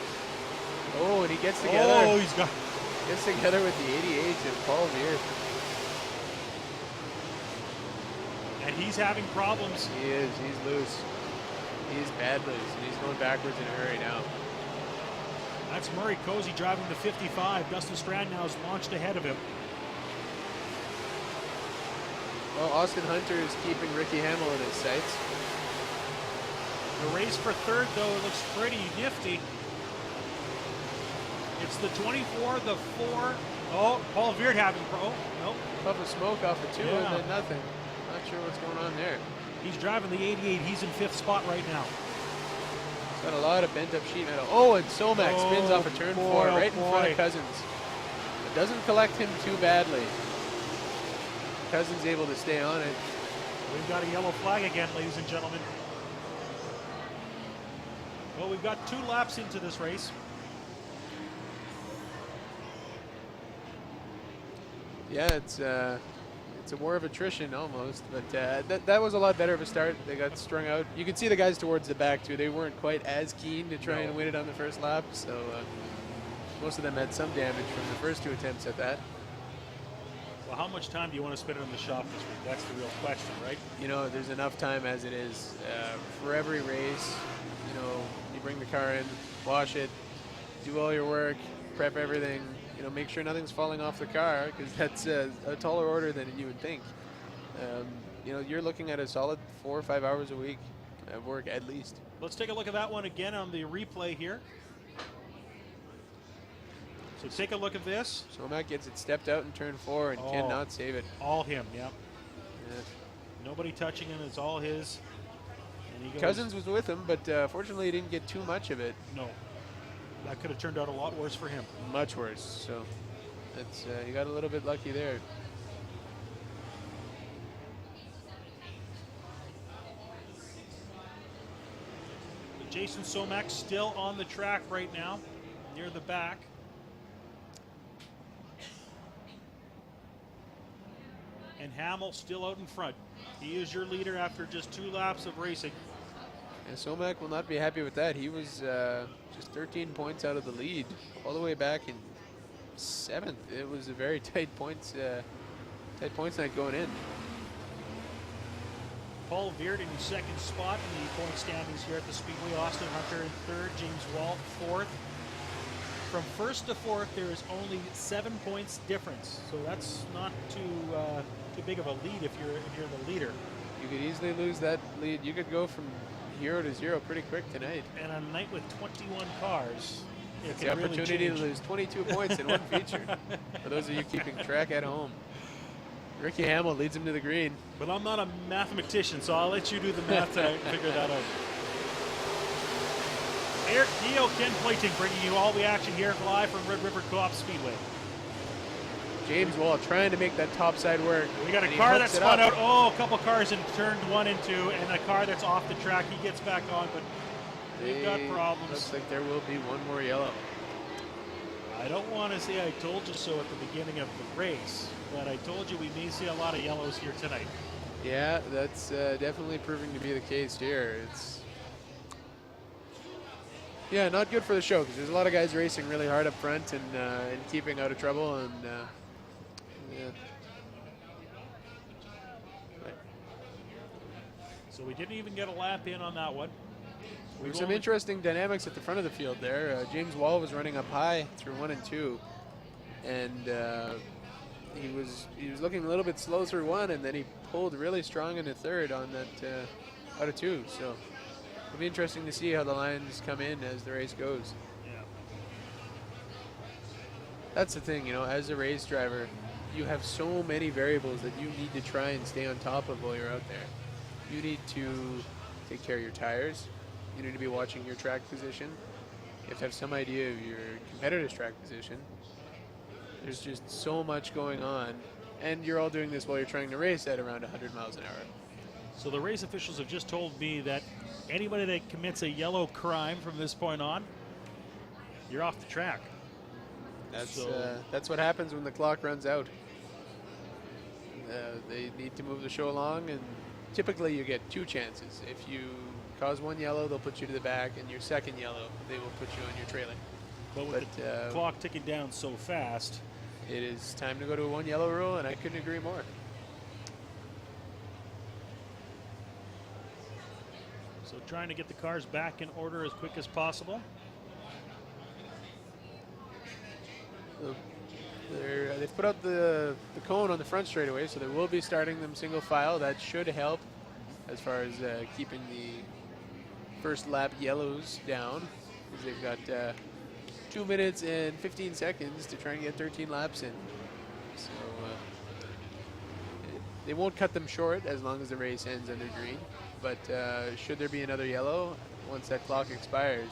Oh, and he gets together. Oh, gets together with the 88 and Paul Veer. And he's having problems. He is. He's loose. He's bad loose, and he's going backwards in a hurry now. That's Murray Cozy driving the 55. Dustin Strand now is launched ahead of him. Well, Austin Hunter is keeping Ricky Hamill in his sights. The race for 3rd, though, looks pretty nifty. It's the 24, the 4. Oh, Paul Veert having nope. Puff of smoke off of 2 and then nothing. Not sure what's going on there. He's driving the 88. He's in 5th spot right now. He's got a lot of bent up sheet metal. Oh, and Somac spins off of turn 4 right in front of Cousins. It doesn't collect him too badly. Cousins able to stay on it. We've got a yellow flag again, ladies and gentlemen. Well, we've got 2 laps into this race. Yeah, it's a war of attrition almost, but that was a lot better of a start. They got strung out. You could see the guys towards the back too. They weren't quite as keen to try and win it on the first lap, so most of them had some damage from the first 2 attempts at that. Well, how much time do you want to spend in the shop this week? That's the real question, right? You know, there's enough time as it is. For every race, you know, you bring the car in, wash it, do all your work, prep everything, you know, make sure nothing's falling off the car, because that's a taller order than you would think. You know, you're looking at a solid 4 or 5 hours a week of work at least. Let's take a look at that one again on the replay here. So take a look at this. Somak gets it stepped out in turn 4 and cannot save it. All him, yeah. Yeah. Nobody touching him. It's all his. And he goes, Cousins was with him, but fortunately he didn't get too much of it. No. That could have turned out a lot worse for him. Much worse. So that's you got a little bit lucky there. Jason Somak still on the track right now, near the back. And Hamill still out in front. He is your leader after just 2 laps of racing. And Somak will not be happy with that. He was just 13 points out of the lead all the way back in 7th. It was a very tight points night going in. Paul Veert in 2nd spot in the point standings here at the Speedway. Austin Hunter in 3rd. James Wall 4th. From 1st to 4th, there is only 7 points difference. So that's not too big of a lead if you're the leader. You could easily lose that lead. You could go from 0 to 0 pretty quick tonight. And on a night with 21 cars, it's the opportunity to lose 22 points in one feature. For those of you keeping track at home. Ricky Hamill leads him to the green. But I'm not a mathematician, so I'll let you do the math to figure that out. Eric Dio, Ken Plating bringing you all the action here live from Red River Coop Speedway. James Wall trying to make that top side work. We got a car that's spun out. Oh, a couple cars in turned 1 and 2, and a car that's off the track. He gets back on, but they've got problems. Looks like there will be one more yellow. I don't want to say I told you so at the beginning of the race, but I told you we may see a lot of yellows here tonight. Yeah, that's definitely proving to be the case here. Yeah, not good for the show because there's a lot of guys racing really hard up front and keeping out of trouble. And yeah. So we didn't even get a lap in on that one. There were some interesting dynamics at the front of the field there. James Wall was running up high through 1 and 2, and he was looking a little bit slow through 1, and then he pulled really strong in the 3rd on that out of 2. So it'll be interesting to see how the lines come in as the race goes. Yeah. That's the thing, you know, as a race driver, you have so many variables that you need to try and stay on top of while you're out there. You need to take care of your tires. You need to be watching your track position. You have to have some idea of your competitor's track position. There's just so much going on, and you're all doing this while you're trying to race at around 100 miles an hour. So the race officials have just told me that anybody that commits a yellow crime from this point on, you're off the track. That's what happens when the clock runs out. They need to move the show along, and typically you get 2 chances. If you cause 1 yellow, they'll put you to the back, and your 2nd yellow, they will put you on your trailing. But with the clock ticking down so fast, it is time to go to a 1 yellow rule, and I couldn't agree more. So trying to get the cars back in order as quick as possible. They've put out the cone on the front straightaway, so they will be starting them single file. That should help as far as keeping the first lap yellows down, because they've got 2 minutes and 15 seconds to try and get 13 laps in. So they won't cut them short as long as the race ends under green. But should there be another yellow, once that clock expires,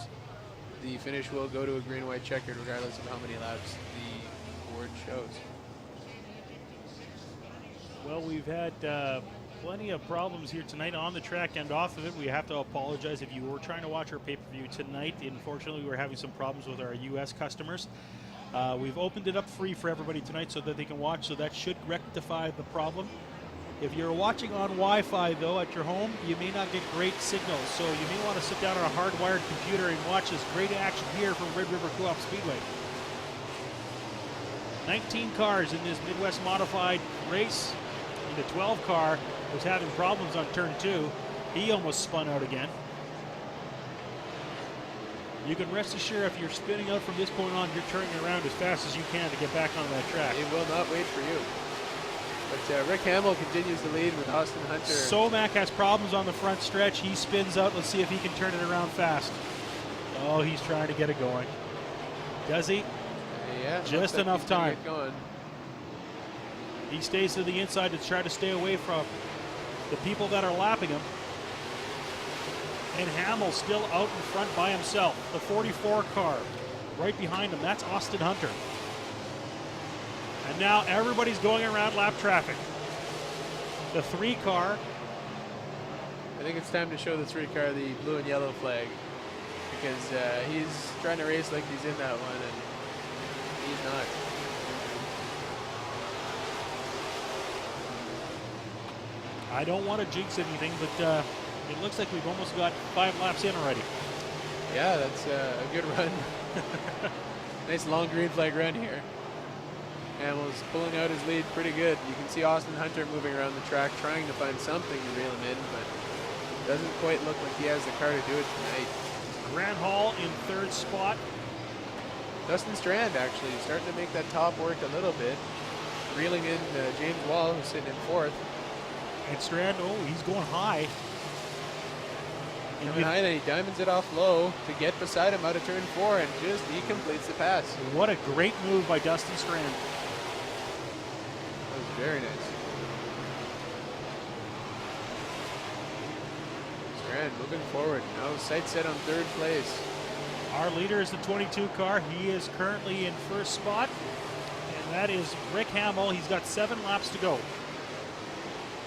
the finish will go to a green-white checkered regardless of how many laps the board shows. Well, we've had plenty of problems here tonight on the track and off of it. We have to apologize if you were trying to watch our pay-per-view tonight. Unfortunately, we were having some problems with our U.S. customers. We've opened it up free for everybody tonight so that they can watch, so that should rectify the problem. If you're watching on Wi-Fi, though, at your home, you may not get great signals, so you may want to sit down on a hardwired computer and watch this great action here from Red River Coop Speedway. 19 cars in this Midwest Modified race. The 12 car was having problems on turn 2. He almost spun out again. You can rest assured if you're spinning out from this point on, you're turning around as fast as you can to get back on that track. He will not wait for you. But Rick Hamill continues to lead with Austin Hunter. Somac has problems on the front stretch. He spins out. Let's see if he can turn it around fast. Oh, he's trying to get it going. Does he? Yeah. Just enough time. Get going. He stays to the inside to try to stay away from the people that are lapping him. And Hamill still out in front by himself. The 44 car right behind him. That's Austin Hunter. And now everybody's going around lap traffic. The 3 car. I think it's time to show the 3 car the blue and yellow flag, because he's trying to race like he's in that one, and he's not. I don't want to jinx anything, but it looks like we've almost got 5 laps in already. Yeah, that's a good run. Nice long green flag run here. Hamill's pulling out his lead pretty good. You can see Austin Hunter moving around the track trying to find something to reel him in, but doesn't quite look like he has the car to do it tonight. Grant Hall in 3rd spot. Dustin Strand actually starting to make that top work a little bit, reeling in James Wall, who's sitting in 4th. And Strand, oh, he's going high. Coming high, then he diamonds it off low to get beside him out of turn 4, and just he completes the pass. What a great move by Dustin Strand. That was very nice. Strand moving forward. Now sight set on 3rd place. Our leader is the 22 car. He is currently in 1st spot. And that is Rick Hamill. He's got 7 laps to go.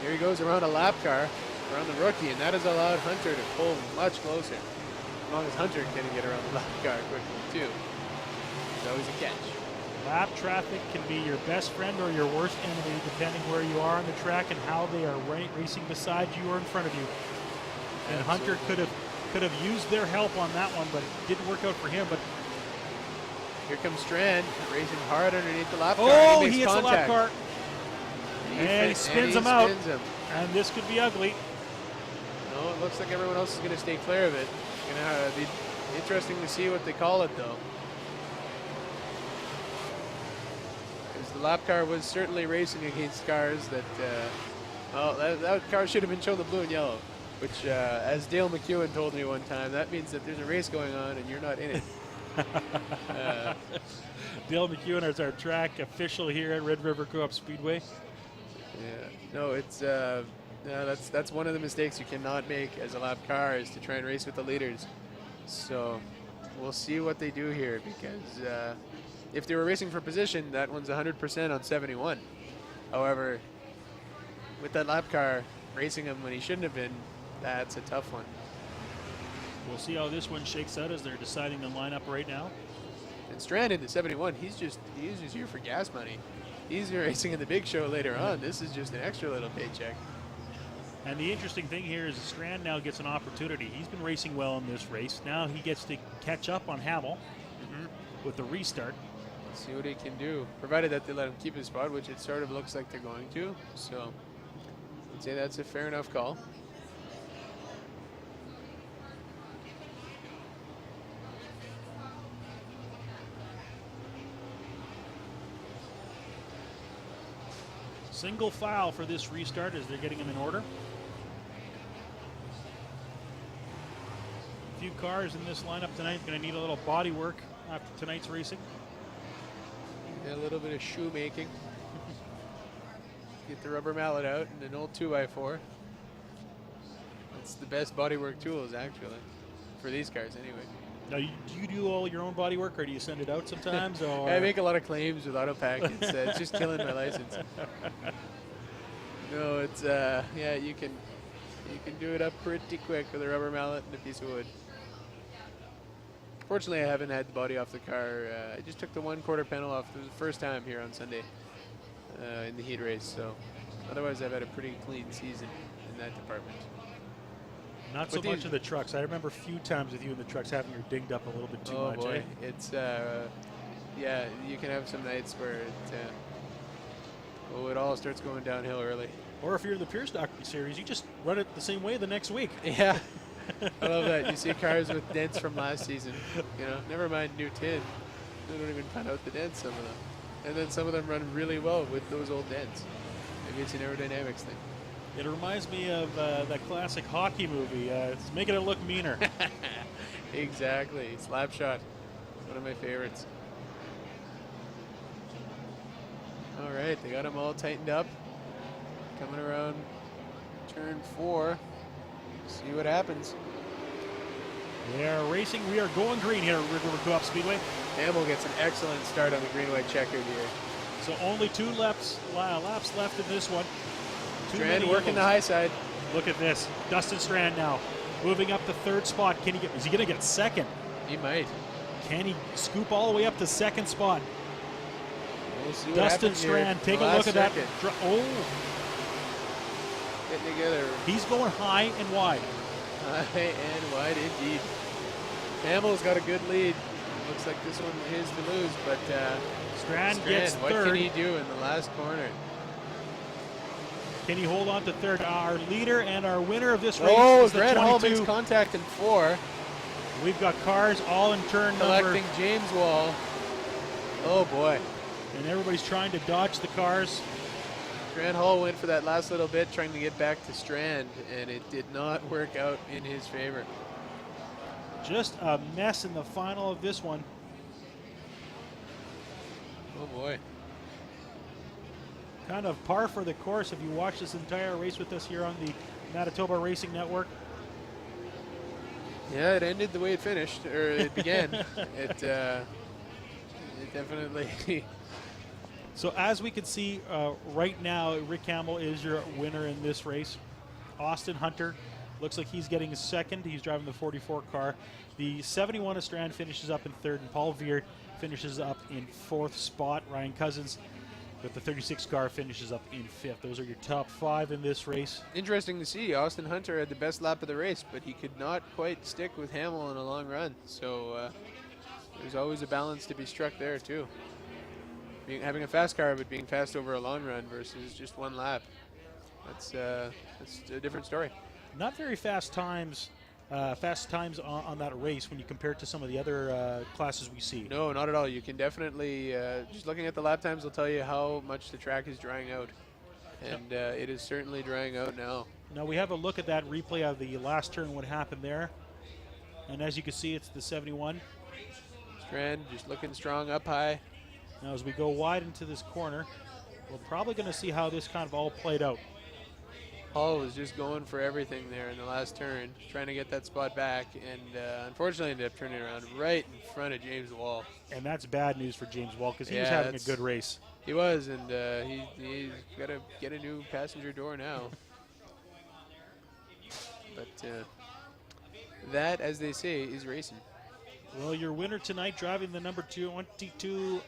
Here he goes around a lap car, around the rookie, and that has allowed Hunter to pull much closer. As long as Hunter can get around the lap car quickly, too. It's always a catch. Lap traffic can be your best friend or your worst enemy, depending where you are on the track and how they are racing beside you or in front of you. And Absolutely. Hunter could have used their help on that one, but it didn't work out for him. But here comes Strand, racing hard underneath the lap car. Oh, he hits the lap car. And he spins him out. And this could be ugly. No, it looks like everyone else is going to stay clear of it. It's going to be interesting to see what they call it, though. Because the lap car was certainly racing against cars that, that car should have been shown the blue and yellow. Which, as Dale McEwen told me one time, that means that there's a race going on and you're not in it. Dale McEwen is our track official here at Red River Coop Speedway. Yeah, no, it's that's one of the mistakes you cannot make as a lap car, is to try and race with the leaders. So we'll see what they do here, because if they were racing for position, that one's 100% on 71. However, with that lap car racing him when he shouldn't have been, that's a tough one. We'll see how this one shakes out as they're deciding the lineup right now. And Strand in the 71, he's just here for gas money. He's racing in the big show later on. This is just an extra little paycheck. And the interesting thing here is Strand now gets an opportunity. He's been racing well in this race. Now he gets to catch up on Hamill with the restart. Let's see what he can do, provided that they let him keep his spot, which it sort of looks like they're going to. So I'd say that's a fair enough call. Single file for this restart as they're getting him in order. A few cars in this lineup tonight going to need a little body work after tonight's racing. Yeah, a little bit of shoemaking. Get the rubber mallet out and an old 2x4. That's the best bodywork tools, actually, for these cars anyway. Now, do you do all your own body work, or do you send it out sometimes? Or I make a lot of claims with AutoPack. It's just killing my license. No, it's yeah, you can do it up pretty quick with a rubber mallet and a piece of wood. Fortunately, I haven't had the body off the car. I just took the 1/4 panel off. It was the first time here on Sunday in the heat race. So otherwise, I've had a pretty clean season in that department. Not so much in the trucks. I remember a few times with you in the trucks having your dinged up a little bit too much. Boy, Eh? it's yeah, you can have some nights where it all starts going downhill early. Or if you're in the Pierce Doctrine series, you just run it the same way the next week. Yeah, I love that. You see cars with dents from last season. You know, never mind new tin. They don't even find out the dents, some of them. And then some of them run really well with those old dents. Maybe it's an aerodynamics thing. It reminds me of that classic hockey movie. It's making it look meaner. Exactly. Slapshot. One of my favorites. All right, they got them all tightened up. Coming around turn 4. See what happens. We are racing. We are going green here at River Coop Speedway. Hamill gets an excellent start on the green-white checkered here. So only 2 laps left in this one. Strand working the high side. Look at this. Dustin Strand now moving up the 3rd spot. Is he going to get 2nd? He might. Can he scoop all the way up to 2nd spot? We'll see what Dustin happens here. Strand, take a Last look at that. circuit. Getting together. He's going high and wide. High and wide indeed. Hamill's got a good lead. Looks like this one is his to lose, but Strand gets what 3rd. can he do in the last corner? Can he hold on to 3rd? Our leader and our winner of this race is the Grant Hall 22. makes contact in 4. We've got cars all in turn Collecting number. James Wall. Oh boy. And everybody's trying to dodge the cars. Grant Hall went for that last little bit trying to get back to Strand, and it did not work out in his favor. Just a mess in the final of this one. Oh boy. Kind of par for the course if you watch this entire race with us here on the MyToba Racing Network. Yeah, it ended the way it finished, or it began. It definitely. So as we can see right now, Rick Hamill is your winner in this race. Austin Hunter looks like he's getting 2nd. He's driving the 44 car. The 71 of Strand finishes up in 3rd, and Paul Veert finishes up in 4th spot. Ryan Cousins with the 36 car finishes up in 5th. Those are your top 5 in this race. Interesting to see. Austin Hunter had the best lap of the race, but he could not quite stick with Hamill in a long run. So there's always a balance to be struck there too. Having a fast car, but being fast over a long run versus just one lap. That's a different story. Not very fast times on that race when you compare it to some of the other classes we see. No, not at all. You can definitely, just looking at the lap times will tell you how much the track is drying out. And it is certainly drying out now. Now we have a look at that replay of the last turn, what happened there. And as you can see, it's the 71. Strand just looking strong up high. Now as we go wide into this corner, we're probably going to see how this kind of all played out. Hall was just going for everything there in the last turn, trying to get that spot back, and unfortunately ended up turning around right in front of James Wall. And that's bad news for James Wall because he was having a good race. He was, and he's got to get a new passenger door now. But that, as they say, is racing. Well, your winner tonight, driving the number 22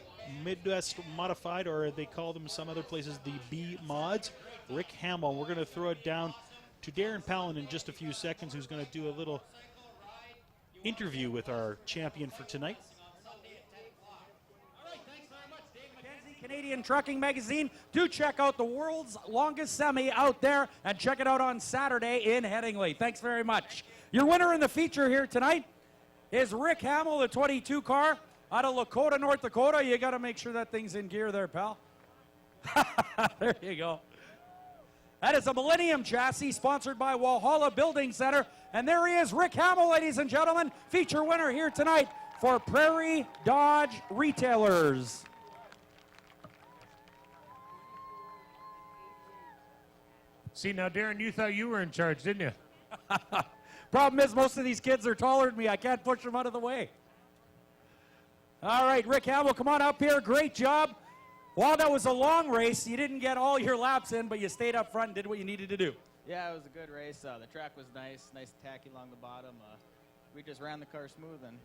Midwest Modified, or they call them some other places the B Mods, Rick Hamill. We're going to throw it down to Darren Palin in just a few seconds, who's going to do a little interview with our champion for tonight. Canadian Trucking Magazine. Do check out the world's longest semi out there and check it out on Saturday in Headingley. Thanks very much. Your winner in the feature here tonight is Rick Hamill, the 22 car out of Lakota, North Dakota. You got to make sure that thing's in gear there, pal. There you go. That is a Millennium chassis sponsored by Walhalla Building Center. And there he is, Rick Hamill, ladies and gentlemen, feature winner here tonight for Prairie Dodge Retailers. See, now, Darren, you thought you were in charge, didn't you? Problem is, most of these kids are taller than me. I can't push them out of the way. All right, Rick Hamill, come on up here. Great job. Well, that was a long race. You didn't get all your laps in, but you stayed up front and did what you needed to do. Yeah, it was a good race. The track was nice and tacky along the bottom. We just ran the car smooth and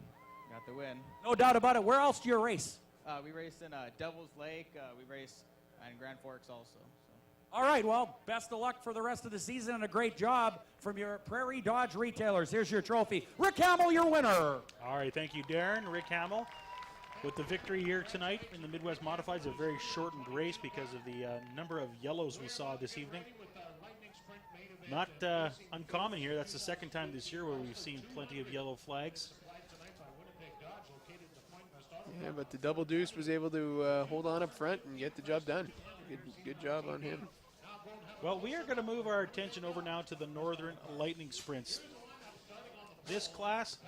got the win. No doubt about it. Where else do you race? We raced in Devil's Lake. We raced in Grand Forks also. So. All right, well, best of luck for the rest of the season and a great job from your Prairie Dodge retailers. Here's your trophy. Rick Hamill, your winner. All right, thank you, Darren. Rick Hamill with the victory here tonight in the Midwest Modifieds. A very shortened race because of the number of yellows we saw this evening. Not uncommon here. That's the second time this year where we've seen plenty of yellow flags. Yeah, but the Double Deuce was able to hold on up front and get the job done. Good job on him. Well, we are going to move our attention over now to the Northern Lightning Sprints. This class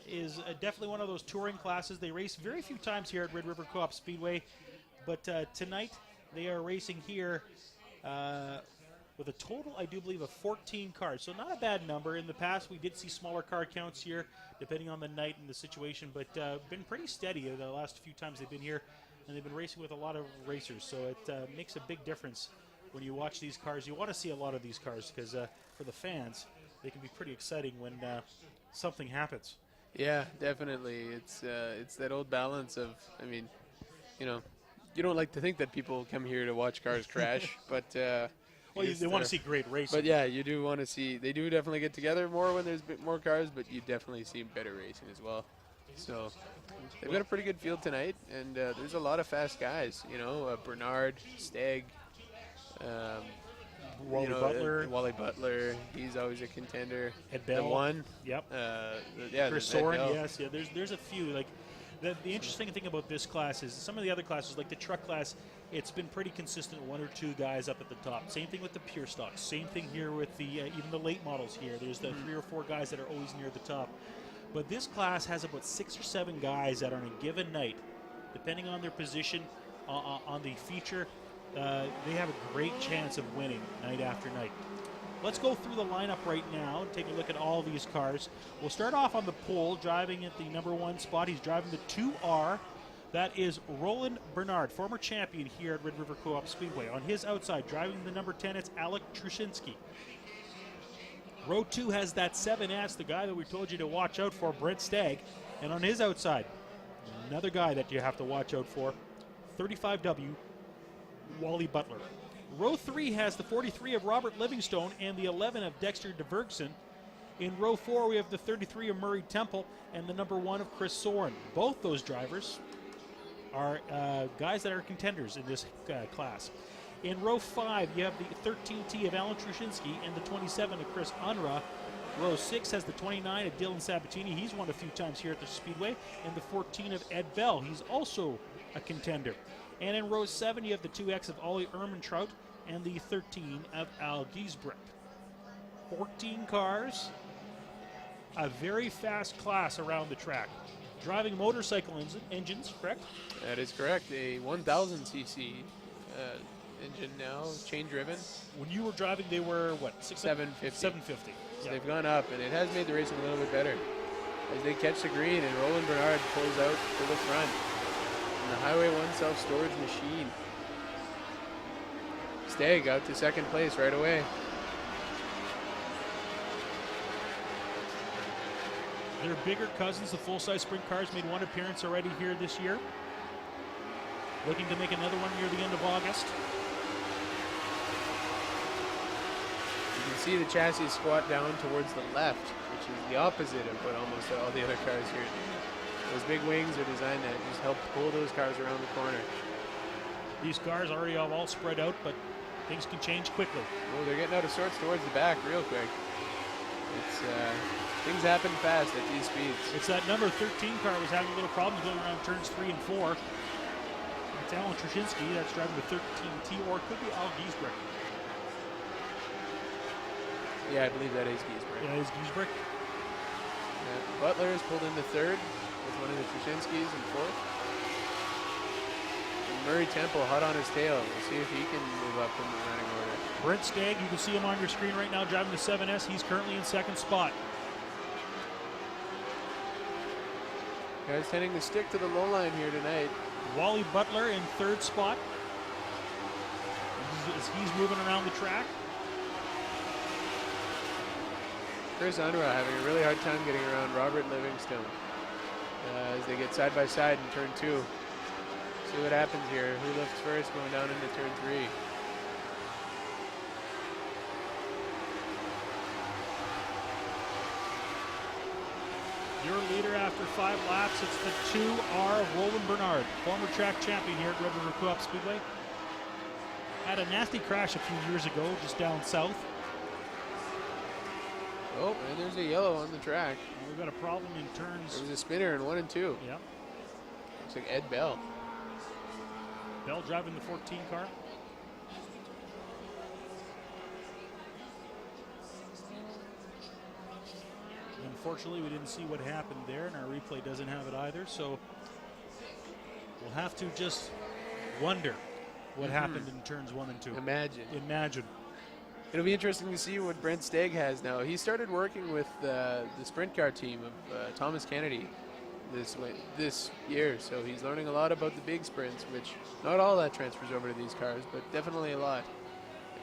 is definitely one of those touring classes. They race very few times here at Red River Coop Speedway, but tonight they are racing here with a total, I do believe, of 14 cars. So not a bad number. In the past, we did see smaller car counts here, depending on the night and the situation, but been pretty steady the last few times they've been here, and they've been racing with a lot of racers. So it makes a big difference when you watch these cars. You want to see a lot of these cars because for the fans, they can be pretty exciting when something happens. Yeah, definitely. It's that old balance of, I mean, you know, you don't like to think that people come here to watch cars crash, but well, they want to see great racing. But yeah, you do want to see. They do definitely get together more when there's a bit more cars, but you definitely see better racing as well. So they've got a pretty good field tonight, and there's a lot of fast guys. You know, Bernard, Stagg, Wally Butler. He's always a contender. Ed Bell. The one. Yep. Yeah. Chris Soren. Yes. Yeah. There's a few like. The interesting thing about this class is some of the other classes, like the truck class, it's been pretty consistent, one or two guys up at the top. Same thing with the pure stocks. Same thing here with the even the late models here. There's the 3 or 4 guys that are always near the top. But this class has about 6 or 7 guys that on a given night, depending on their position on the feature, they have a great chance of winning night after night. Let's go through the lineup right now and take a look at all these cars. We'll start off on the pole, driving at the number 1 spot. He's driving the 2R. That is Roland Bernard, former champion here at Red River Co-op Speedway. On his outside, driving the number 10, it's Alec Trushinsky. Row 2 has that 7S, the guy that we told you to watch out for, Brent Stagg. And on his outside, another guy that you have to watch out for, 35W, Wally Butler. Row 3 has the 43 of Robert Livingstone and the 11 of Dexter DeVergson. In row 4, we have the 33 of Murray Temple and the number 1 of Chris Soren. Both those drivers are guys that are contenders in this class. In row 5, you have the 13T of Alan Trushinsky and the 27 of Chris Unruh. Row 6 has the 29 of Dylan Sabatini. He's won a few times here at the Speedway. And the 14 of Ed Bell. He's also a contender. And in row 7, you have the 2X of Ollie Ermentrout and the 13 of Al Giesbrecht. 14 cars, a very fast class around the track. Driving motorcycle engines, correct? That is correct. A 1,000cc engine now, chain driven. When you were driving, they were what? 750. 750. So Yeah. they've gone up, and it has made the racing a little bit better. As they catch the green, and Roland Bernard pulls out to the front. And the Highway 1 self-storage machine. Stagg out to second place right away. Their bigger cousins, the full-size sprint cars, made one appearance already here this year. Looking to make another one near the end of August. You can see the chassis squat down towards the left, which is the opposite of what almost all the other cars here do. Those big wings are designed to just help pull those cars around the corner. These cars already have all spread out, but things can change quickly. Oh, they're getting out of sorts towards the back real quick. It's things happen fast at these speeds. It's that number 13 car was having a little problems going around turns 3 and 4. It's Alan Trushinsky that's driving the 13T, or it could be Al Giesbrecht. Yeah, I believe that is Giesbrecht. Yeah, it is Giesbrecht. Butler is pulled into third with one of the Trushinskys in fourth. And Murray Temple hot on his tail. We'll see if he can move up in the running order. Brent Stagg, you can see him on your screen right now driving the 7S. He's currently in second spot. Guys tending to stick to the low line here tonight. Wally Butler in third spot as he's moving around the track. Chris Unruh having a really hard time getting around Robert Livingstone as they get side by side in turn 2. See what happens here. Who lifts first going down into turn 3? Your leader after 5 laps, it's the 2R of Roland Bernard, former track champion here at Red River Coop Speedway. Had a nasty crash a few years ago just down south. Oh, and there's a yellow on the track. We've got a problem in turns. There was a spinner in 1 and 2. Yeah. Looks like Ed Bell. Bell driving the 14 car. Unfortunately, we didn't see what happened there, and our replay doesn't have it either, so we'll have to just wonder what happened in turns 1 and 2. Imagine. It'll be interesting to see what Brent Stagg has now. He started working with the sprint car team of Thomas Kennedy this year, so he's learning a lot about the big sprints, which not all that transfers over to these cars, but definitely a lot.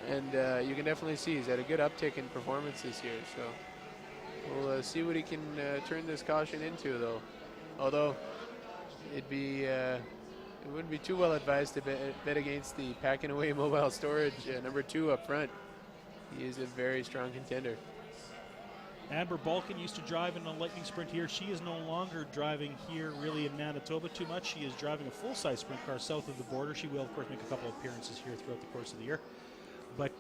And you can definitely see he's had a good uptick in performance this year, so we'll see what he can turn this caution into, though. Although it wouldn't be too well advised to bet against the Packing Away Mobile Storage number 2 up front. He is a very strong contender. Amber Balkan used to drive in a Lightning Sprint here. She is no longer driving here really in Manitoba too much. She is driving a full-size sprint car south of the border. She will, of course, make a couple of appearances here throughout the course of the year. But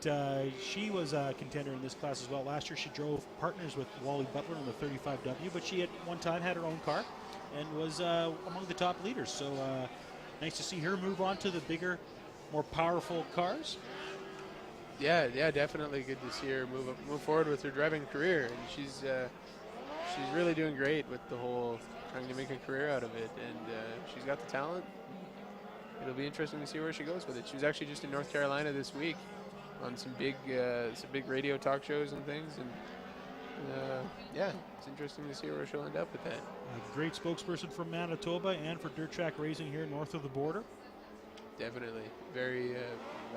she was a contender in this class as well. Last year she drove partners with Wally Butler on the 35W, but she at one time had her own car and was among the top leaders. So nice to see her move on to the bigger, more powerful cars. Yeah, definitely good to see her move forward with her driving career, and she's really doing great with the whole trying to make a career out of it, and she's got the talent. It'll be interesting to see where she goes with it. She was actually just in North Carolina this week on some big radio talk shows and things, and yeah, it's interesting to see where she'll end up with that. A great spokesperson from Manitoba and for dirt track racing here north of the border. Definitely very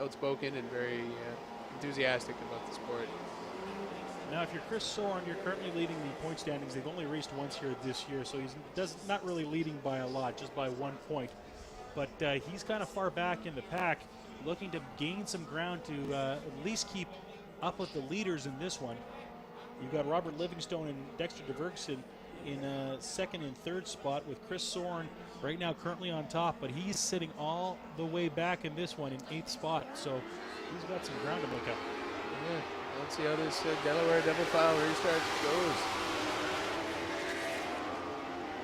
outspoken and very enthusiastic about the sport. Now, if you're Chris Soren, you're currently leading the point standings. They've only raced once here this year, so he's not really leading by a lot, just by 1 point. But he's kind of far back in the pack, looking to gain some ground to at least keep up with the leaders in this one. You've got Robert Livingstone and Dexter DeVergson in second and third spot, with Chris Soren right now currently on top, but he's sitting all the way back in this one in 8th spot, so he's got some ground to make up. Yeah, let's see how this Delaware double file restart goes.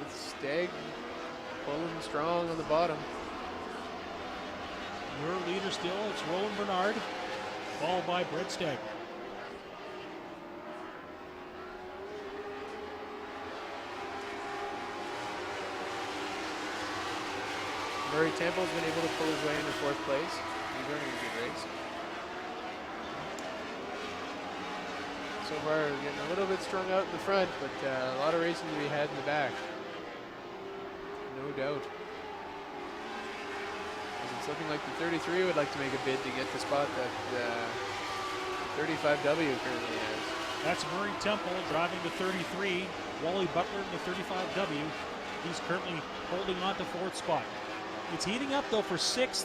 It's Stagg pulling strong on the bottom. Your leader still, it's Roland Bernard, followed by Brett Stagg. Murray Temple's been able to pull his way into 4th place. He's running a good race. So far, getting a little bit strung out in the front, but a lot of racing to be had in the back. No doubt. It's looking like the 33 would like to make a bid to get the spot that 35W currently has. That's Murray Temple driving the 33. Wally Butler in the 35W. He's currently holding on to 4th spot. It's heating up, though, for 6th,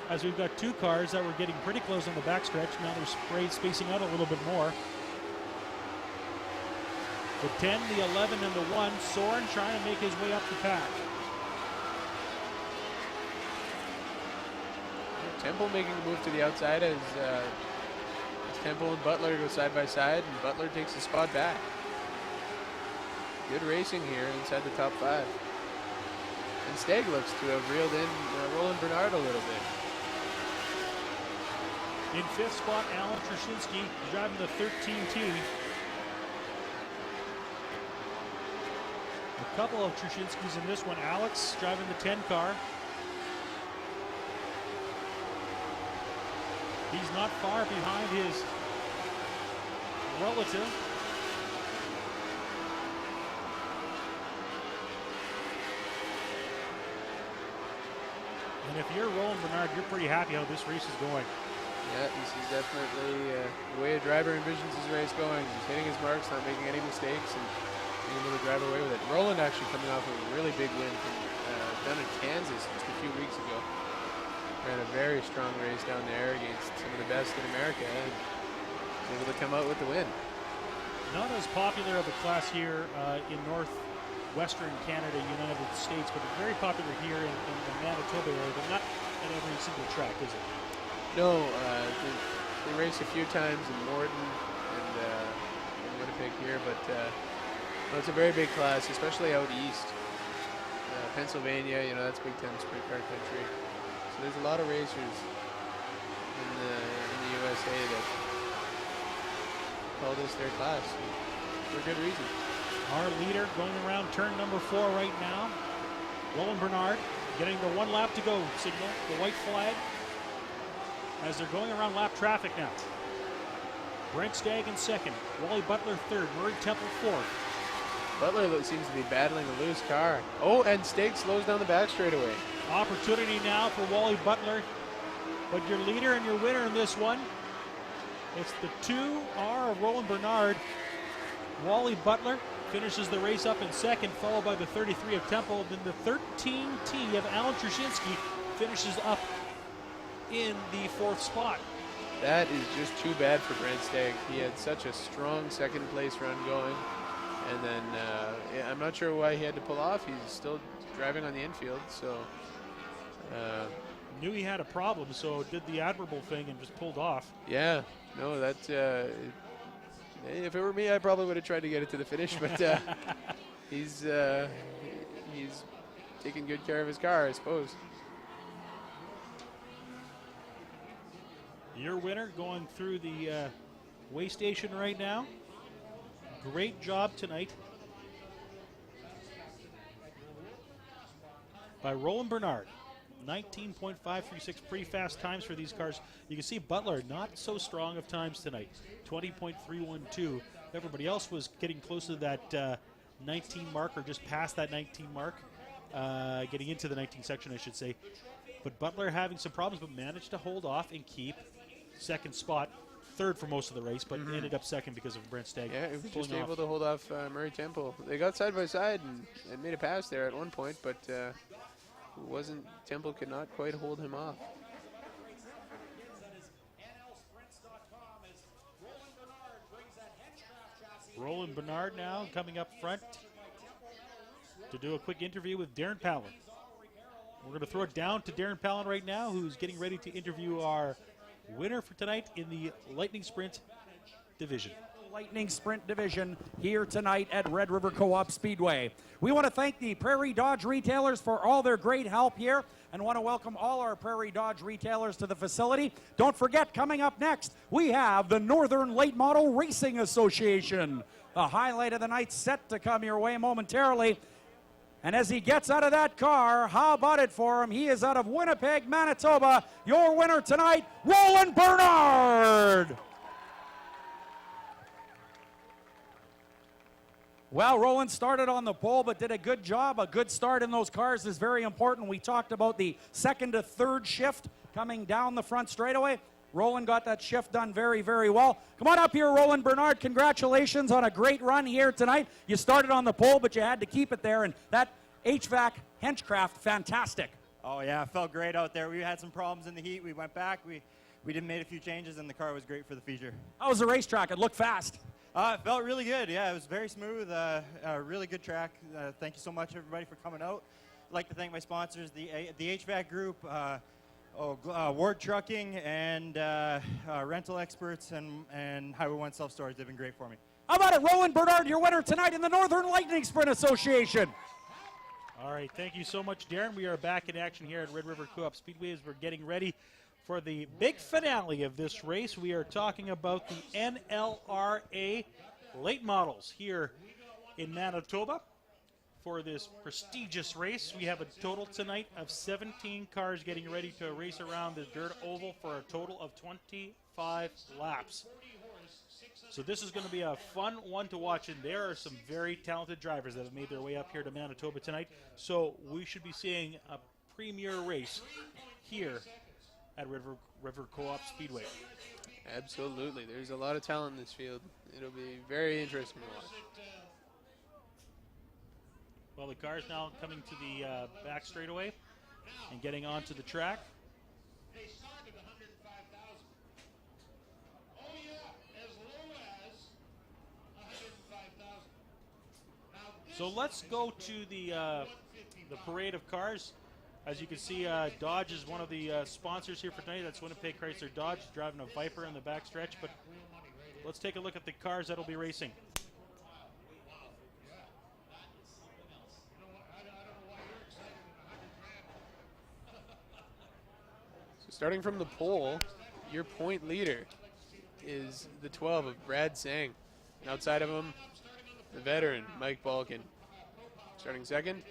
as we've got 2 cars that were getting pretty close on the backstretch. Now they're spacing out a little bit more. The 10, the 11, and the 1. Soren trying to make his way up the pack. Temple making a move to the outside as Temple and Butler go side by side, and Butler takes the spot back. Good racing here inside the top 5. And Stagg looks to have reeled in Roland Bernard a little bit. In 5th spot, Alan Trushinsky driving the 13T. A couple of Trushinskys in this one. Alex driving the 10 car. He's not far behind his relative. And if you're Roland Bernard, you're pretty happy how this race is going. Yeah, this is definitely the way a driver envisions his race going. He's hitting his marks, not making any mistakes, and being able to drive away with it. Roland actually coming off of a really big win from down in Kansas just a few weeks ago. Ran a very strong race down there against some of the best in America, and was able to come out with the win. Not as popular of a class here in northwestern Canada, United States, but very popular here in the Manitoba area, but not at every single track, is it? No, they raced a few times in Morden and in Winnipeg here, but no, it's a very big class, especially out east. Pennsylvania, that's Big Ten sprint car country. So there's a lot of racers in the USA that call this their class for good reason. Our leader going around turn number 4 right now. Roland Bernard getting the 1 lap to go signal, the white flag, as they're going around lap traffic now. Brent Stagg in second, Wally Butler third, Murray Temple fourth. Butler seems to be battling a loose car. Oh, and Stagg slows down the back straightaway. Opportunity now for Wally Butler, but your leader and your winner in this one, it's the 2R of Roland Bernard. Wally Butler finishes the race up in second, followed by the 33 of Temple. Then the 13T of Alan Trzynski finishes up in the 4th spot. That is just too bad for Brent Stagg. He had such a strong second place run going. And then I'm not sure why he had to pull off. He's still driving on the infield, so. Knew he had a problem, so did the admirable thing and just pulled off. Yeah, no, that's. If it were me, I probably would have tried to get it to the finish, but he's taking good care of his car, I suppose. Your winner going through the weigh station right now. Great job tonight by Roland Bernard. 19.536, pretty fast times for these cars. You can see Butler not so strong of times tonight. 20.312. Everybody else was getting close to that 19 mark, or just past that 19 mark. Getting into the 19 section, I should say. But Butler having some problems, but managed to hold off and keep second spot. Third for most of the race, but ended up second because of Brent Stagg. Yeah, he was just able to hold off Murray Temple. They got side by side and made a pass there at one point, but Temple could not quite hold him off. Roland Bernard now coming up front to do a quick interview with Darren Palin. We're going to throw it down to Darren Palin right now, who's getting ready to interview our winner for tonight in the Lightning Sprint division. Lightning Sprint division here tonight at Red River Co-op Speedway. We want to thank the Prairie Dodge retailers for all their great help here, and want to welcome all our Prairie Dodge retailers to the facility. Don't forget, coming up next, we have the Northern Late Model Racing Association. The highlight of the night set to come your way momentarily. And as he gets out of that car, how about it for him? He is out of Winnipeg, Manitoba. Your winner tonight, Roland Bernard. Well, Roland started on the pole, but did a good job. A good start in those cars is very important. We talked about the second to third shift coming down the front straightaway. Roland got that shift done very, very well. Come on up here, Roland Bernard. Congratulations on a great run here tonight. You started on the pole, but you had to keep it there, and that HVAC Henchcraft, fantastic. Oh, yeah, it felt great out there. We had some problems in the heat. We went back. We did made a few changes, and the car was great for the feature. How was the racetrack? It looked fast. It felt really good. Yeah, it was very smooth. Really good track. Thank you so much, everybody, for coming out. I'd like to thank my sponsors, the HVAC Group, Ward Trucking, and Rental Experts, and Highway 1 Self-Storage. They've been great for me. How about it, Roland Bernard, your winner tonight in the Northern Lightning Sprint Association. All right, thank you so much, Darren. We are back in action here at Red River Co-op Speedway as we're getting ready for the big finale of this race. We are talking about the NLRA late models here in Manitoba for this prestigious race. We have a total tonight of 17 cars getting ready to race around the dirt oval for a total of 25 laps. So this is going to be a fun one to watch, and there are some very talented drivers that have made their way up here to Manitoba tonight. So we should be seeing a premier race here at River Co-op Speedway. Absolutely. There's a lot of talent in this field. It'll be very interesting to watch. Well, the car's now coming to the back straightaway and getting onto the track. They started 105,000. Oh yeah, as low as 105,000. Now So let's go to the parade of cars. As you can see, Dodge is one of the sponsors here for tonight. That's Winnipeg Chrysler Dodge, driving a Viper in the backstretch. But let's take a look at the cars that'll be racing. So starting from the pole, your point leader is the 12 of Brad Sang. And outside of him, the veteran, Mike Balkin. Starting second.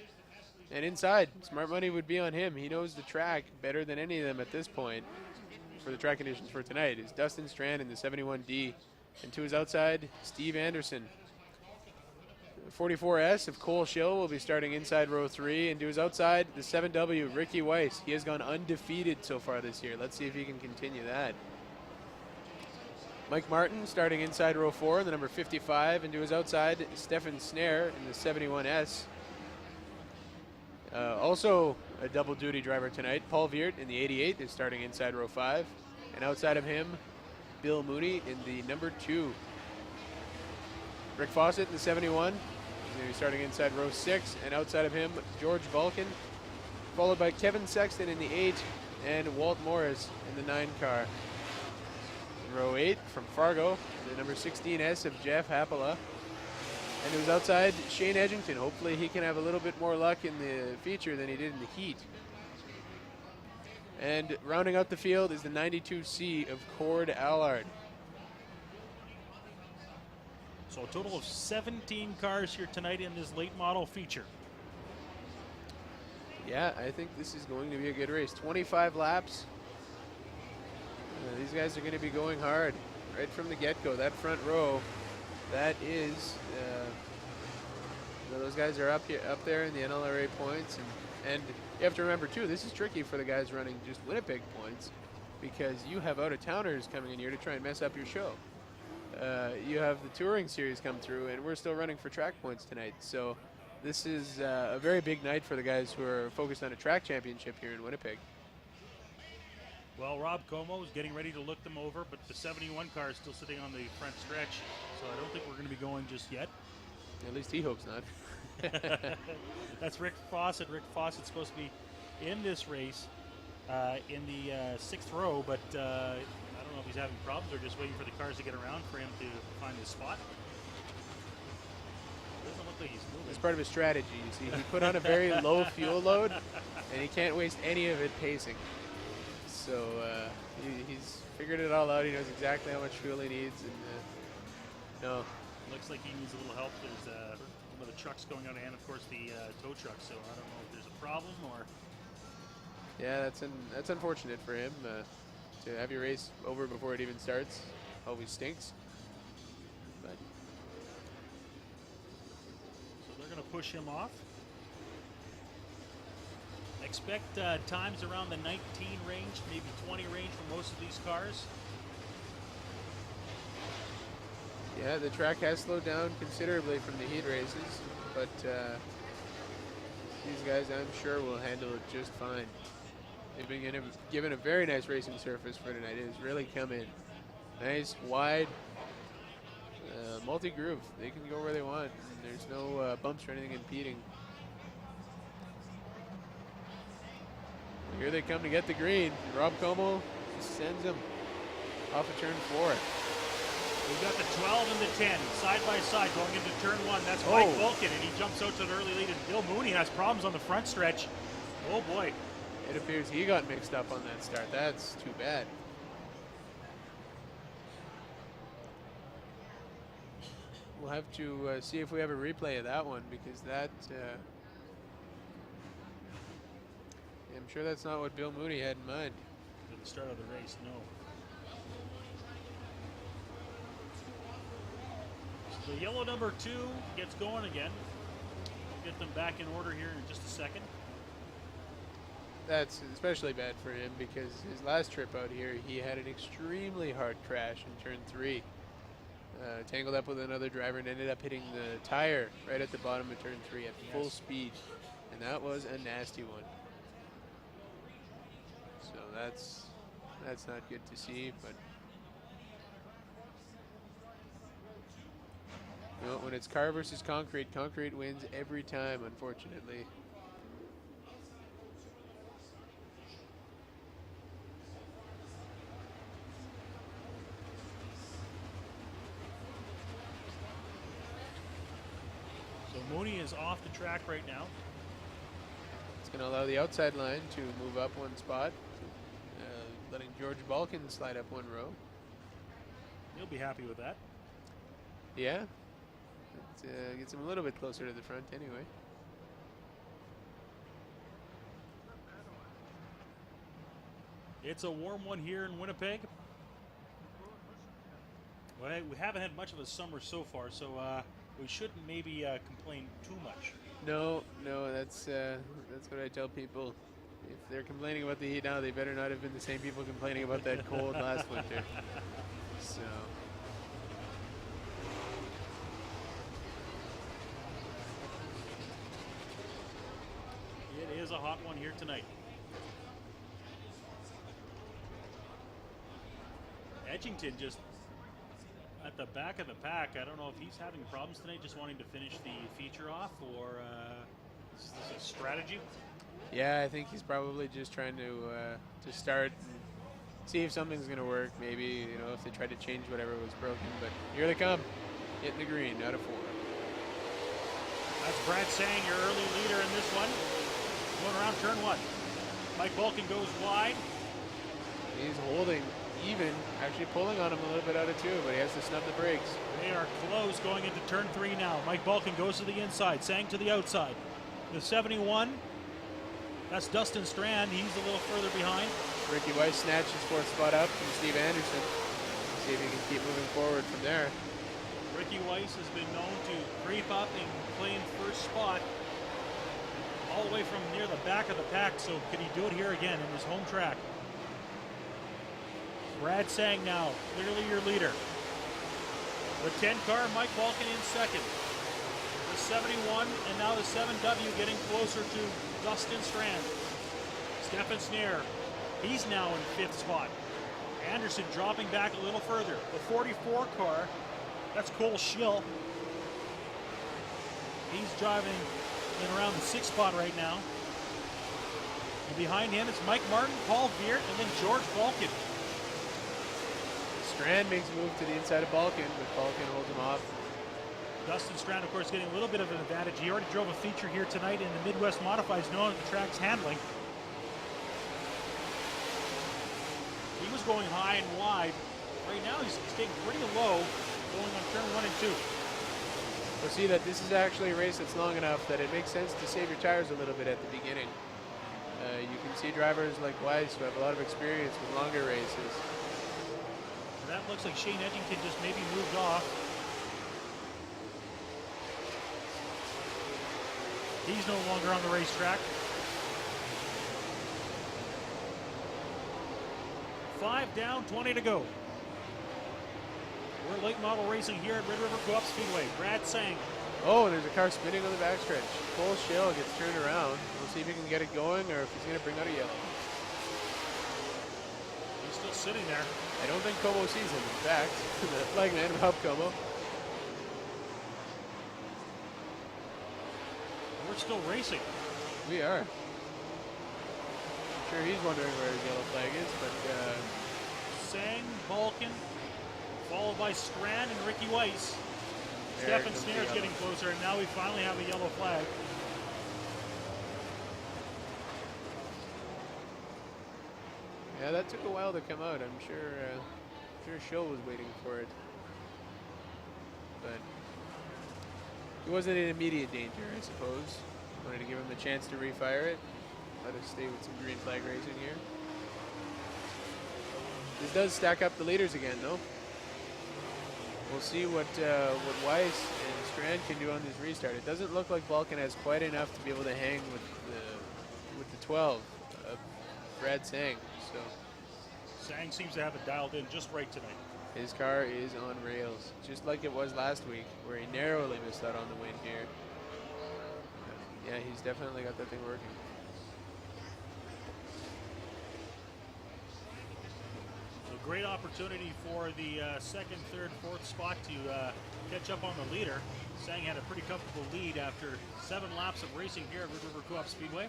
And inside, smart money would be on him. He knows the track better than any of them at this point for the track conditions for tonight. Is Dustin Strand in the 71D. And to his outside, Steve Anderson. 44S of Cole Schill will be starting inside row 3. And to his outside, the 7W, Ricky Weiss. He has gone undefeated so far this year. Let's see if he can continue that. Mike Martin starting inside row 4, the number 55. And to his outside, Stefan Snare in the 71S. Also a double duty driver tonight. Paul Viert in the 88 is starting inside row 5. And outside of him, Bill Mooney in the number 2. Rick Fawcett in the 71. He's going to be starting inside row 6. And outside of him, George Vulcan. Followed by Kevin Sexton in the 8. And Walt Morris in the 9 car. In row 8 from Fargo, the number 16S of Jeff Hapola. And it was outside Shane Edgington. Hopefully he can have a little bit more luck in the feature than he did in the heat. And rounding out the field is the 92C of Cord Allard. So a total of 17 cars here tonight in this late model feature. Yeah, I think this is going to be a good race. 25 laps. These guys are going to be going hard right from the get-go. That front row, that is, those guys are up there in the NLRA points, and you have to remember too, this is tricky for the guys running just Winnipeg points because you have out-of-towners coming in here to try and mess up your show. You have the touring series come through, and we're still running for track points tonight. So this is a very big night for the guys who are focused on a track championship here in Winnipeg. Well, Rob Como is getting ready to look them over, but the 71 car is still sitting on the front stretch, so I don't think we're going to be going just yet. At least he hopes not. That's Rick Fawcett. Rick Fawcett's supposed to be in this race in the 6th row, but I don't know if he's having problems or just waiting for the cars to get around for him to find his spot. Doesn't look like he's moving. It's part of his strategy. You see, he put on a very low fuel load, and he can't waste any of it pacing. So he's figured it all out. He knows exactly how much fuel he needs, and no. Looks like he needs a little help. There's one of the trucks going out, and of course the tow truck. So I don't know if there's a problem or. Yeah, that's unfortunate for him. To have your race over before it even starts always stinks. But so they're going to push him off. Expect times around the 19 range, maybe 20 range for most of these cars. Yeah, the track has slowed down considerably from the heat races, but these guys, I'm sure, will handle it just fine. They've been given a very nice racing surface for tonight. It has really come in. Nice, wide, multi-groove. They can go where they want. There's no bumps or anything impeding. Here they come to get the green. Rob Como sends them off of turn 4. We've got the 12 and the 10 side by side going into turn 1. That's Mike Vulcan, and he jumps out to an early lead. And Bill Mooney has problems on the front stretch. Oh boy. It appears he got mixed up on that start. That's too bad. We'll have to see if we have a replay of that one, because that I'm sure that's not what Bill Mooney had in mind. At the start of the race, no. So the yellow number 2 gets going again. We'll get them back in order here in just a second. that's especially bad for him because his last trip out here, he had an extremely hard crash in turn 3. Tangled up with another driver and ended up hitting the tire right at the bottom of turn 3 at full speed. And that was a nasty one. So that's not good to see, but you know, when it's car versus concrete, concrete wins every time, unfortunately. So Mooney is off the track right now. It's going to allow the outside line to move up one spot, letting George Balkin slide up one row. He'll be happy with that. Yeah. It gets him a little bit closer to the front anyway. It's a warm one here in Winnipeg. Well, we haven't had much of a summer so far, so we shouldn't maybe complain too much. No, that's what I tell people. If they're complaining about the heat now, they better not have been the same people complaining about that cold last winter. So. It is a hot one here tonight. Edgington just at the back of the pack. I don't know if he's having problems tonight, just wanting to finish the feature off, or is this a strategy? Yeah, I think he's probably just trying to start and see if something's going to work. Maybe, you know, if they try to change whatever was broken. But here they come, hitting the green out of 4. That's Brad Sang, your early leader in this one. Going around turn 1. Mike Balkin goes wide. He's holding even, actually pulling on him a little bit out of 2, but he has to snub the brakes. They are close going into turn 3 now. Mike Balkin goes to the inside, Sang to the outside. The 71, that's Dustin Strand. He's a little further behind. Ricky Weiss snatches 4th spot up from Steve Anderson. See if he can keep moving forward from there. Ricky Weiss has been known to creep up and claim first spot all the way from near the back of the pack, so could he do it here again in his home track? Brad Sang now, clearly your leader. The 10 car, Mike Balkin in second. The 71 and now the 7W getting closer to Dustin Strand. Stefan Sneer, he's now in 5th spot. Anderson dropping back a little further. The 44 car, that's Cole Schill. He's driving in around the 6th spot right now. And behind him it's Mike Martin, Paul Veert, and then George Balkin. Strand makes a move to the inside of Balkin, but Balkin holds him off. Dustin Strand, of course, getting a little bit of an advantage. He already drove a feature here tonight in the Midwest Modifieds, knowing the track's handling. He was going high and wide. Right now, he's staying pretty low, going on turn 1 and 2. We'll see that this is actually a race that's long enough that it makes sense to save your tires a little bit at the beginning. You can see drivers like Weiss who have a lot of experience with longer races. That looks like Shane Edgington just maybe moved off. He's no longer on the racetrack. 5 down, 20 to go. We're late model racing here at Red River Coop Speedway. Brad Sang. Oh, there's a car spinning on the backstretch. Cole Schill gets turned around. We'll see if he can get it going or if he's going to bring out a yellow. He's still sitting there. I don't think Como sees him, in fact. The flagman will help Como. We're still racing. We are. I'm sure he's wondering where his yellow flag is, but Sang, Balkin, followed by Strand and Ricky Weiss. Stefan Sneer is getting closer, and now we finally have a yellow flag. Yeah, that took a while to come out. I'm sure Schill was waiting for it. But he wasn't in immediate danger, I suppose. Wanted to give him the chance to refire it. Let us stay with some green flag racing here. This does stack up the leaders again, though. We'll see what Weiss and Strand can do on this restart. It doesn't look like Balkin has quite enough to be able to hang with the 12. Brad Sang. So Sang seems to have it dialed in just right tonight. his car is on rails, just like it was last week, where he narrowly missed out on the win here. Yeah, he's definitely got that thing working. So great opportunity for the second, third, fourth spot to catch up on the leader. Sang had a pretty comfortable lead after 7 laps of racing here at Red River Coop Speedway.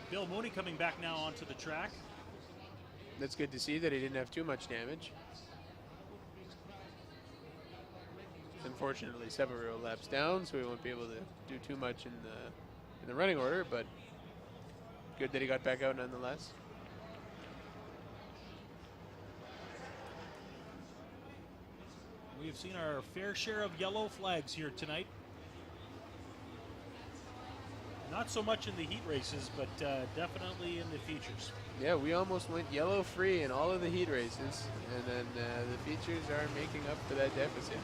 Bill Mooney coming back now onto the track. That's good to see that he didn't have too much damage. Unfortunately, several laps down, so he won't be able to do too much in the running order, but good that he got back out nonetheless. We have seen our fair share of yellow flags here tonight. Not so much in the heat races, but definitely in the features. Yeah, we almost went yellow free in all of the heat races, and then the features are making up for that deficit.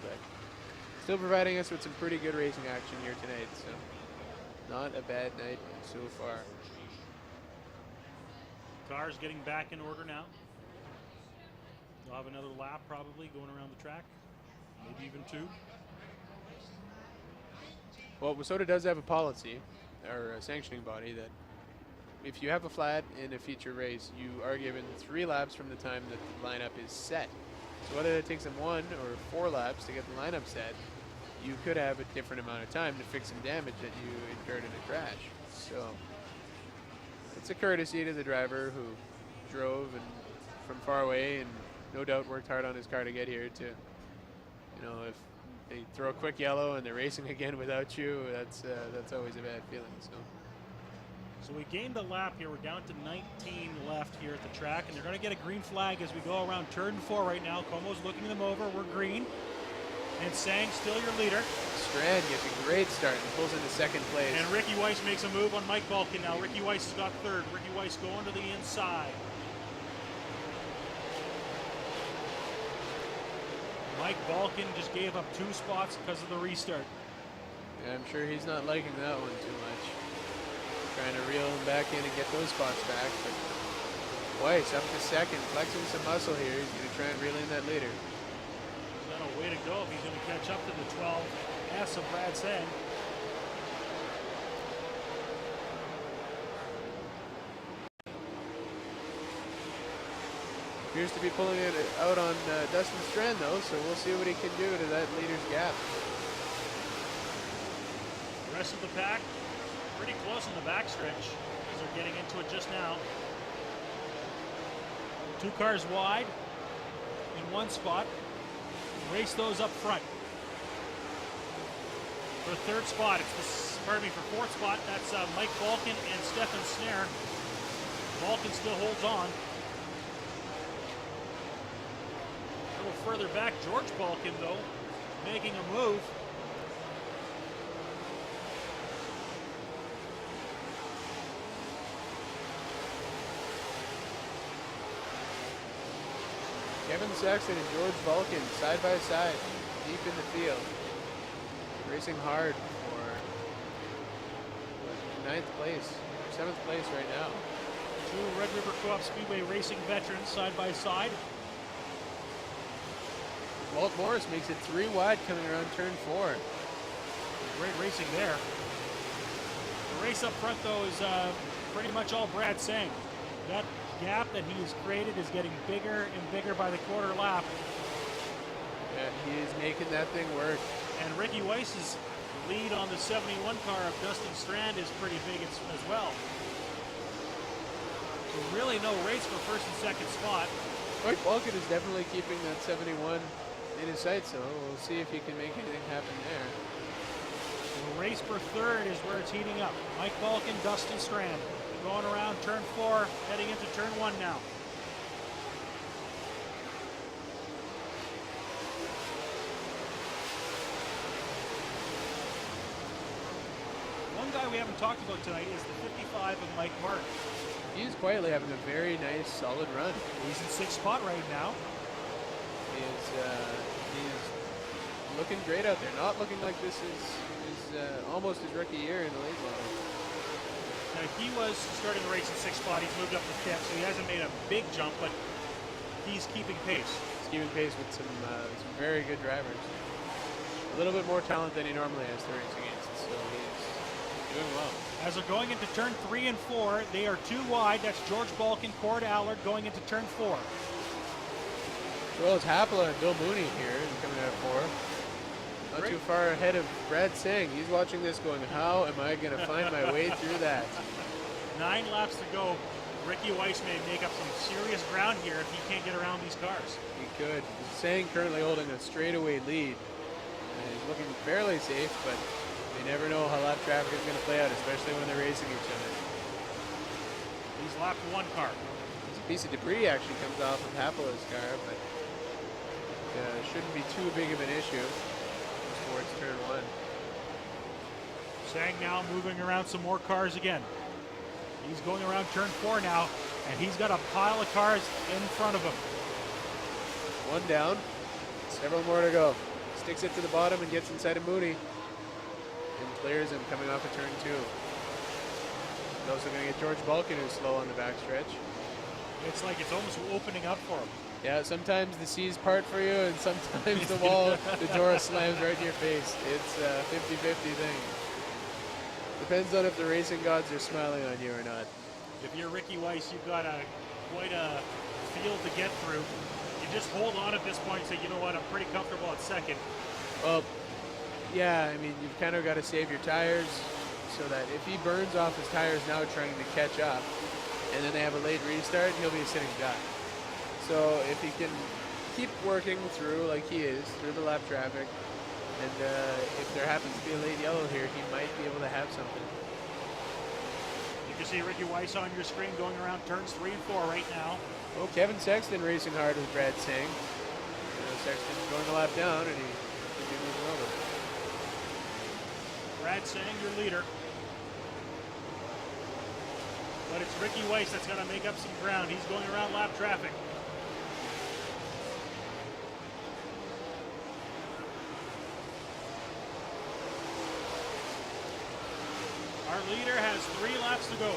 But still providing us with some pretty good racing action here tonight, so not a bad night so far. Cars getting back in order now. They'll have another lap probably going around the track, maybe even 2. Well, WISSOTA does have a policy, or a sanctioning body, that if you have a flat in a feature race, you are given 3 laps from the time that the lineup is set. So whether it takes them 1 or 4 laps to get the lineup set, you could have a different amount of time to fix some damage that you incurred in a crash. So it's a courtesy to the driver who drove and from far away and no doubt worked hard on his car to get here to, you know, if they throw a quick yellow and they're racing again without you, that's always a bad feeling. So we gained a lap here. We're down to 19 left here at the track, and they're going to get a green flag as we go around turn 4 right now. Como's looking them over. We're green. And Sang still your leader. Strand gets a great start and pulls into second place. And Ricky Weiss makes a move on Mike Balkin now. Ricky Weiss has got third. Ricky Weiss going to the inside. Mike Balkin just gave up 2 spots because of the restart. Yeah, I'm sure he's not liking that one too much. Trying to reel him back in and get those spots back. But Weiss up to second, flexing some muscle here. He's going to try and reel in that leader. He's got a way to go if he's going to catch up to the 12S of Brad Sang. Appears to be pulling it out on Dustin Strand though, so we'll see what he can do to that leader's gap. The rest of the pack pretty close in the backstretch as they're getting into it just now. 2 cars wide in 1 spot. Race those up front. For 3rd spot, for 4th spot, that's Mike Balkin and Stefan Snare. Balkin still holds on. A little further back, George Balkin, though, making a move. Kevin Saxton and George Balkin side by side, deep in the field. Racing hard for 9th place, 7th place right now. 2 Red River Coop Speedway racing veterans side by side. Walt Morris makes it 3 wide coming around turn 4. Great racing there. The race up front, though, is pretty much all Brad Sang. That gap that he has created is getting bigger and bigger by the quarter lap. Yeah, he is making that thing work. And Ricky Weiss's lead on the 71 car of Dustin Strand is pretty big as well. So really no race for 1st and 2nd spot. Mike Balkin is definitely keeping that 71 in his sights, so we'll see if he can make anything happen there. The race for 3rd is where it's heating up. Mike Balkin, Dustin Strand. Going around turn 4, heading into turn 1 now. One guy we haven't talked about tonight is the 55 of Mike Martin. He's quietly having a very nice, solid run. He's in 6th spot right now. He's looking great out there. Not looking like this is almost his rookie year in the late model. Now, he was starting the race in 6th spot. He's moved up to 5th, so he hasn't made a big jump, but he's keeping pace. He's keeping pace with some very good drivers. A little bit more talent than he normally has to race against, so he's doing well. As they're going into turn 3 and 4, they are too wide. That's George Balkin, Cord Allard going into turn 4. Well, it's Hapala and Bill Mooney here coming out of 4. Not too far ahead of Brad Singh. He's watching this going, how am I going to find my way through that? 9 laps to go. Ricky Weiss may make up some serious ground here if he can't get around these cars. He could. Singh currently holding a straightaway lead. He's looking fairly safe, but you never know how lap traffic is going to play out, especially when they're racing each other. He's lapped 1 car. A piece of debris actually comes off of Hapala's car, but shouldn't be too big of an issue towards turn 1. Sang now moving around some more cars again. He's going around turn 4 now, and he's got a pile of cars in front of him. 1 down, several more to go. Sticks it to the bottom and gets inside of Mooney. And clears him coming off of turn 2. He's also going to get George Balkin, who's slow on the backstretch. It's like it's almost opening up for him. Yeah, sometimes the seas part for you, and sometimes the wall, the door slams right in your face. It's a 50-50 thing. Depends on if the racing gods are smiling on you or not. If you're Ricky Weiss, you've got quite a field to get through. You just hold on at this point and say, you know what, I'm pretty comfortable at 2nd. Well, yeah, I mean, you've kind of got to save your tires so that if he burns off his tires now trying to catch up, and then they have a late restart, he'll be a sitting duck. So if he can keep working through like he is, through the lap traffic, and if there happens to be a late yellow here, he might be able to have something. You can see Ricky Weiss on your screen going around turns 3 and 4 right now. Well, Kevin Sexton racing hard with Brad Singh. Sexton's going a lap down, and he could be moving over. Brad Singh, your leader. But it's Ricky Weiss that's got to make up some ground. He's going around lap traffic. Our leader has 3 laps to go.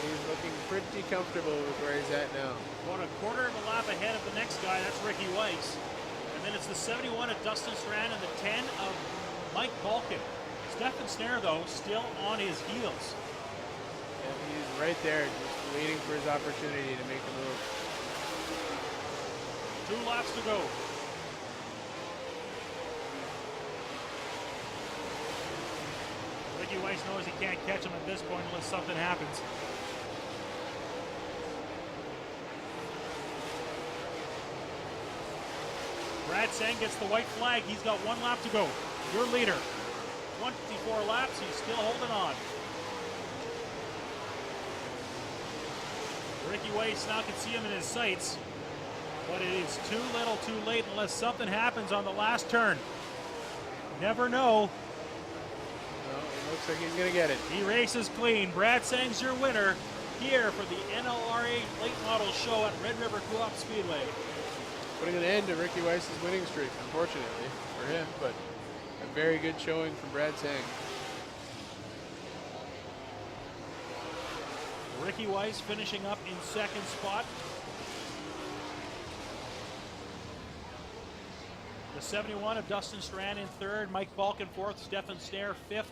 He's looking pretty comfortable with where he's at now. About a quarter of a lap ahead of the next guy, that's Ricky Weiss. And then it's the 71 of Dustin Strand and the 10 of Mike Balkin. Stefan Snare, though, still on his heels. Yeah, he's right there, just waiting for his opportunity to make a move. 2 laps to go. Ricky Weiss knows he can't catch him at this point unless something happens. Brad Singh gets the white flag. He's got 1 lap to go. Your leader. 24 laps. He's still holding on. Ricky Weiss now can see him in his sights. But it is too little too late unless something happens on the last turn. Never know. Well, it looks like he's going to get it. He races clean. Brad Sang's your winner here for the NLRA Late Model Show at Red River Coop Speedway. Putting an end to Ricky Weiss's winning streak, unfortunately for him, but a very good showing from Brad Sang. Ricky Weiss finishing up in 2nd spot. The 71 of Dustin Strand in 3rd. Mike Balkin 4th. Stefan Snare 5th.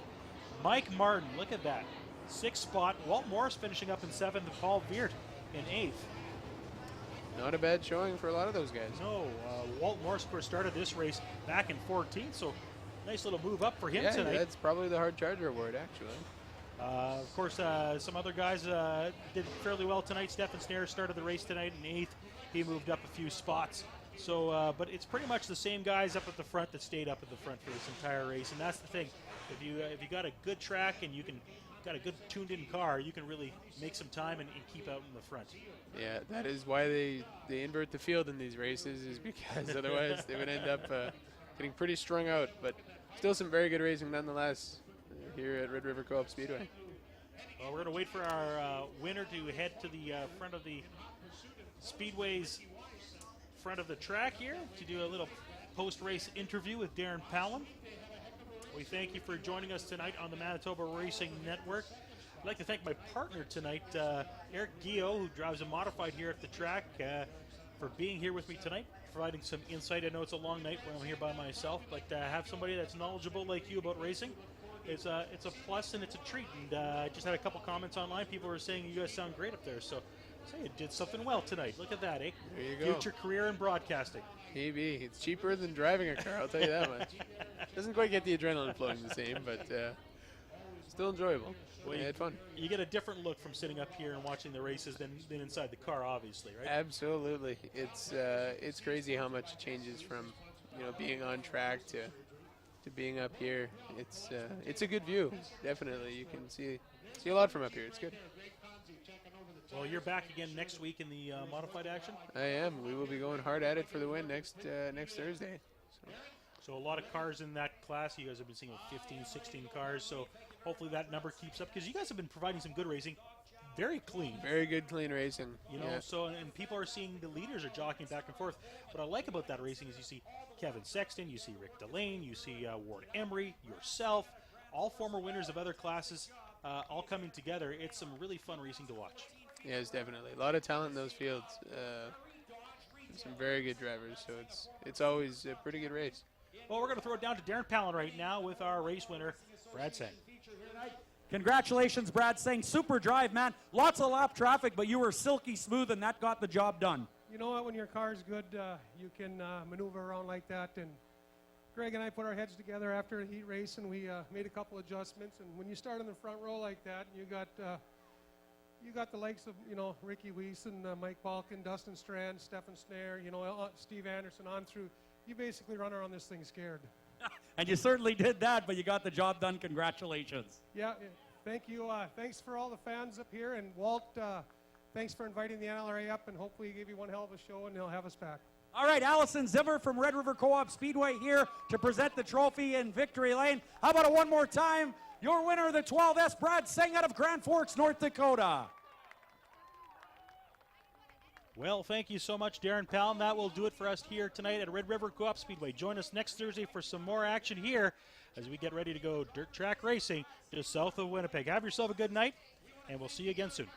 Mike Martin, look at that. 6th spot. Walt Morris finishing up in 7th. Paul Veert in 8th. Not a bad showing for a lot of those guys. No, Walt Morris, of course, started this race back in 14th, so nice little move up for him tonight. Yeah, that's probably the Hard Charger Award, actually. Of course, some other guys did fairly well tonight. Stefan Snare started the race tonight in 8th. He moved up a few spots. So, but it's pretty much the same guys up at the front that stayed up at the front for this entire race, and that's the thing. If you got a good track and you got a good tuned-in car, you can really make some time and keep out in the front. Yeah, that is why they invert the field in these races, is because otherwise they would end up getting pretty strung out. But still some very good racing nonetheless here at Red River Co-op Speedway. Well, we're going to wait for our winner to head to the front of the Speedway's front of the track here to do a little post-race interview with Darren Palin. We thank you for joining us tonight on the Manitoba Racing Network. I'd like to thank my partner tonight, Eric Guillot, who drives a modified here at the track, for being here with me tonight, providing some insight. I know it's a long night when I'm here by myself, but to have somebody that's knowledgeable like you about racing, it's a plus and it's a treat. And I just had a couple comments online. People were saying you guys sound great up there. So say you did something well tonight. Look at that, eh? There you go. Future career in broadcasting. Maybe. It's cheaper than driving a car, I'll tell you that much. Doesn't quite get the adrenaline flowing the same, but still enjoyable. Well, I had fun. You get a different look from sitting up here and watching the races than inside the car, obviously, right? Absolutely. It's crazy how much it changes from being on track to being up here. It's a good view. Definitely, you can see a lot from up here. It's good. Well, you're back again next week in the modified action. I am. We will be going hard at it for the win next Thursday. So a lot of cars in that class. You guys have been seeing 15, 16 cars. So hopefully that number keeps up because you guys have been providing some good racing. Very clean. Very good, clean racing. So and people are seeing the leaders are jockeying back and forth. What I like about that racing is you see Kevin Sexton, you see Rick Delane, you see Ward Emery, yourself, all former winners of other classes, all coming together. It's some really fun racing to watch. Yes, definitely. A lot of talent in those fields. Some very good drivers. So it's always a pretty good race. Well, we're going to throw it down to Darren Palin right now with our race winner, Brad Sang. Congratulations, Brad Sang. Super drive, man. Lots of lap traffic, but you were silky smooth, and that got the job done. You know what? When your car's good, you can maneuver around like that. And Greg and I put our heads together after a heat race, and we made a couple adjustments. And when you start in the front row like that, you got the likes of Ricky Weiss and Mike Balkin, Dustin Strand, Stefan Snare, Steve Anderson on through. You basically run around this thing scared. And you certainly did that, but you got the job done. Congratulations. Yeah, thank you. Thanks for all the fans up here. And Walt, thanks for inviting the NLRA up, and hopefully he gave you one hell of a show, and they'll have us back. All right, Allison Zimmer from Red River Co-op Speedway here to present the trophy in Victory Lane. How about it one more time? Your winner of the 12S, Brad Sang out of Grand Forks, North Dakota. Well, thank you so much, Darren Palin. That will do it for us here tonight at Red River Co-op Speedway. Join us next Thursday for some more action here as we get ready to go dirt track racing just south of Winnipeg. Have yourself a good night, and we'll see you again soon.